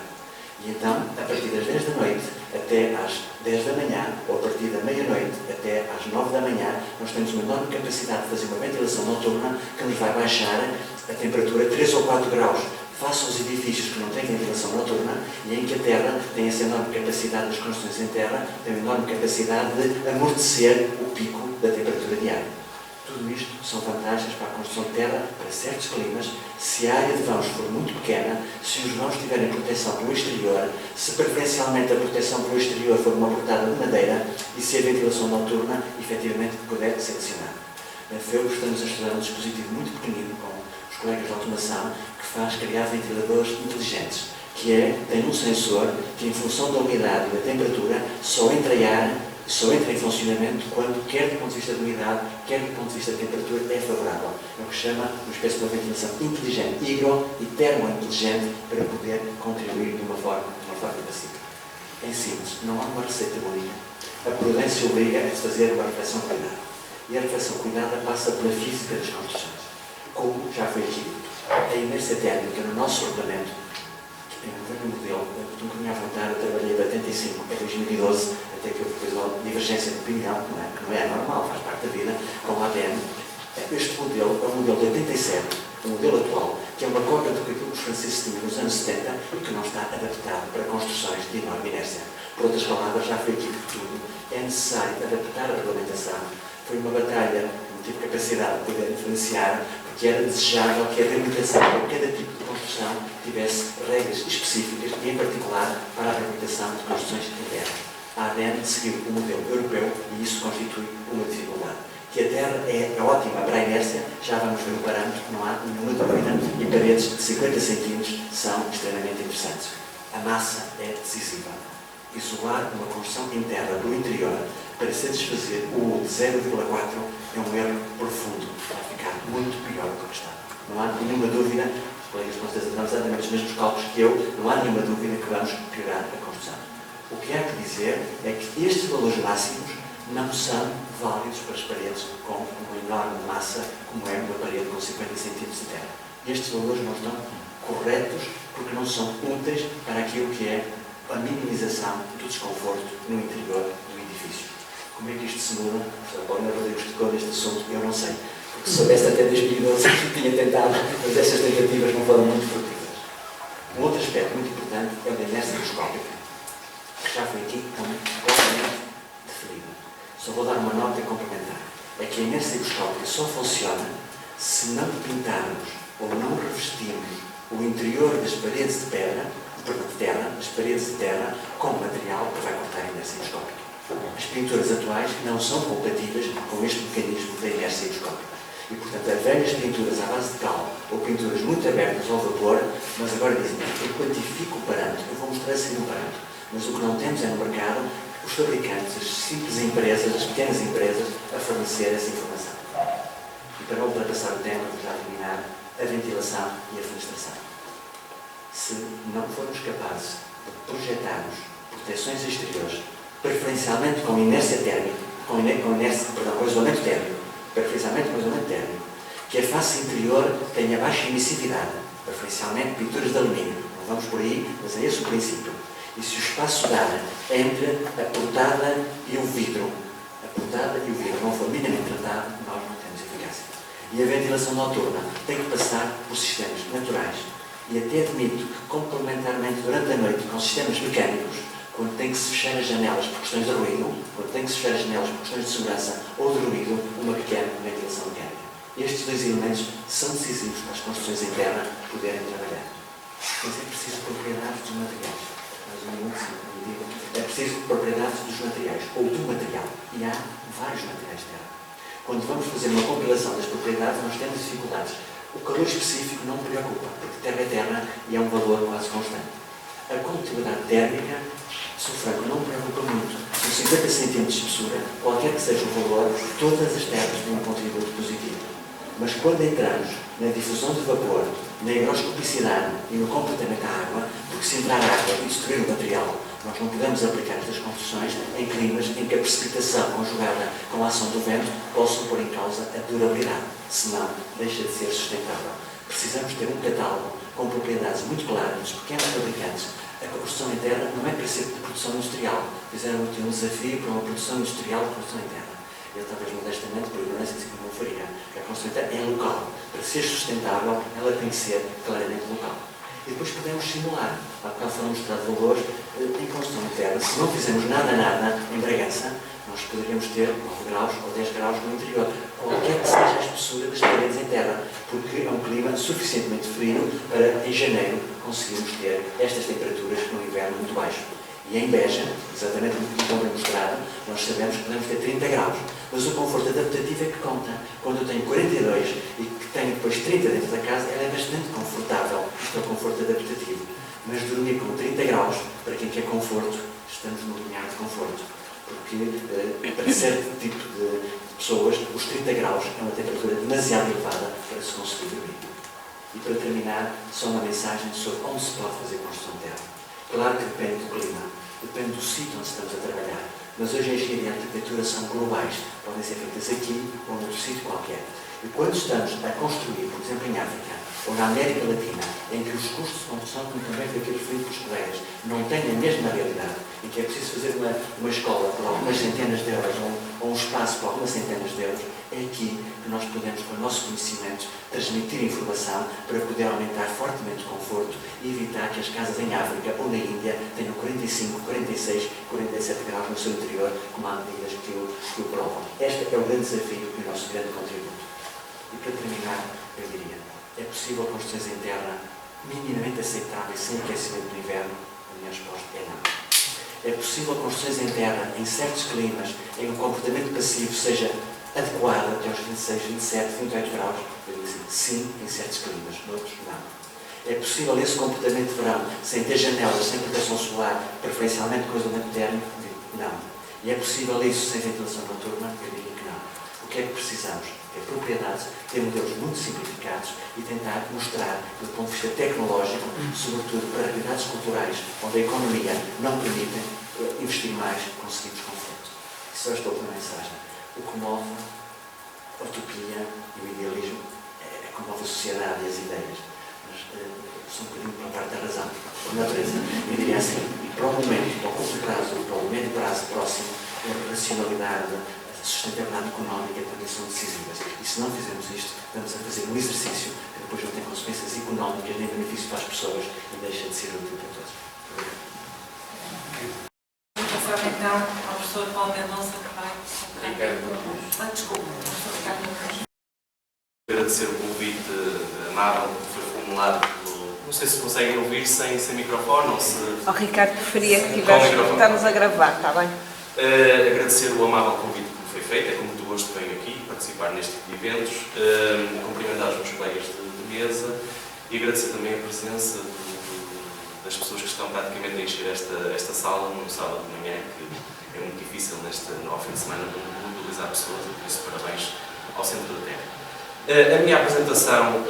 E então, a partir das 10 da noite até às 10 da manhã, ou a partir da meia-noite até às 9 da manhã, nós temos uma enorme capacidade de fazer uma ventilação noturna que nos vai baixar a temperatura 3 ou 4 graus. Face aos edifícios que não têm ventilação noturna e em que a terra tem essa enorme capacidade das construções em terra, tem uma enorme capacidade de amortecer o pico da temperatura diária. Tudo isto são vantagens para a construção de terra para certos climas, se a área de vãos for muito pequena, se os vãos tiverem proteção pelo exterior, se preferencialmente a proteção pelo exterior for uma portada de madeira e se a ventilação noturna efetivamente puder ser acionada. Na FEUP estamos a estudar um dispositivo muito pequenino com os colegas de automação que faz criar ventiladores inteligentes, que tem um sensor que, em função da umidade e da temperatura, só entra em funcionamento quando, quer do ponto de vista de umidade, quer do ponto de vista de temperatura, é favorável. É o que se chama uma espécie de ventilação inteligente, higro e termointeligente, para poder contribuir de uma forma pacífica. Em síntese, não há uma receita única. A prudência obriga a fazer uma reflexão cuidada. E a reflexão cuidada passa pela física das construções. Como já foi aqui dito, a inércia térmica no nosso regulamento, que é um velho modelo, estou um bocadinho à vontade, eu trabalhei de 85 a 2012, até que houve depois uma divergência de opinião, que não é normal, faz parte da vida, com a ADN. Este modelo é um modelo de 87, o modelo atual, que é uma cópia do que os franceses tinham nos anos 70 e que não está adaptado para construções de enorme inércia. Por outras palavras, já foi aqui de tudo, é necessário adaptar a regulamentação. Foi uma batalha, não tive capacidade de poder influenciar, porque era desejável que a regulamentação para cada tipo de construção tivesse regras específicas e, em particular, para a regulamentação de construções internas. A ADN seguiu o modelo europeu e isso constitui uma dificuldade. Que a terra é ótima para a inércia, já vamos ver o parâmetro, não há nenhuma dúvida, e paredes de 50 centímetros são extremamente interessantes. A massa é decisiva. Isolar uma construção interna do interior para satisfazer o 0,4 é um erro profundo, vai ficar muito pior do que está. Não há nenhuma dúvida, os colegas com certeza terão exatamente os mesmos cálculos que eu, não há nenhuma dúvida que vamos piorar a construção. O que há que dizer é que estes valores máximos não são válidos para as paredes com uma enorme massa, como é uma parede com 50 centímetros de terra. Estes valores não estão corretos porque não são úteis para aquilo que é a minimização do desconforto no interior do edifício. Como é que isto se muda? A Paulina Rodrigues tocou neste assunto, eu não sei. Porque se soubesse até 2012 tinha tentado, mas essas tentativas não foram muito frutíferas. Um outro aspecto muito importante é o da inércia higroscópica, que já foi aqui claramente definido. Só vou dar uma nota complementar. É que a inércia higroscópica só funciona se não pintarmos ou não revestirmos o interior das paredes de terra, com material que vai cortar a inércia higroscópica. As pinturas atuais não são compatíveis com este mecanismo da inércia higroscópica. E, portanto, há velhas pinturas à base de cal ou pinturas muito abertas ao vapor, mas agora dizem, eu quantifico o parâmetro, eu vou mostrar assim um parâmetro, mas o que não temos é no mercado os fabricantes, as simples empresas, as pequenas empresas, a fornecer essa informação. E para não ultrapassar o tempo, vamos já terminar a ventilação e a fenestração. Se não formos capazes de projetarmos proteções exteriores, preferencialmente com inércia térmica, com isolamento térmico, preferencialmente com isolamento térmico, que a face interior tenha baixa emissividade, preferencialmente pinturas de alumínio. Não vamos por aí, mas é esse o princípio. E se o espaço dá entre a portada e o vidro não for minimamente tratado, nós não temos eficácia. E a ventilação noturna tem que passar por sistemas naturais. E até admito que, complementarmente, durante a noite, com sistemas mecânicos, quando tem que se fechar as janelas por questões de ruído, de segurança ou de ruído, uma pequena ventilação mecânica. Estes dois elementos são decisivos para as construções em terra poderem trabalhar. Mas é preciso propriedades dos materiais. É preciso propriedades dos materiais, ou do material. E há vários materiais de terra. Quando vamos fazer uma compilação das propriedades, nós temos dificuldades. O calor específico não me preocupa, porque terra é terra e é um valor quase constante. A condutividade térmica, sou franco, não me preocupa muito. Com 50 cm de espessura, qualquer que seja o valor, todas as terras têm um contributo positivo. Mas quando entramos na difusão de vapor, na higroscopicidade e no comportamento da água, porque se entrar água e destruir o material, nós não podemos aplicar estas construções em climas em que a precipitação conjugada com a ação do vento possa pôr em causa a durabilidade, senão deixa de ser sustentável. Precisamos ter um catálogo com propriedades muito claras dos pequenos fabricantes. A construção em terra não é para ser de produção industrial. Fizeram aqui um desafio para uma produção industrial de produção em terra. Eu, talvez modestamente, por ignorância, disse que não faria. A construção em terra é local. Para ser sustentável, ela tem que ser claramente local. E depois podemos simular. Há bocado foram mostrados valores em construção em terra. Se não fizermos nada em Bragança, nós poderíamos ter 9 graus ou 10 graus no interior. Qualquer que seja a espessura das paredes em terra, porque é um clima suficientemente frio para, em janeiro, conseguirmos ter estas temperaturas no inverno muito baixo. E em Beja, exatamente como bem mostrado, nós sabemos que podemos ter 30 graus. Mas o conforto adaptativo é que conta. Quando eu tenho 42 e que tenho depois 30 dentro da casa, ela é bastante confortável. Isto é o conforto adaptativo. Mas dormir com 30 graus, para quem quer conforto, estamos no limiar de conforto. Porque para certo tipo de pessoas, os 30 graus é uma temperatura demasiado elevada para se conseguir dormir. E para terminar, só uma mensagem sobre onde se pode fazer construção de terra. Claro que depende do clima, depende do sítio onde estamos a trabalhar, mas hoje a engenharia e a arquitetura são globais, podem ser feitas aqui ou noutro sítio qualquer. E quando estamos a construir, por exemplo, em África ou na América Latina, em que os custos de construção, como também foi aqui referido pelos colegas, não têm a mesma realidade, em que é preciso fazer uma escola por algumas centenas de euros ou um espaço por algumas centenas de euros, é aqui que nós podemos, com o nosso conhecimento, transmitir informação para poder aumentar fortemente o conforto e evitar que as casas em África ou na Índia tenham 45, 46, 47 graus no seu interior, como há medidas que o provam. Este é o grande desafio e o nosso grande contributo. E para terminar, eu diria, é possível construções em terra minimamente aceitáveis sem aquecimento do inverno? A minha resposta é não. É possível construções em terra, em certos climas, em um comportamento passivo seja adequado até aos 26, 27, 28 graus? Eu digo sim, em certos climas, noutros não. É possível esse comportamento de verão, sem ter janelas, sem proteção solar, preferencialmente com isolamento térmico? Não. E é possível isso sem ventilação noturna? Eu diria que não. O que é que precisamos? Ter propriedades, ter modelos muito simplificados e tentar mostrar, do ponto de vista tecnológico, sobretudo para realidades culturais, onde a economia não permite investir mais, conseguimos conforto. Só esta outra mensagem. O que move a utopia e o idealismo é que move a sociedade e as ideias. Mas são um bocadinho para a parte da razão, da natureza. Eu diria assim, para o momento, para o curto prazo, para o médio prazo próximo, a racionalidade, a sustentabilidade económica também são decisivas. E se não fizermos isto, estamos a fazer um exercício que depois não tem consequências económicas nem benefício para as pessoas e deixa de ser útil para todos. Vou passar então ao professor Paulo Mendonça, que vai... Desculpa, professor Ricardo Mendonça. Agradecer o convite amável que foi formulado pelo... Não sei se conseguem ouvir sem microfone ou se... Ricardo, preferia que tivesse que estarmos a gravar, está bem? Agradecer o amável convite que me foi feito, é com muito gosto que venho aqui participar neste tipo de eventos, cumprimentar os meus colegas de mesa e agradecer também a presença das pessoas que estão praticamente a encher esta sala num sábado de manhã, que é muito difícil ao fim de semana mobilizar pessoas, e por isso parabéns ao Centro da Terra. A minha apresentação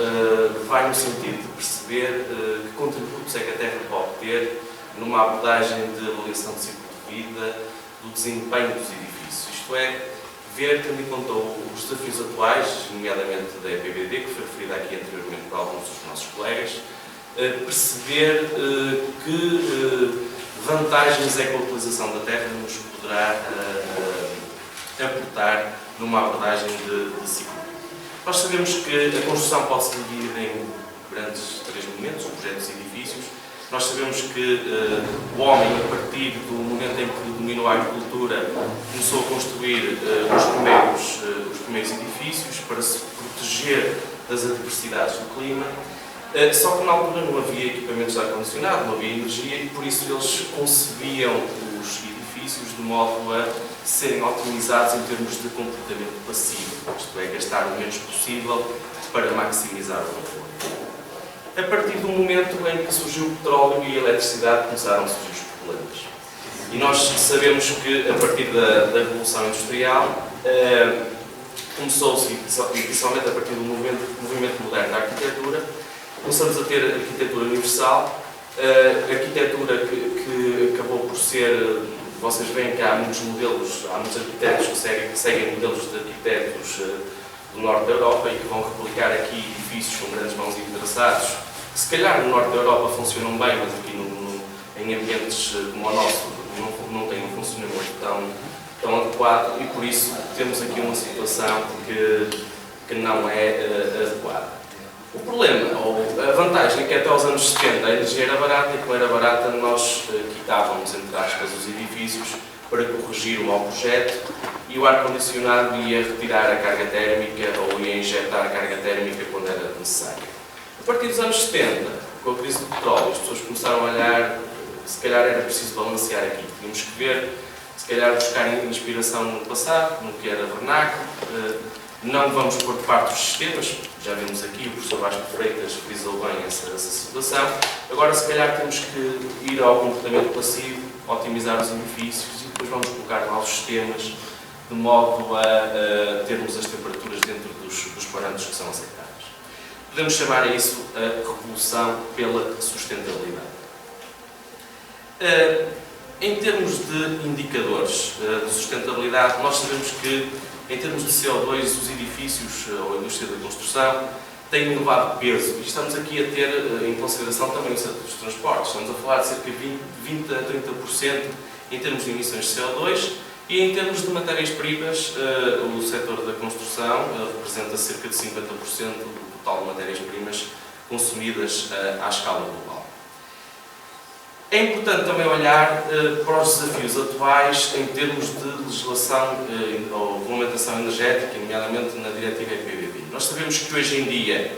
vai no sentido de perceber que contributos é que a Terra pode ter numa abordagem de avaliação de ciclo de vida, do desempenho dos edifícios. Isto é, ver, tendo em conta os desafios atuais, nomeadamente da EPBD, que foi referida aqui anteriormente por alguns dos nossos colegas, perceber que vantagens é que a utilização da terra nos poderá aportar numa abordagem de ciclo. Nós sabemos que a construção pode se dividir em grandes três momentos, projetos e edifícios. Nós sabemos que o homem, a partir do momento em que dominou a agricultura, começou a construir os primeiros edifícios para se proteger das adversidades do clima. Só que na altura não havia equipamentos de ar-condicionado, não havia energia e por isso eles concebiam os edifícios de modo a serem otimizados em termos de comportamento passivo, isto é, gastar o menos possível para maximizar o conforto. A partir do momento em que surgiu o petróleo e a eletricidade começaram a surgir os problemas. E nós sabemos que a partir da Revolução Industrial começou-se, principalmente a partir do movimento moderno da arquitetura, começamos a ter a arquitetura universal, a arquitetura que acabou por ser, vocês veem que há muitos modelos, há muitos arquitetos que seguem modelos de arquitetos do norte da Europa e que vão replicar aqui edifícios com grandes mãos interessados, que se calhar no norte da Europa funcionam bem, mas aqui em ambientes como o nosso não têm um funcionamento tão adequado e por isso temos aqui uma situação que não é adequada. O problema, ou a vantagem é que até aos anos 70 a energia era barata e como era barata nós quitávamos, entre aspas, os edifícios para corrigir o mau projeto e o ar-condicionado ia retirar a carga térmica ou ia injetar a carga térmica quando era necessário. A partir dos anos 70, com a crise do petróleo, as pessoas começaram a olhar, se calhar era preciso balancear aqui, tínhamos que ver, se calhar buscar inspiração no passado, no que era vernáculo. Não vamos pôr de parte os sistemas, já vimos aqui, o professor Vasco Freitas frisou bem essa situação. Agora, se calhar, temos que ir ao comportamento passivo, otimizar os edifícios e depois vamos colocar lá os sistemas de modo a termos as temperaturas dentro dos parâmetros que são aceitáveis. Podemos chamar a isso a revolução pela sustentabilidade. Em termos de indicadores de sustentabilidade, nós sabemos que em termos de CO2, os edifícios ou a indústria da construção têm um elevado peso. E estamos aqui a ter em consideração também o setor dos transportes. Estamos a falar de cerca de 20 a 30% em termos de emissões de CO2 e em termos de matérias-primas, o setor da construção representa cerca de 50% do total de matérias-primas consumidas à escala global. É importante também olhar para os desafios atuais em termos de legislação ou regulamentação energética, nomeadamente na diretiva EPBD. Nós sabemos que hoje em dia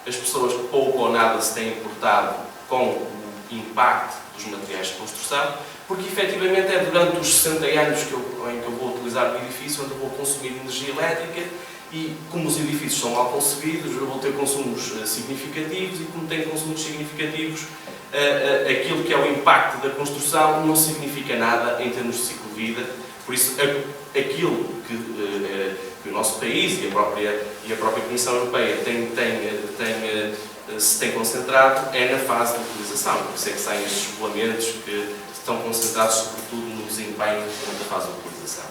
as pessoas pouco ou nada se têm importado com o impacto dos materiais de construção, porque efetivamente é durante os 60 anos em que eu vou utilizar o edifício onde eu vou consumir energia elétrica e como os edifícios são mal concebidos, eu vou ter consumos significativos e como tenho consumos significativos, aquilo que é o impacto da construção não significa nada em termos de ciclo de vida, por isso aquilo que o nosso país e a própria Comissão Europeia se tem concentrado é na fase de utilização, por isso é que saem estes regulamentos que estão concentrados sobretudo no desempenho da fase de utilização.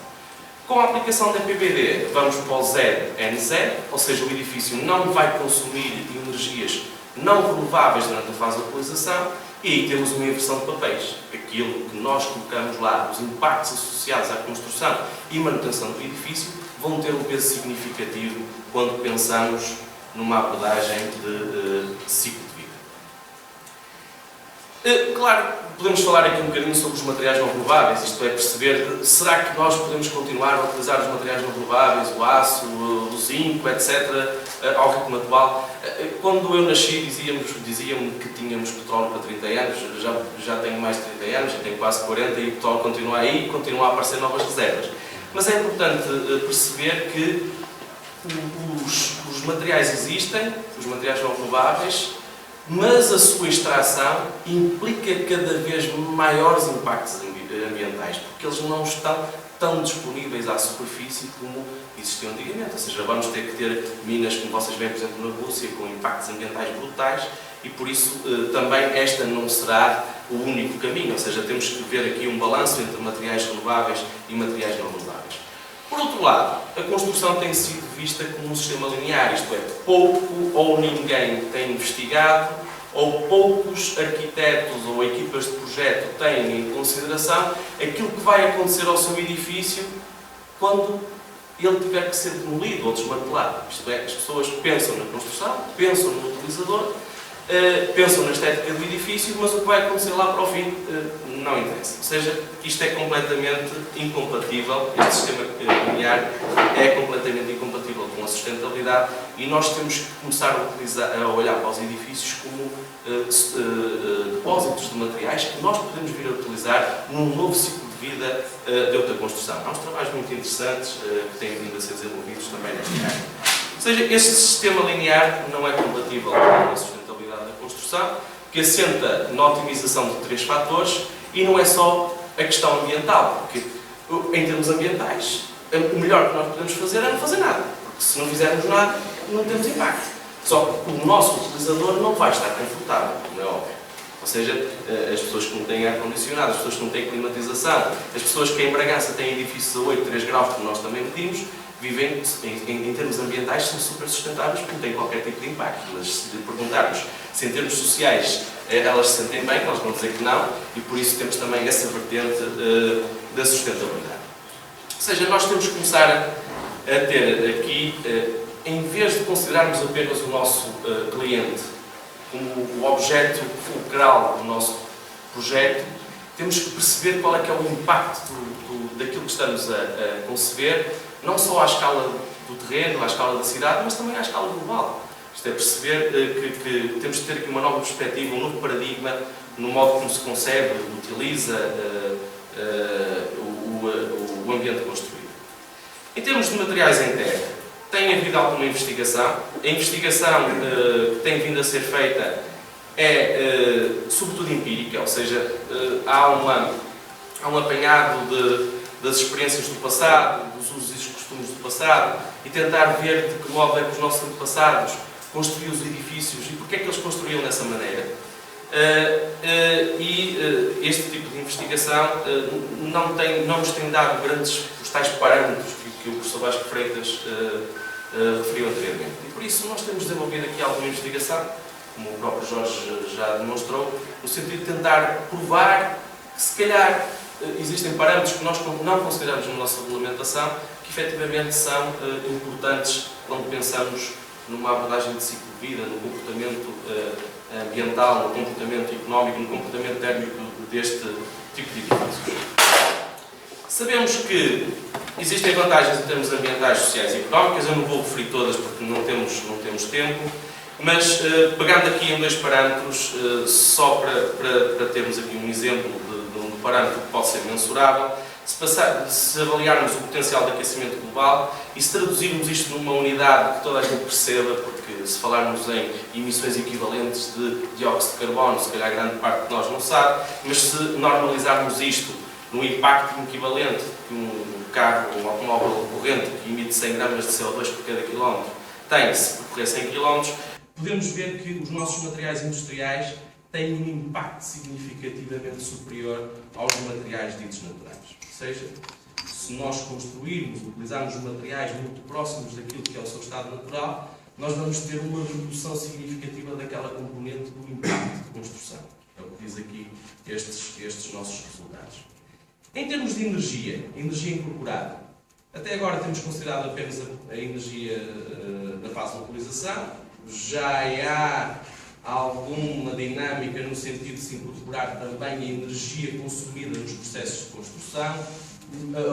Com a aplicação da PBD, vamos para o 0N0, ou seja, o edifício não vai consumir energias não renováveis durante a fase de utilização, e aí temos uma inversão de papéis. Aquilo que nós colocamos lá, os impactos associados à construção e manutenção do edifício, vão ter um peso significativo quando pensamos numa abordagem de ciclo de vida. Claro, podemos falar aqui um bocadinho sobre os materiais não renováveis, isto é, perceber, será que nós podemos continuar a utilizar os materiais não renováveis, o aço, o zinco, etc., ao ritmo atual? Quando eu nasci, diziam-me que tínhamos petróleo para 30 anos, já tenho mais de 30 anos, já tenho quase 40, e o petróleo continua aí e continua a aparecer novas reservas. Mas é importante perceber que os materiais existem, os materiais não renováveis, mas a sua extração implica cada vez maiores impactos ambientais, porque eles não estão tão disponíveis à superfície como existiam antigamente. Ou seja, vamos ter que ter minas, como vocês veem, por exemplo, na Rússia, com impactos ambientais brutais, e por isso também esta não será o único caminho. Ou seja, temos que ver aqui um balanço entre materiais renováveis e materiais não renováveis. Por outro lado, a construção tem sido vista como um sistema linear, isto é, pouco ou ninguém tem investigado, ou poucos arquitetos ou equipas de projeto têm em consideração aquilo que vai acontecer ao seu edifício quando ele tiver que ser demolido ou desmantelado. Isto é, as pessoas pensam na construção, pensam no utilizador, pensam na estética do edifício, mas o que vai acontecer lá para o fim não interessa. Ou seja, isto é completamente incompatível, este sistema linear é completamente incompatível com a sustentabilidade, e nós temos que começar a olhar para os edifícios como depósitos de materiais que nós podemos vir a utilizar num novo ciclo de vida de outra construção. Há uns trabalhos muito interessantes que têm vindo a ser desenvolvidos também nesta área. Ou seja, este sistema linear não é compatível com a sustentabilidade da construção, que assenta na otimização de 3 fatores, e não é só a questão ambiental, porque em termos ambientais, o melhor que nós podemos fazer é não fazer nada, porque se não fizermos nada, não temos impacto. Só que o nosso utilizador não vai estar confortável, como é óbvio. Ou seja, as pessoas que não têm ar-condicionado, as pessoas que não têm climatização, as pessoas que em Bragança têm edifícios a 8, 3 graus, como nós também medimos, vivem, em termos ambientais, são super sustentáveis porque não têm qualquer tipo de impacto. Mas se lhe perguntarmos se em termos sociais elas se sentem bem, nós vamos dizer que não, e por isso temos também essa vertente da sustentabilidade. Ou seja, nós temos que começar a ter aqui, em vez de considerarmos apenas o nosso cliente como o objeto fulcral do nosso projeto, temos que perceber qual é que é o impacto daquilo que estamos a conceber, não só à escala do terreno, à escala da cidade, mas também à escala global. Isto é, perceber que temos de ter aqui uma nova perspectiva, um novo paradigma no modo como se concebe, utiliza o ambiente construído. Em termos de materiais em terra, tem havido alguma investigação. A investigação que tem vindo a ser feita é, sobretudo, empírica, ou seja, há um apanhado das experiências do passado, dos usos e dos costumes do passado, e tentar ver de que modo é que os nossos antepassados construíam os edifícios e porque é que eles construíam dessa maneira. Este tipo de investigação não nos tem dado os tais parâmetros que o professor Vasco Freitas referiu anteriormente. E por isso nós temos desenvolvido aqui alguma investigação, como o próprio Jorge já demonstrou, no sentido de tentar provar que se calhar existem parâmetros que nós não consideramos na nossa regulamentação, que efetivamente são importantes quando pensamos numa abordagem de ciclo de vida, no comportamento ambiental, no comportamento económico, no comportamento térmico deste tipo de edifícios. Sabemos que existem vantagens em termos ambientais, sociais e económicas, eu não vou referir todas porque não temos tempo, mas pegando aqui em 2 parâmetros, só para termos aqui um exemplo de um parâmetro que pode ser mensurável, se avaliarmos o potencial de aquecimento global e se traduzirmos isto numa unidade que toda a gente perceba, porque se falarmos em emissões equivalentes de dióxido de carbono, se calhar grande parte de nós não sabe, mas se normalizarmos isto no impacto equivalente que um carro ou um automóvel corrente que emite 100 gramas de CO2 por cada quilómetro tem se percorrer 100 km, podemos ver que os nossos materiais industriais têm um impacto significativamente superior aos materiais ditos naturais. Ou seja, se nós construirmos, utilizarmos materiais muito próximos daquilo que é o seu estado natural, nós vamos ter uma redução significativa daquela componente do impacto de construção. É o que diz aqui estes nossos resultados. Em termos de energia incorporada, até agora temos considerado apenas a energia da fase de utilização. Já há alguma dinâmica no sentido de se incorporar também a energia consumida nos processos de construção,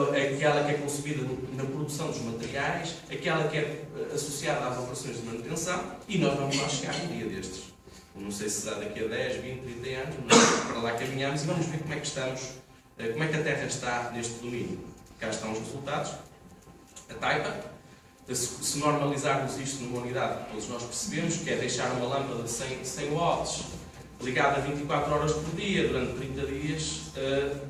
aquela que é consumida na produção dos materiais, aquela que é associada às operações de manutenção, e nós vamos lá chegar um dia destes. Não sei se será daqui a 10, 20, 30 anos, mas para lá caminhamos e vamos ver como é que estamos, como é que a Terra está neste domínio. Cá estão os resultados. A Taipa, se normalizarmos isto numa unidade que todos nós percebemos, que é deixar uma lâmpada de 100 watts ligada 24 horas por dia, durante 30 dias,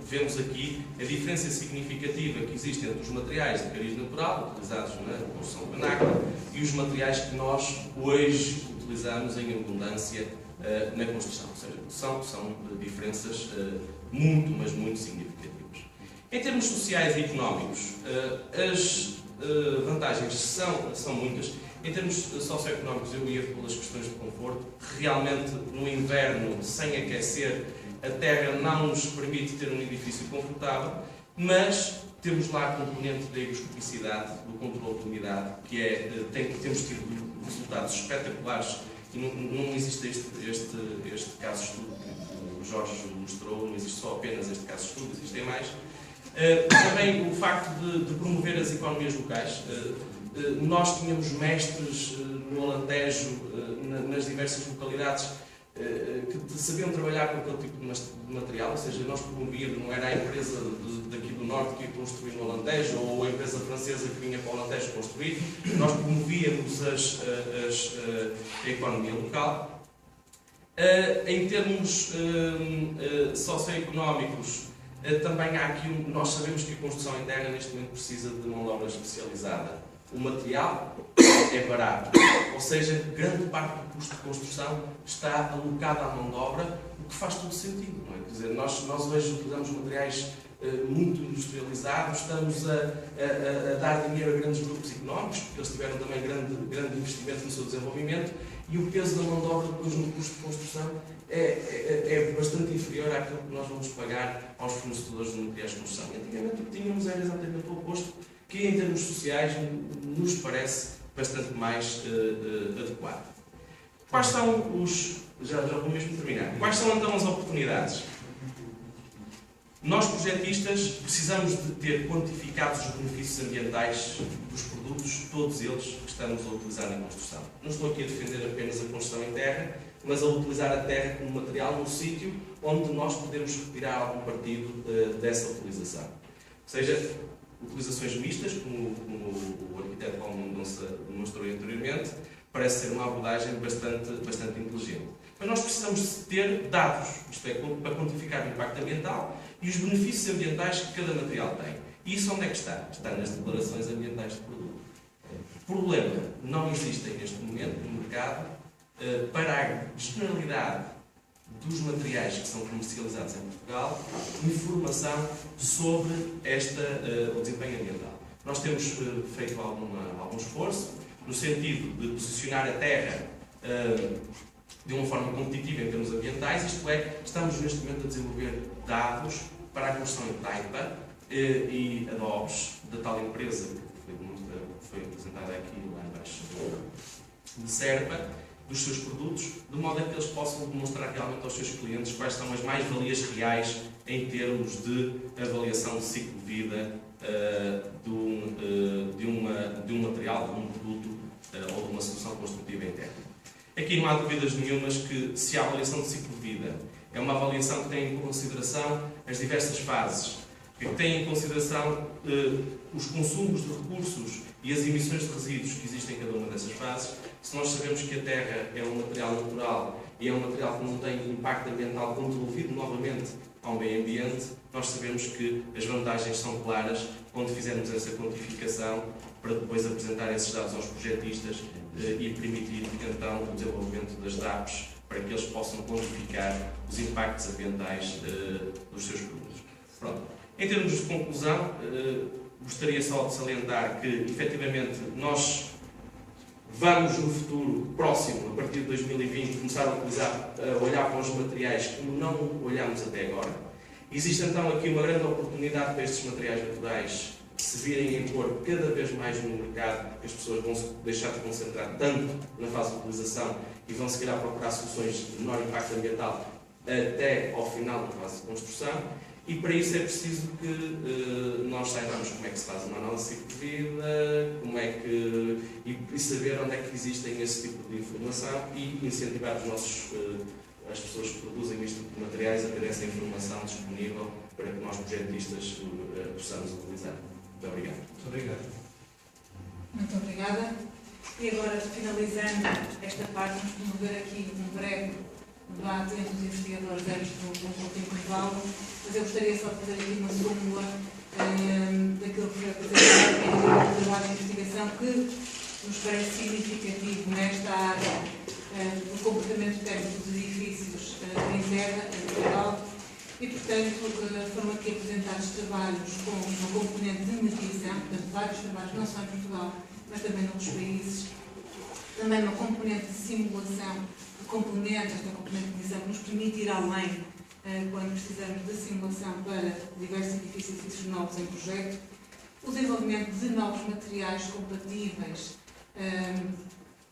vemos aqui a diferença significativa que existe entre os materiais de cariz natural, utilizados na construção vernácula, e os materiais que nós hoje utilizamos em abundância na construção. Ou seja, são diferenças muito, mas muito significativas. Em termos sociais e económicos, as vantagens são muitas. Em termos socioeconómicos, eu ia pelas questões de conforto. Realmente, no inverno, sem aquecer, a terra não nos permite ter um edifício confortável, mas temos lá a componente da higroscopicidade, do controle de umidade, que temos tido resultados espetaculares, e não existe este caso de estudo que o Jorge mostrou, não existe só apenas este caso de estudo, existem mais. Também o facto de promover as economias locais. Nós tínhamos mestres no Alentejo, nas diversas localidades, que sabiam trabalhar com aquele tipo de material, ou seja, nós promovíamos, não era a empresa daqui do Norte que ia construir no Alentejo, ou a empresa francesa que vinha para o Alentejo construir, nós promovíamos a economia local. Em termos socioeconómicos, também há aqui, nós sabemos que a construção em terra neste momento precisa de mão de obra especializada. O material é barato, ou seja, grande parte do custo de construção está alocado à mão de obra, o que faz todo sentido, não é? Quer dizer, nós hoje utilizamos materiais muito industrializados, estamos a dar dinheiro a grandes grupos económicos, porque eles tiveram também grande investimento no seu desenvolvimento, e o peso da mão de obra depois no custo de construção é bastante inferior àquilo que nós vamos pagar aos fornecedores de materiais de construção. E antigamente o que tínhamos era exatamente o oposto, que em termos sociais nos parece bastante mais adequado. Quais são os... Já vou mesmo terminar. Quais são então as oportunidades? Nós, projetistas, precisamos de ter quantificados os benefícios ambientais dos produtos, todos eles que estamos a utilizar na construção. Não estou aqui a defender apenas a construção em terra, mas a utilizar a terra como material num sítio onde nós podemos retirar algum partido dessa utilização. Ou seja, utilizações mistas, como o arquiteto Paulo Mendonça demonstrou anteriormente, parece ser uma abordagem bastante inteligente. Mas nós precisamos de ter dados, isto é, para quantificar o impacto ambiental e os benefícios ambientais que cada material tem. E isso onde é que está? Está nas declarações ambientais de produto. Problema, não existem neste momento no mercado para a generalidade dos materiais que são comercializados em Portugal, informação sobre o desempenho ambiental. Nós temos feito algum esforço no sentido de posicionar a terra de uma forma competitiva em termos ambientais, isto é, estamos neste momento a desenvolver dados para a construção em Taipa e adobes da tal empresa que foi apresentada aqui lá embaixo de Serpa, dos seus produtos, de modo a que eles possam demonstrar realmente aos seus clientes quais são as mais-valias reais em termos de avaliação de ciclo de vida de um material, de um produto ou de uma solução construtiva em terra. Aqui não há dúvidas nenhumas que se a avaliação de ciclo de vida é uma avaliação que tem em consideração as diversas fases, que tem em consideração os consumos de recursos e as emissões de resíduos que existem em cada uma dessas fases. Se nós sabemos que a terra é um material natural e é um material que não tem impacto ambiental quando devolvido novamente ao meio ambiente, nós sabemos que as vantagens são claras quando fizermos essa quantificação para depois apresentar esses dados aos projetistas e permitir então o desenvolvimento das DAPs para que eles possam quantificar os impactos ambientais dos seus produtos. Pronto. Em termos de conclusão, gostaria só de salientar que, efetivamente, nós vamos no futuro próximo, a partir de 2020, começar a olhar para os materiais como não olhamos até agora. Existe então aqui uma grande oportunidade para estes materiais naturais se virem a impor cada vez mais no mercado, porque as pessoas vão se deixar de concentrar tanto na fase de utilização e vão se calhar procurar soluções de menor impacto ambiental até ao final da fase de construção. E para isso é preciso que nós saibamos como é que se faz uma análise de ciclo de vida, e saber onde é que existem esse tipo de informação e incentivar as pessoas que produzem este tipo de materiais a ter essa informação disponível para que nós, projetistas, possamos utilizar. Muito obrigado. Muito obrigado. Muito obrigada. E agora, finalizando esta parte, vamos promover aqui um breve debate entre os investigadores antes do conjunto intervalo, mas eu gostaria só de fazer aqui uma súmula daquilo que foi apresentado em trabalho de investigação que nos parece significativo nesta área do comportamento térmico dos edifícios em terra, em Portugal, e, portanto, foram aqui apresentados trabalhos com uma componente de medição, portanto, vários trabalhos, não só em Portugal, mas também em outros países, também uma componente de simulação, esta componente de medição que nos permite ir além quando precisamos de simulação para diversos edifícios novos em projeto, o desenvolvimento de novos materiais compatíveis,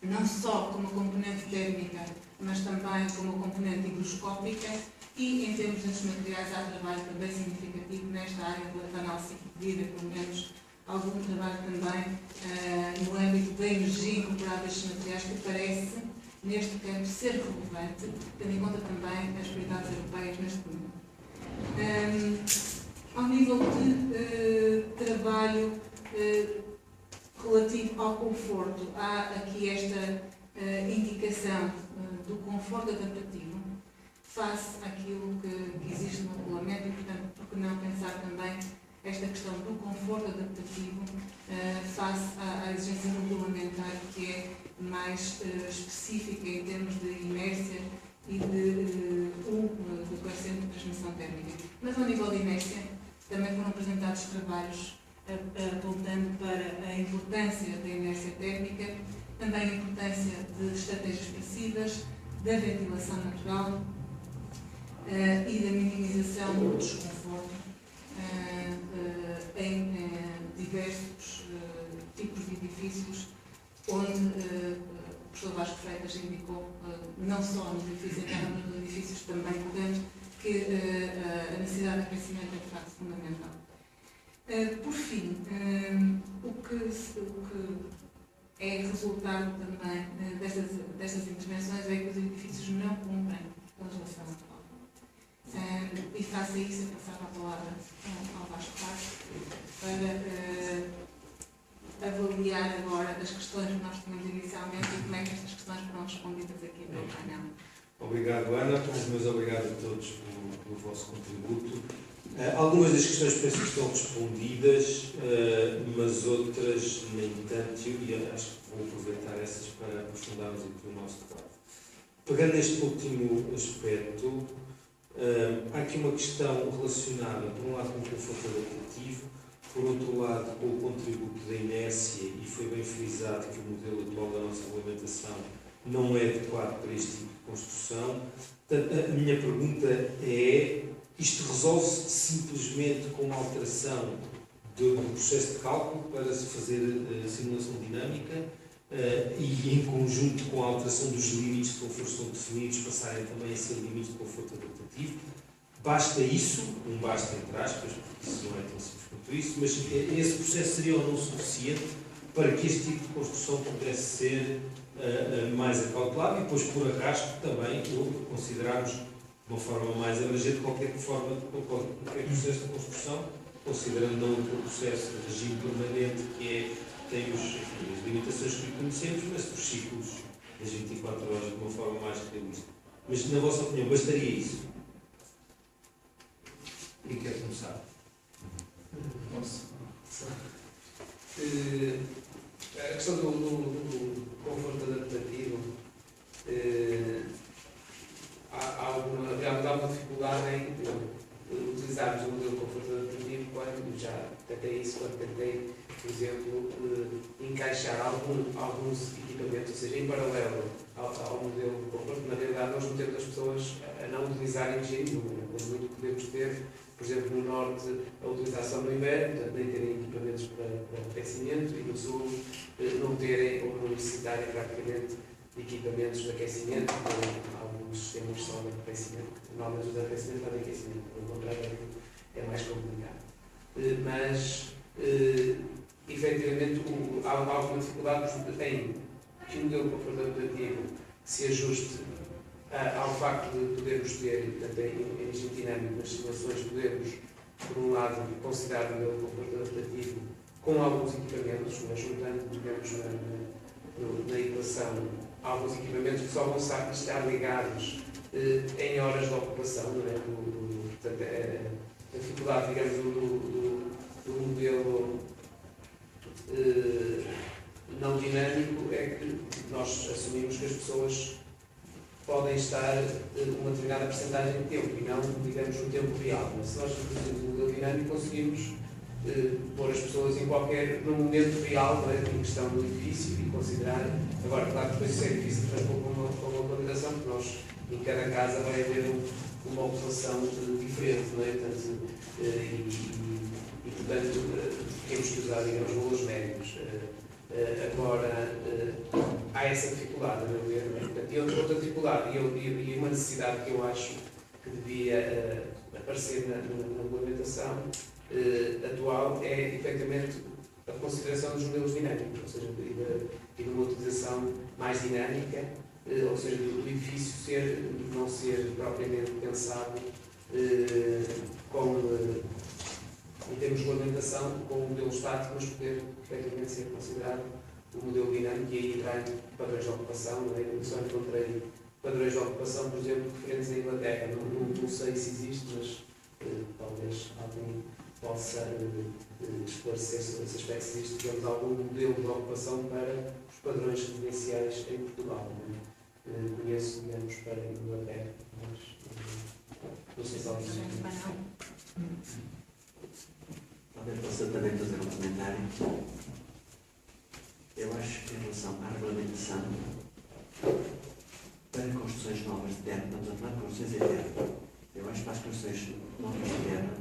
não só com uma componente térmica, mas também com uma componente higroscópica, e em termos destes materiais há trabalho também significativo nesta área da análise de vida, pelo menos algum trabalho também no âmbito da energia incorporada a estes materiais que parece, neste campo, ser relevante, tendo em conta também as prioridades europeias neste momento. Ao nível de trabalho relativo ao conforto, há aqui esta indicação do conforto adaptativo face àquilo que existe no regulamento e, portanto, por que não pensar também esta questão do conforto adaptativo face à exigência regulamentar que é mais específica em termos de inércia e do coeficiente de transmissão térmica. Mas ao nível de inércia também foram apresentados trabalhos apontando para a importância da inércia térmica, também a importância de estratégias passivas, da ventilação natural e da minimização do desconforto em diversos tipos de edifícios, onde o professor Vasco Freitas indicou, não só nos edifícios internos, mas nos edifícios também modernos, que a necessidade de aquecimento é de facto fundamental. Por fim, o que é resultado também destas intervenções é que os edifícios não cumprem a legislação atual. E face a isso, eu passava a palavra ao Vasco Freitas para avaliar agora as questões que nós tínhamos inicialmente e como é que estas questões foram respondidas aqui pelo painel. Obrigado, Ana. Meus obrigado a todos pelo vosso contributo. Algumas das questões penso que estão respondidas, mas outras nem tanto, e acho que vou aproveitar essas para aprofundarmos aqui o nosso debate. Pegando neste último aspecto, há aqui uma questão relacionada, por um lado, com o conforto adaptativo, por outro lado, com o contributo da inércia, e foi bem frisado que o modelo atual da nossa regulamentação não é adequado para este tipo de construção. Portanto, a minha pergunta é: isto resolve-se simplesmente com uma alteração do processo de cálculo para se fazer simulação dinâmica e em conjunto com a alteração dos limites de conforto que são definidos passarem também a ser limites de conforto adaptativo? Basta isso, basta entre aspas, porque isso não é tão simples quanto isso, mas esse processo seria ou não suficiente para que este tipo de construção pudesse ser mais acautelado e depois por arrasto também considerarmos de uma forma mais abrangente qualquer processo de construção, considerando não o processo de regime permanente que tem as limitações que conhecemos, mas os ciclos das 24 horas de uma forma mais realista. Mas, na vossa opinião, bastaria isso? Quem quer começar? Posso? A questão do conforto adaptativo, há alguma dificuldade em utilizarmos o modelo de conforto adaptativo quando, já tentei isso, quando tentei, por exemplo, encaixar alguns equipamentos, ou seja, em paralelo ao modelo de conforto, na realidade nós não temos as pessoas a não utilizar energia nenhuma. Quando muito podemos ter, por exemplo, no Norte, a utilização no inverno, portanto, nem terem equipamentos para aquecimento, e no Sul, não terem ou não necessitarem praticamente de equipamentos de aquecimento, alguns sistemas só de aquecimento, normalmente os de aquecimento não de aquecimento, pelo contrário, é mais complicado. Mas, efetivamente, há alguma dificuldade em que o modelo de conforto adaptativo se ajuste ao facto de podermos ter, portanto, em regime dinâmico, nas simulações, podermos, por um lado, considerar o modelo de conforto adaptativo com alguns equipamentos, mas juntando, digamos, na equação, alguns equipamentos que só vão estar ligados em horas de ocupação, não é? Portanto, a dificuldade, digamos, do modelo não dinâmico é que nós assumimos que as pessoas podem estar uma determinada percentagem de tempo e não, digamos, no tempo real. Mas se nós introduzimos um modelo dinâmico, conseguimos pôr as pessoas no momento real, não é, em questão do edifício e considerar. Agora, claro que depois isso é difícil de transpor para uma localização, porque nós, em cada casa, vai haver uma ocupação diferente, não é? Portanto, temos que usar, digamos, valores médios. Agora, há essa dificuldade, a meu ver, não é? E outra dificuldade, e uma necessidade que eu acho que devia aparecer na regulamentação atual é, efetivamente, a consideração dos modelos dinâmicos, ou seja, de uma utilização mais dinâmica, ou seja, do edifício não ser propriamente pensado em termos de regulamentação com o modelo estático, mas poder, efetivamente, ser considerado o modelo dinâmico e aí entrar em padrões de ocupação. Não é? Eu só encontrei padrões de ocupação, por exemplo, referentes à Inglaterra. Não sei se existe, mas talvez alguém possa esclarecer sobre esse aspecto, se existe, digamos, algum modelo de ocupação para os padrões residenciais em Portugal. Conheço, digamos, para a Inglaterra, mas não sei se alguém Talvez possa também fazer um comentário. Eu acho que em relação à regulamentação, para construções novas de terra, estamos a falar de construções em terra, eu acho que para as construções novas de terra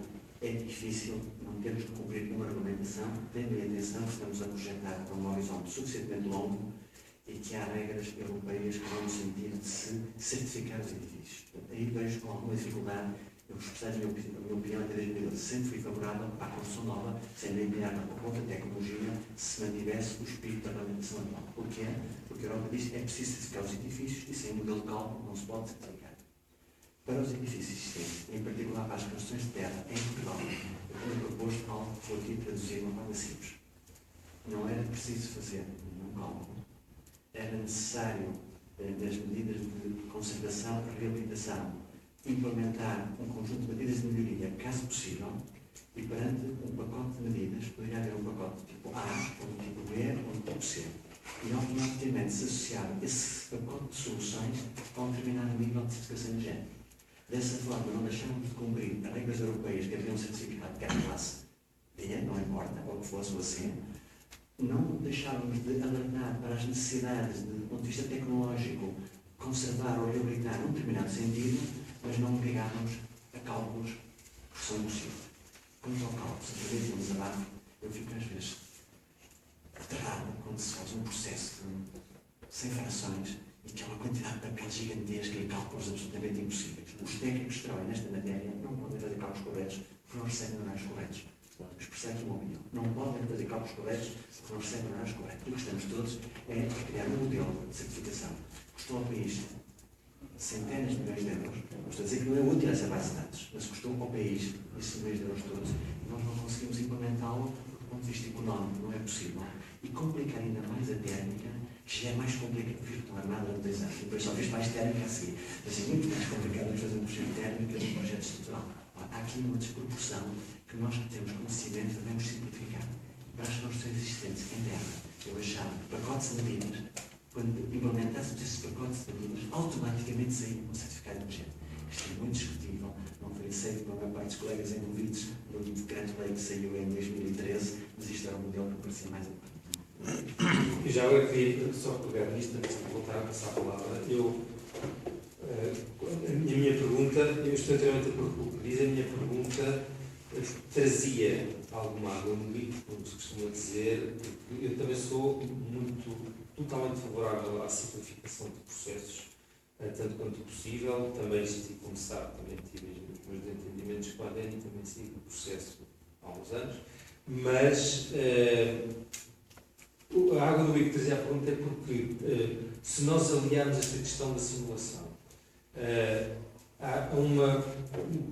é difícil não termos de cumprir uma regulamentação, tendo a intenção que estamos a projetar para um horizonte suficientemente longo e que há regras europeias que vão no sentido de se certificar os edifícios. Aí vejo com alguma dificuldade. Eu, apesar da minha opinião, até 2012, sempre fui favorável à construção nova, sem nem criar uma outra tecnologia, se mantivesse o espírito da regulamentação atual. Porquê? Porque a Europa diz que é preciso certificar os edifícios e sem modelo de cálculo não se pode certificar. Para os edifícios existentes, em particular para as construções de terra em Portugal, eu tenho proposto algo que vou aqui traduzir de uma forma simples. Não era preciso fazer nenhum cálculo, era necessário, nas medidas de conservação e reabilitação, implementar um conjunto de medidas de melhoria, caso possível, e perante um pacote de medidas, poderia haver um pacote tipo A, ou tipo B, ou tipo C. E automaticamente se associar esse pacote de soluções a um determinado nível de certificação energética. Dessa forma, não deixamos de cumprir as regras europeias que haviam certificado que era classe D, não importa, ou que fosse o C, não deixávamos de alertar para as necessidades, do ponto de vista tecnológico, conservar ou reabilitar num determinado sentido, mas não obrigávamos a cálculos que são impossíveis. Quanto ao cálculo, se através um desabafo, eu fico às vezes aterrado quando se faz um processo sem frações e aquela quantidade de papel gigantesca e cálculos absolutamente impossíveis. Os técnicos que trabalham nesta matéria não podem fazer cálculos corretos porque não recebem horários corretos. Mas percebem uma opinião. Não podem fazer cálculos corretos porque não recebem horários corretos. O que estamos todos é a criar um modelo de certificação. Custou ao país centenas de milhões de euros. Estou a dizer que não é útil essa base de dados, mas custou ao país esses milhões de euros todos e nós não conseguimos implementá-lo do ponto de vista económico, não é possível. E complicar ainda mais a térmica, que já é mais complicado, eu fiz estou armado durante 2 anos, depois só fiz mais térmica a seguir. Mas é muito mais complicado fazer um projeto térmico de um projeto estrutural. Há aqui uma desproporção que nós que temos conhecimento devemos simplificar. Para as construções existentes em terra, eu achava que pacotes de medidas, quando implementássemos esses pacotes de medidas, automaticamente saíam com certificado de urgente. Isto é muito discutível, não foi sei que a maior parte dos colegas envolvidos no decreto-lei que saiu em 2013, mas isto era um modelo que parecia mais adequado. Eu já agora queria só pegar nisto, antes de voltar a passar a palavra. A minha pergunta, eu estou inteiramente de acordo com o que diz, a minha pergunta trazia alguma água no bico, como se costuma dizer, porque eu também sou totalmente favorável à simplificação de processos, tanto quanto possível. Também estive, como sabe, também tive os meus entendimentos com a ADN e também sigo o processo há uns anos, mas a água do bico que trazia a pergunta é porque, se nós aliarmos esta questão da simulação, há uma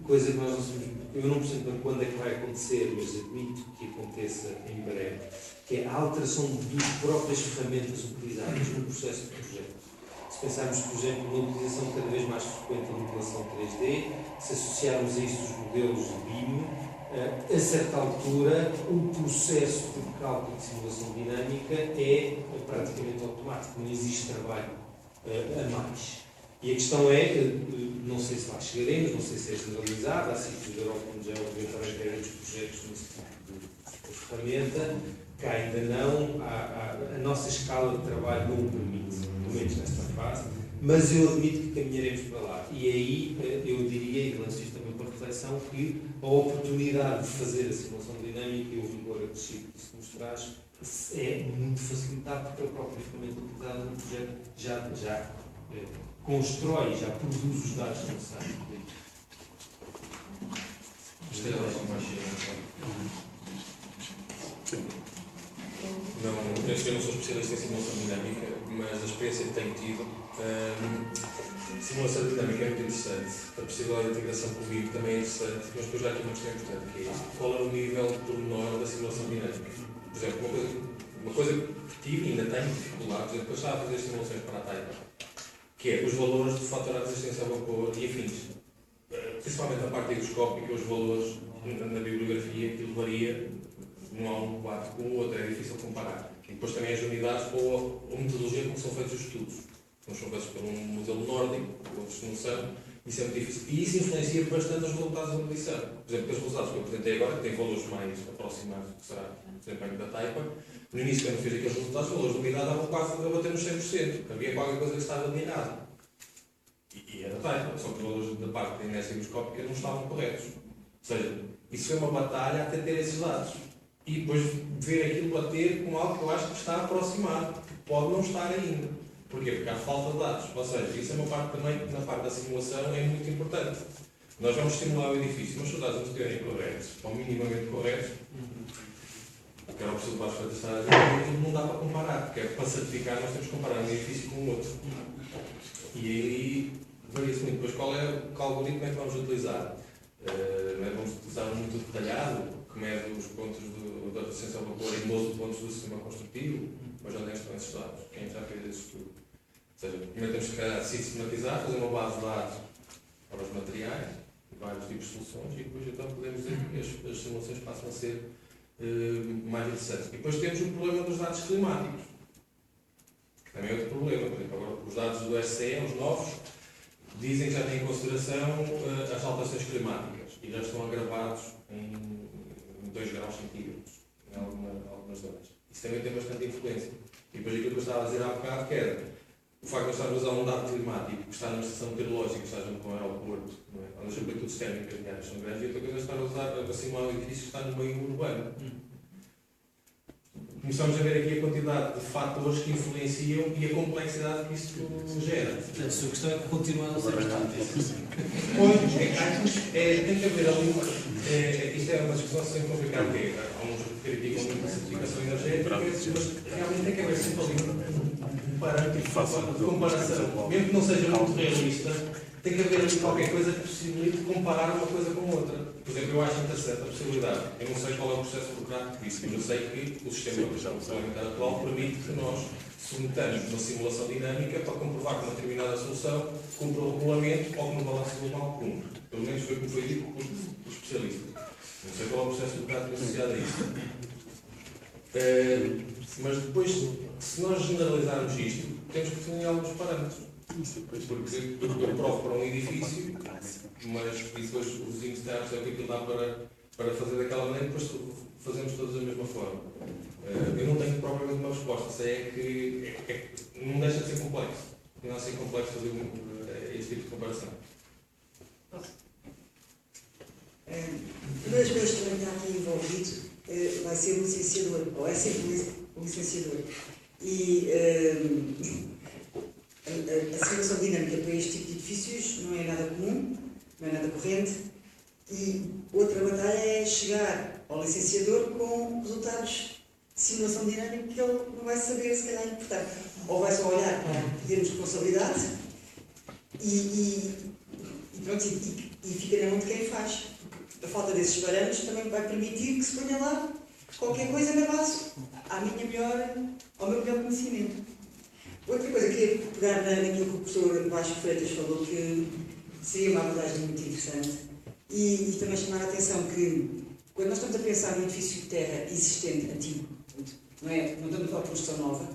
coisa que nós não sabemos, eu não percebo bem quando é que vai acontecer, mas admito que aconteça em breve, que é a alteração das próprias ferramentas utilizadas no processo de projeto. Se pensarmos, por exemplo, na utilização cada vez mais frequente da modelação 3D, se associarmos a isso os modelos de BIM, a certa altura o processo de cálculo de simulação dinâmica é praticamente automático, não existe trabalho a mais. E a questão é, não sei se lá chegaremos, não sei se é generalizado, há sítios da Europa onde já implementaram a ideia dos projetos nesse tipo de ferramenta, cá ainda não, a nossa escala de trabalho não o permite, pelo menos nesta fase, mas eu admito que caminharemos para lá. E aí eu diria, e lanço isto também para reflexão, que a oportunidade de fazer a simulação dinâmica e o rigor acrescido que isso nos traz é muito facilitado, porque a própria ferramenta utilizada no projeto já constrói, já produz os dados necessários. Não, penso que eu não sou especialista em simulação dinâmica, mas a experiência que tenho tido, simulação dinâmica é muito interessante, a possibilidade de integração com o BIM também é interessante, mas depois já aqui uma questão importante, que é qual é o nível de pormenor da simulação dinâmica. Por exemplo, uma coisa que tive e ainda tenho dificuldade, por exemplo, eu estava a fazer simulações para a Taipa, que é os valores de fator de resistência ao vapor e afins. Principalmente na parte higroscópica, os valores na bibliografia, que varia, não há um quadro com o outro, é difícil comparar. E depois também as unidades ou a metodologia como são feitos os estudos. Uns são feitos por um modelo nórdico, outros não são, isso é muito difícil. E isso influencia bastante os resultados da medição. Por exemplo, os resultados que eu apresentei agora, que têm valores mais aproximados do que será o desempenho da Taipa, no início, quando fiz aqueles resultados, os valores de unidade estavam quase a bater nos 100%. Havia qualquer coisa que estava de errado. E era Taipa, só que os valores da parte da inércia higroscópica não estavam corretos. Ou seja, isso foi uma batalha até ter esses dados. E depois ver aquilo bater com algo que eu acho que está aproximado, que pode não estar ainda. Porquê? Porque há falta de dados. Ou seja, isso é uma parte também que na parte da simulação é muito importante. Nós vamos simular o edifício, mas se os dados não estiverem corretos, ou minimamente corretos, que era o professor Vasco Freitas está a dizer, não dá para comparar, porque para certificar nós temos que comparar um edifício com o outro. E aí varia-se muito. Depois qual algoritmo é que vamos utilizar? Vamos utilizar um muito detalhado, que mede os pontos da resistência ao vapor em 12 pontos do sistema construtivo, mas onde estão esses dados? Quem já fez esse estudo? Ou seja, primeiro temos que sistematizar, fazer uma base de dados para os materiais, vários tipos de soluções, e depois então podemos dizer que as simulações passam a ser mais interessantes. E depois temos o problema dos dados climáticos, que também é outro problema. Por exemplo, agora, os dados do SCE, os novos, dizem que já têm em consideração as alterações climáticas e já estão agravados em 2 graus centígrados em algumas zonas. Isso também tem bastante influência. E depois aquilo que eu estava a dizer há bocado, que era o facto de estarmos a usar um dado climático que está numa estação meteorológica, que está junto com o aeroporto, não é? Onde as amplitudes térmicas de áreas são grandes, e outra coisa é estar a usar a simular um edifício que está no meio urbano. Começamos a ver aqui a quantidade de fatores que influenciam e a complexidade que isto gera. A sua questão é que continua a não ser bastante. Tem que haver ali isto é uma discussão sempre complicada, porque há uns que criticam muito a certificação energética, mas realmente tem que haver sempre ali um parâmetro de comparação. Mesmo que não seja muito realista, tem que haver ali qualquer coisa que possibilite comparar uma coisa com outra. Por exemplo, eu acho interessante a possibilidade, eu não sei qual é o processo burocrático disso, mas eu sei que o sistema regulamentar atual permite que nós submetamos uma simulação dinâmica para comprovar que uma determinada solução cumpre o regulamento ou que no balanço global cumpre. Pelo menos foi como foi dito pelos especialistas. Não sei qual é o processo burocrático associado a isto. Mas depois, se nós generalizarmos isto, temos que definir alguns parâmetros. Porque eu provo para um edifício mas depois os vizinhos de terra percebem que aquilo dá para fazer daquela maneira e depois fazemos todos da mesma forma. Eu não tenho propriamente uma resposta, sei é que não deixa de ser complexo. Não é ser complexo fazer esse tipo de comparação. Uma das coisas que também está aqui envolvido vai ser o licenciador, ou é sempre o licenciador. E a simulação dinâmica para este tipo de edifícios não é nada comum, não é nada corrente. E outra batalha é chegar ao licenciador com resultados de simulação dinâmica que ele não vai saber, se calhar, interpretar. Ou vai só olhar para termos de responsabilidade e fica na mão de quem faz. A falta desses parâmetros também vai permitir que se ponha lá qualquer coisa na base ao meu melhor conhecimento. Outra coisa que eu queria pegar naquilo que o professor Vasco Freitas falou, que seria uma abordagem muito interessante, e também chamar a atenção que, quando nós estamos a pensar num edifício de terra existente, antigo, não estamos a falar de construção nova,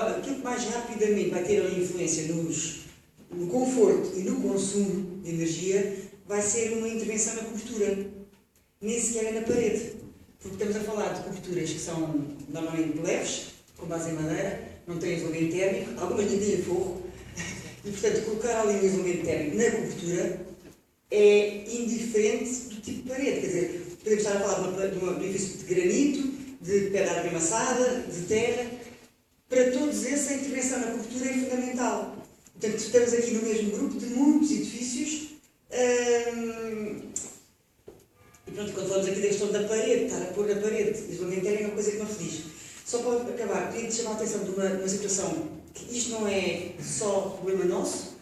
aquilo que mais rapidamente vai ter a influência no conforto e no consumo de energia vai ser uma intervenção na cobertura, nem sequer é na parede, porque estamos a falar de coberturas que são normalmente leves, com base em madeira, não têm isolamento térmico, algumas nem têm forro, e portanto colocar ali um isolamento térmico na cobertura é indiferente do tipo de parede, quer dizer, podemos estar a falar de um edifício de granito, de pedra arremassada, de terra, para todos esses a intervenção na cobertura é fundamental. Portanto, estamos aqui no mesmo grupo de muitos edifícios e pronto, quando falamos aqui da questão da parede, estar a pôr na parede, isolamento térmico é uma coisa que não se diz. Só para acabar, queria chamar a atenção de uma situação que isto não é só problema nosso.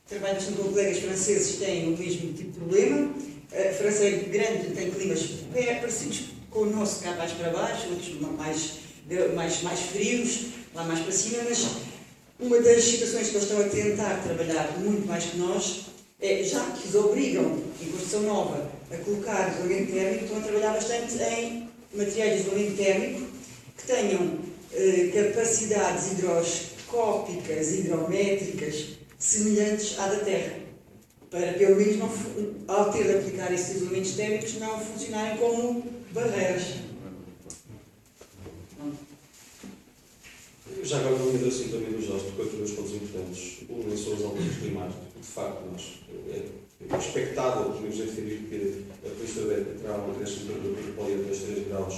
Trabalho bastante com colegas franceses que têm o mesmo tipo de problema. A França é grande, tem climas parecidos com o nosso, cá mais para baixo, outros mais frios, lá mais para cima, mas uma das situações que eles estão a tentar trabalhar muito mais que nós é, já que os obrigam, em construção nova, a colocar isolamento térmico, estão a trabalhar bastante em materiais de isolamento térmico que tenham capacidades hidroscópicas, hidrométricas, semelhantes à da Terra, para pelo menos, ao ter de aplicar esses isolamentos térmicos, não funcionarem como barreiras. Já agora não me assim também dos nossos, porque aqui dois pontos importantes. Um são as alterações climáticas. De facto, é expectável, podemos definir que a Península Ibérica terá uma crescente temperatura que pode ir até 3 graus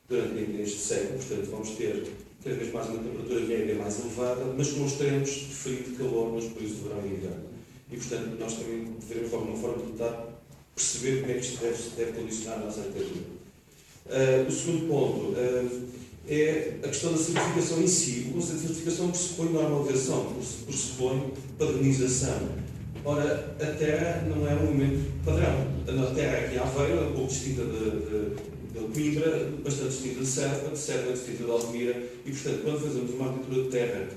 durante este século. Portanto, vamos ter cada vez mais uma temperatura média mais elevada, mas com extremos de frio e de calor nos períodos de verão e inverno. E, portanto, nós também devemos, de alguma forma, tentar perceber como é que isto deve condicionar a nossa arquitetura. O segundo ponto é a questão da certificação em si. O conceito de certificação pressupõe normalização, pressupõe padronização. Ora, a Terra não é um elemento padrão. A Terra aqui em Aveiro é um pouco distinta de Coimbra, bastante distinta de Serpa é distinta de Altamira, e, portanto, quando fazemos uma arquitetura de terra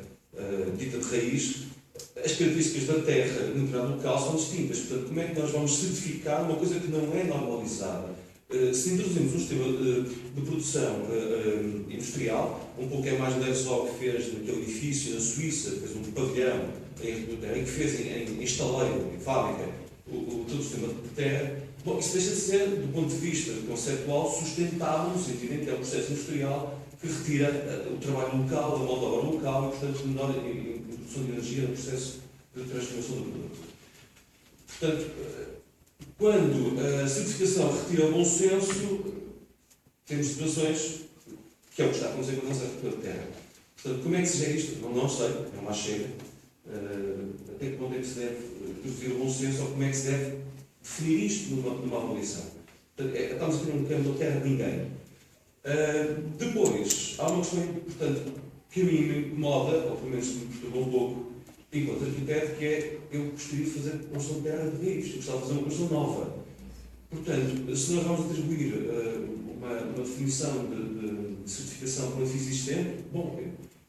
dita de raiz, as características da terra no determinado local são distintas. Portanto, como é que nós vamos certificar uma coisa que não é normalizada? Se introduzimos um sistema de produção industrial, um pouco é mais o Herzog que fez naquele edifício na Suíça, fez um pavilhão em arquitetura de terra, e que fez em estaleiro, em fábrica, todo o sistema de terra. Bom, isso deixa de ser, do ponto de vista conceptual, sustentável, no sentido em que é um processo industrial que retira o trabalho local, a mão de obra local e, portanto, menor em produção de energia no processo de transformação do produto. Portanto, quando a certificação retira o bom senso, temos situações que é o que está a acontecer com a nossa arquitetura de terra. Portanto, como é que se gera isto? Não sei, não mais chega. Até que ponto é que se deve reduzir o bom senso ou como é que se deve definir isto numa avaliação. Portanto, estamos aqui num campo da terra de ninguém. Depois, há uma questão importante que a mim me incomoda, ou pelo menos me perturba um pouco, enquanto arquiteto, que é eu gostaria de fazer construção de terra de raiz, eu gostava de fazer uma construção nova. Portanto, se nós vamos atribuir uma definição de certificação para um edifício existente, bom,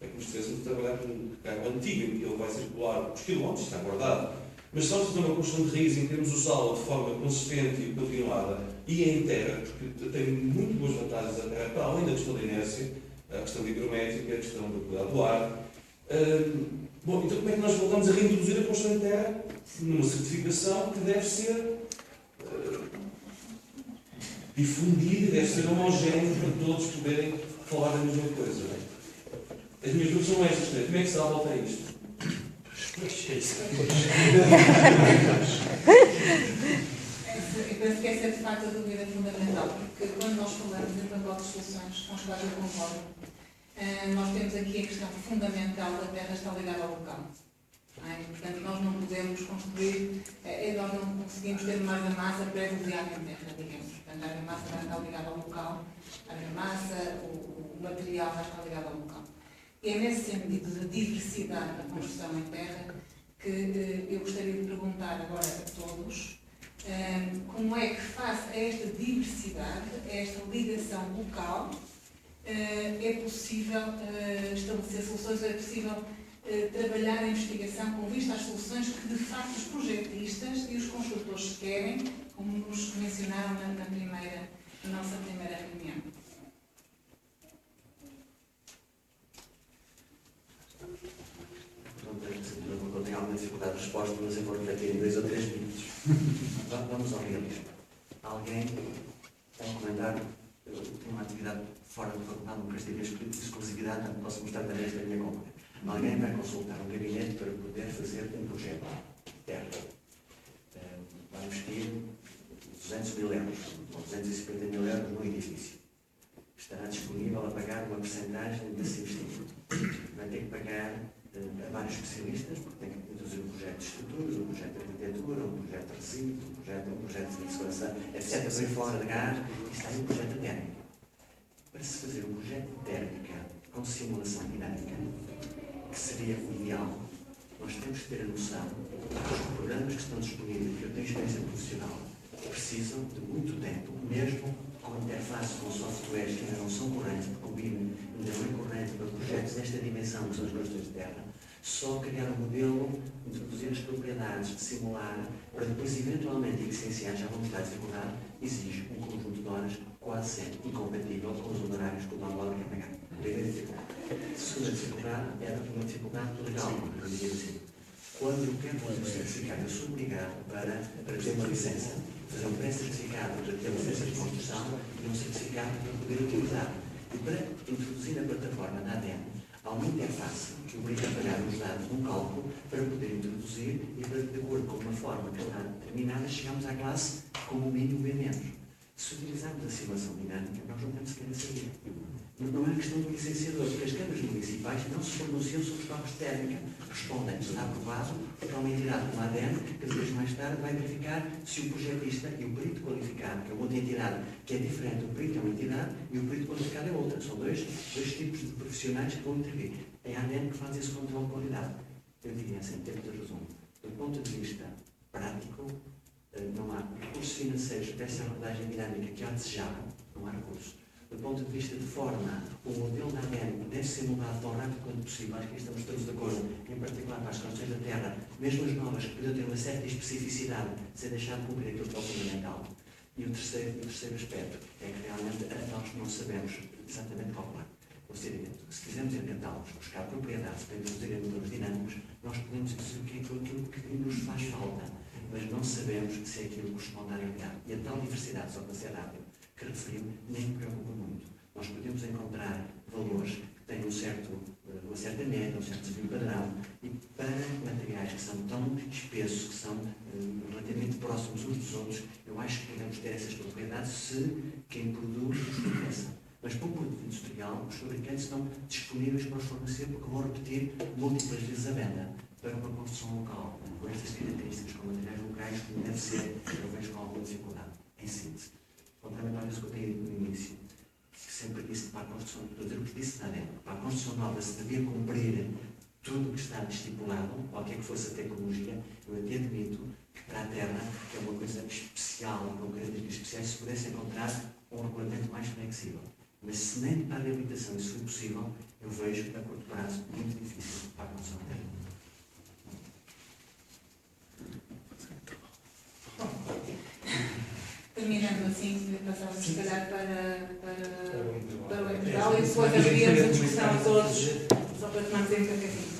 é como se estivéssemos a trabalhar com um carro antigo, em que ele vai circular os quilómetros, está guardado. Mas se vamos fazer uma construção de raiz em que temos usá-la de forma consistente e continuada e em terra, porque tem muito boas vantagens a terra, para além da questão da inércia, a questão da hidrométrica, a questão da qualidade do ar, Bom, então como é que nós voltamos a reintroduzir a construção em terra numa certificação que deve ser difundida e deve ser homogénea para todos poderem falar da mesma coisa? Não é? As minhas dúvidas são estas, né? Como é que se dá a volta a isto? Eu penso que essa é de facto a dúvida fundamental, porque quando nós falamos em pacotes de soluções com os quais eu concordo, nós temos aqui a questão fundamental da terra está ligada ao local. Portanto, nós não podemos construir, nós não conseguimos ter mais a massa pré-rodeada em terra, digamos. Portanto, a argamassa vai estar ligada ao local, a argamassa, o material vai estar ligado ao local. E é nesse sentido de diversidade da construção em terra que eu gostaria de perguntar agora a todos como é que, face a esta diversidade, a esta ligação local, é possível estabelecer soluções, é possível trabalhar a investigação com vista às soluções que, de facto, os projetistas e os construtores querem, como nos mencionaram na nossa primeira reunião. Eu tenho alguma dificuldade de resposta, mas eu vou refletir em 2 ou 3 minutos. Vamos ao realismo. Alguém tem um comentário? Eu tenho uma atividade fora do faculdade, nunca estive em exclusividade, não posso mostrar também esta minha compra. Alguém vai consultar um gabinete para poder fazer um projeto interno. Vai investir 200 mil euros, ou 250 mil euros no edifício. Estará disponível a pagar uma porcentagem desse investimento. Vai ter que pagar a vários especialistas, porque tem que introduzir um projeto de estruturas, um projeto de arquitetura, um projeto de resíduos, um projeto de segurança, etc. Por aí fora de gás, e está aí um projeto de térmica. Para se fazer um projeto de térmica com simulação dinâmica, que seria o ideal, nós temos que ter a noção que os programas que estão disponíveis, que eu tenho experiência profissional, precisam de muito tempo, mesmo com interface com softwares que ainda não são correntes, porque o BIM ainda não é corrente para projetos desta dimensão, que são as construções de terra, só criar um modelo, introduzir as propriedades, simular, para depois eventualmente licenciar, já vamos dar dificuldade, exige um conjunto de horas quase sempre incompatível com os honorários que o download quer pagar. Primeira dificuldade. Segunda dificuldade era uma dificuldade legal, vamos dizer assim. Quando eu quero fazer um certificado, eu sou obrigado para ter uma licença, fazer um pré-certificado para ter uma licença de construção e um certificado para poder utilizar. E para introduzir na plataforma da ADN, há uma interface que obriga a pagar os dados num cálculo para poder introduzir e para, de acordo com uma forma que está determinada, chegamos à classe como o mínimo B menos. Se utilizarmos a simulação dinâmica, nós não temos sequer a saber. Não é questão do licenciador, porque as câmaras municipais não se pronunciam sobre os toques de térmica. Respondem, está aprovado, porque há uma entidade como a ADN, que depois mais tarde vai verificar se o projetista e o perito qualificado, que é outra entidade que é diferente, o perito é uma entidade e o perito qualificado é outra. São dois tipos de profissionais que vão intervir. É a ADN que faz esse controle de qualidade. Eu diria assim, em termos de resumo, do ponto de vista prático, não há recursos financeiros para essa abordagem dinâmica que é desejada, não há recursos. Do ponto de vista de forma, o modelo da ADN deve ser mudado tão rápido quanto possível, acho que estamos todos de acordo, em particular para as construções da terra, mesmo as novas, que podem ter uma certa especificidade, sem deixar de cumprir aquilo que é o fundamental. E o terceiro aspecto é que realmente nós não sabemos exatamente calcular. Ou seja, se quisermos inventá-los, buscar propriedades para introduzir modelos dinâmicos, nós podemos dizer o que é aquilo que nos faz falta, mas não sabemos se é aquilo que corresponde à realidade. E a tal diversidade, só para ser rápido, que referiu, nem me preocupa muito. Nós podemos encontrar valores que têm uma certa média, um certo desvio padrão, e para materiais que são tão espessos, que são relativamente próximos uns dos outros, eu acho que podemos ter essas propriedades se quem produz os forneça. Mas para o produto industrial, os fabricantes estão disponíveis para os fornecer, porque vão repetir múltiplas vezes a venda para uma construção local, com estas características, com materiais locais, como deve ser, eu vejo com alguma dificuldade. Em síntese, contrariamente ao que eu tenho dito no início, que sempre disse que para a construção, estou a dizer o que disse na época, para a construção nova se devia cumprir tudo o que está estipulado, qualquer que fosse a tecnologia, eu até admito que para a Terra, que é uma coisa especial, com características especiais, se pudesse encontrar um regulamento mais flexível. Mas se nem para a reabilitação isso foi possível, eu vejo a curto prazo muito difícil para a construção da Terra. Terminando assim, passamos se calhar para o intervalo e depois abriríamos a discussão a todos, só para tomarmos um cafezinho.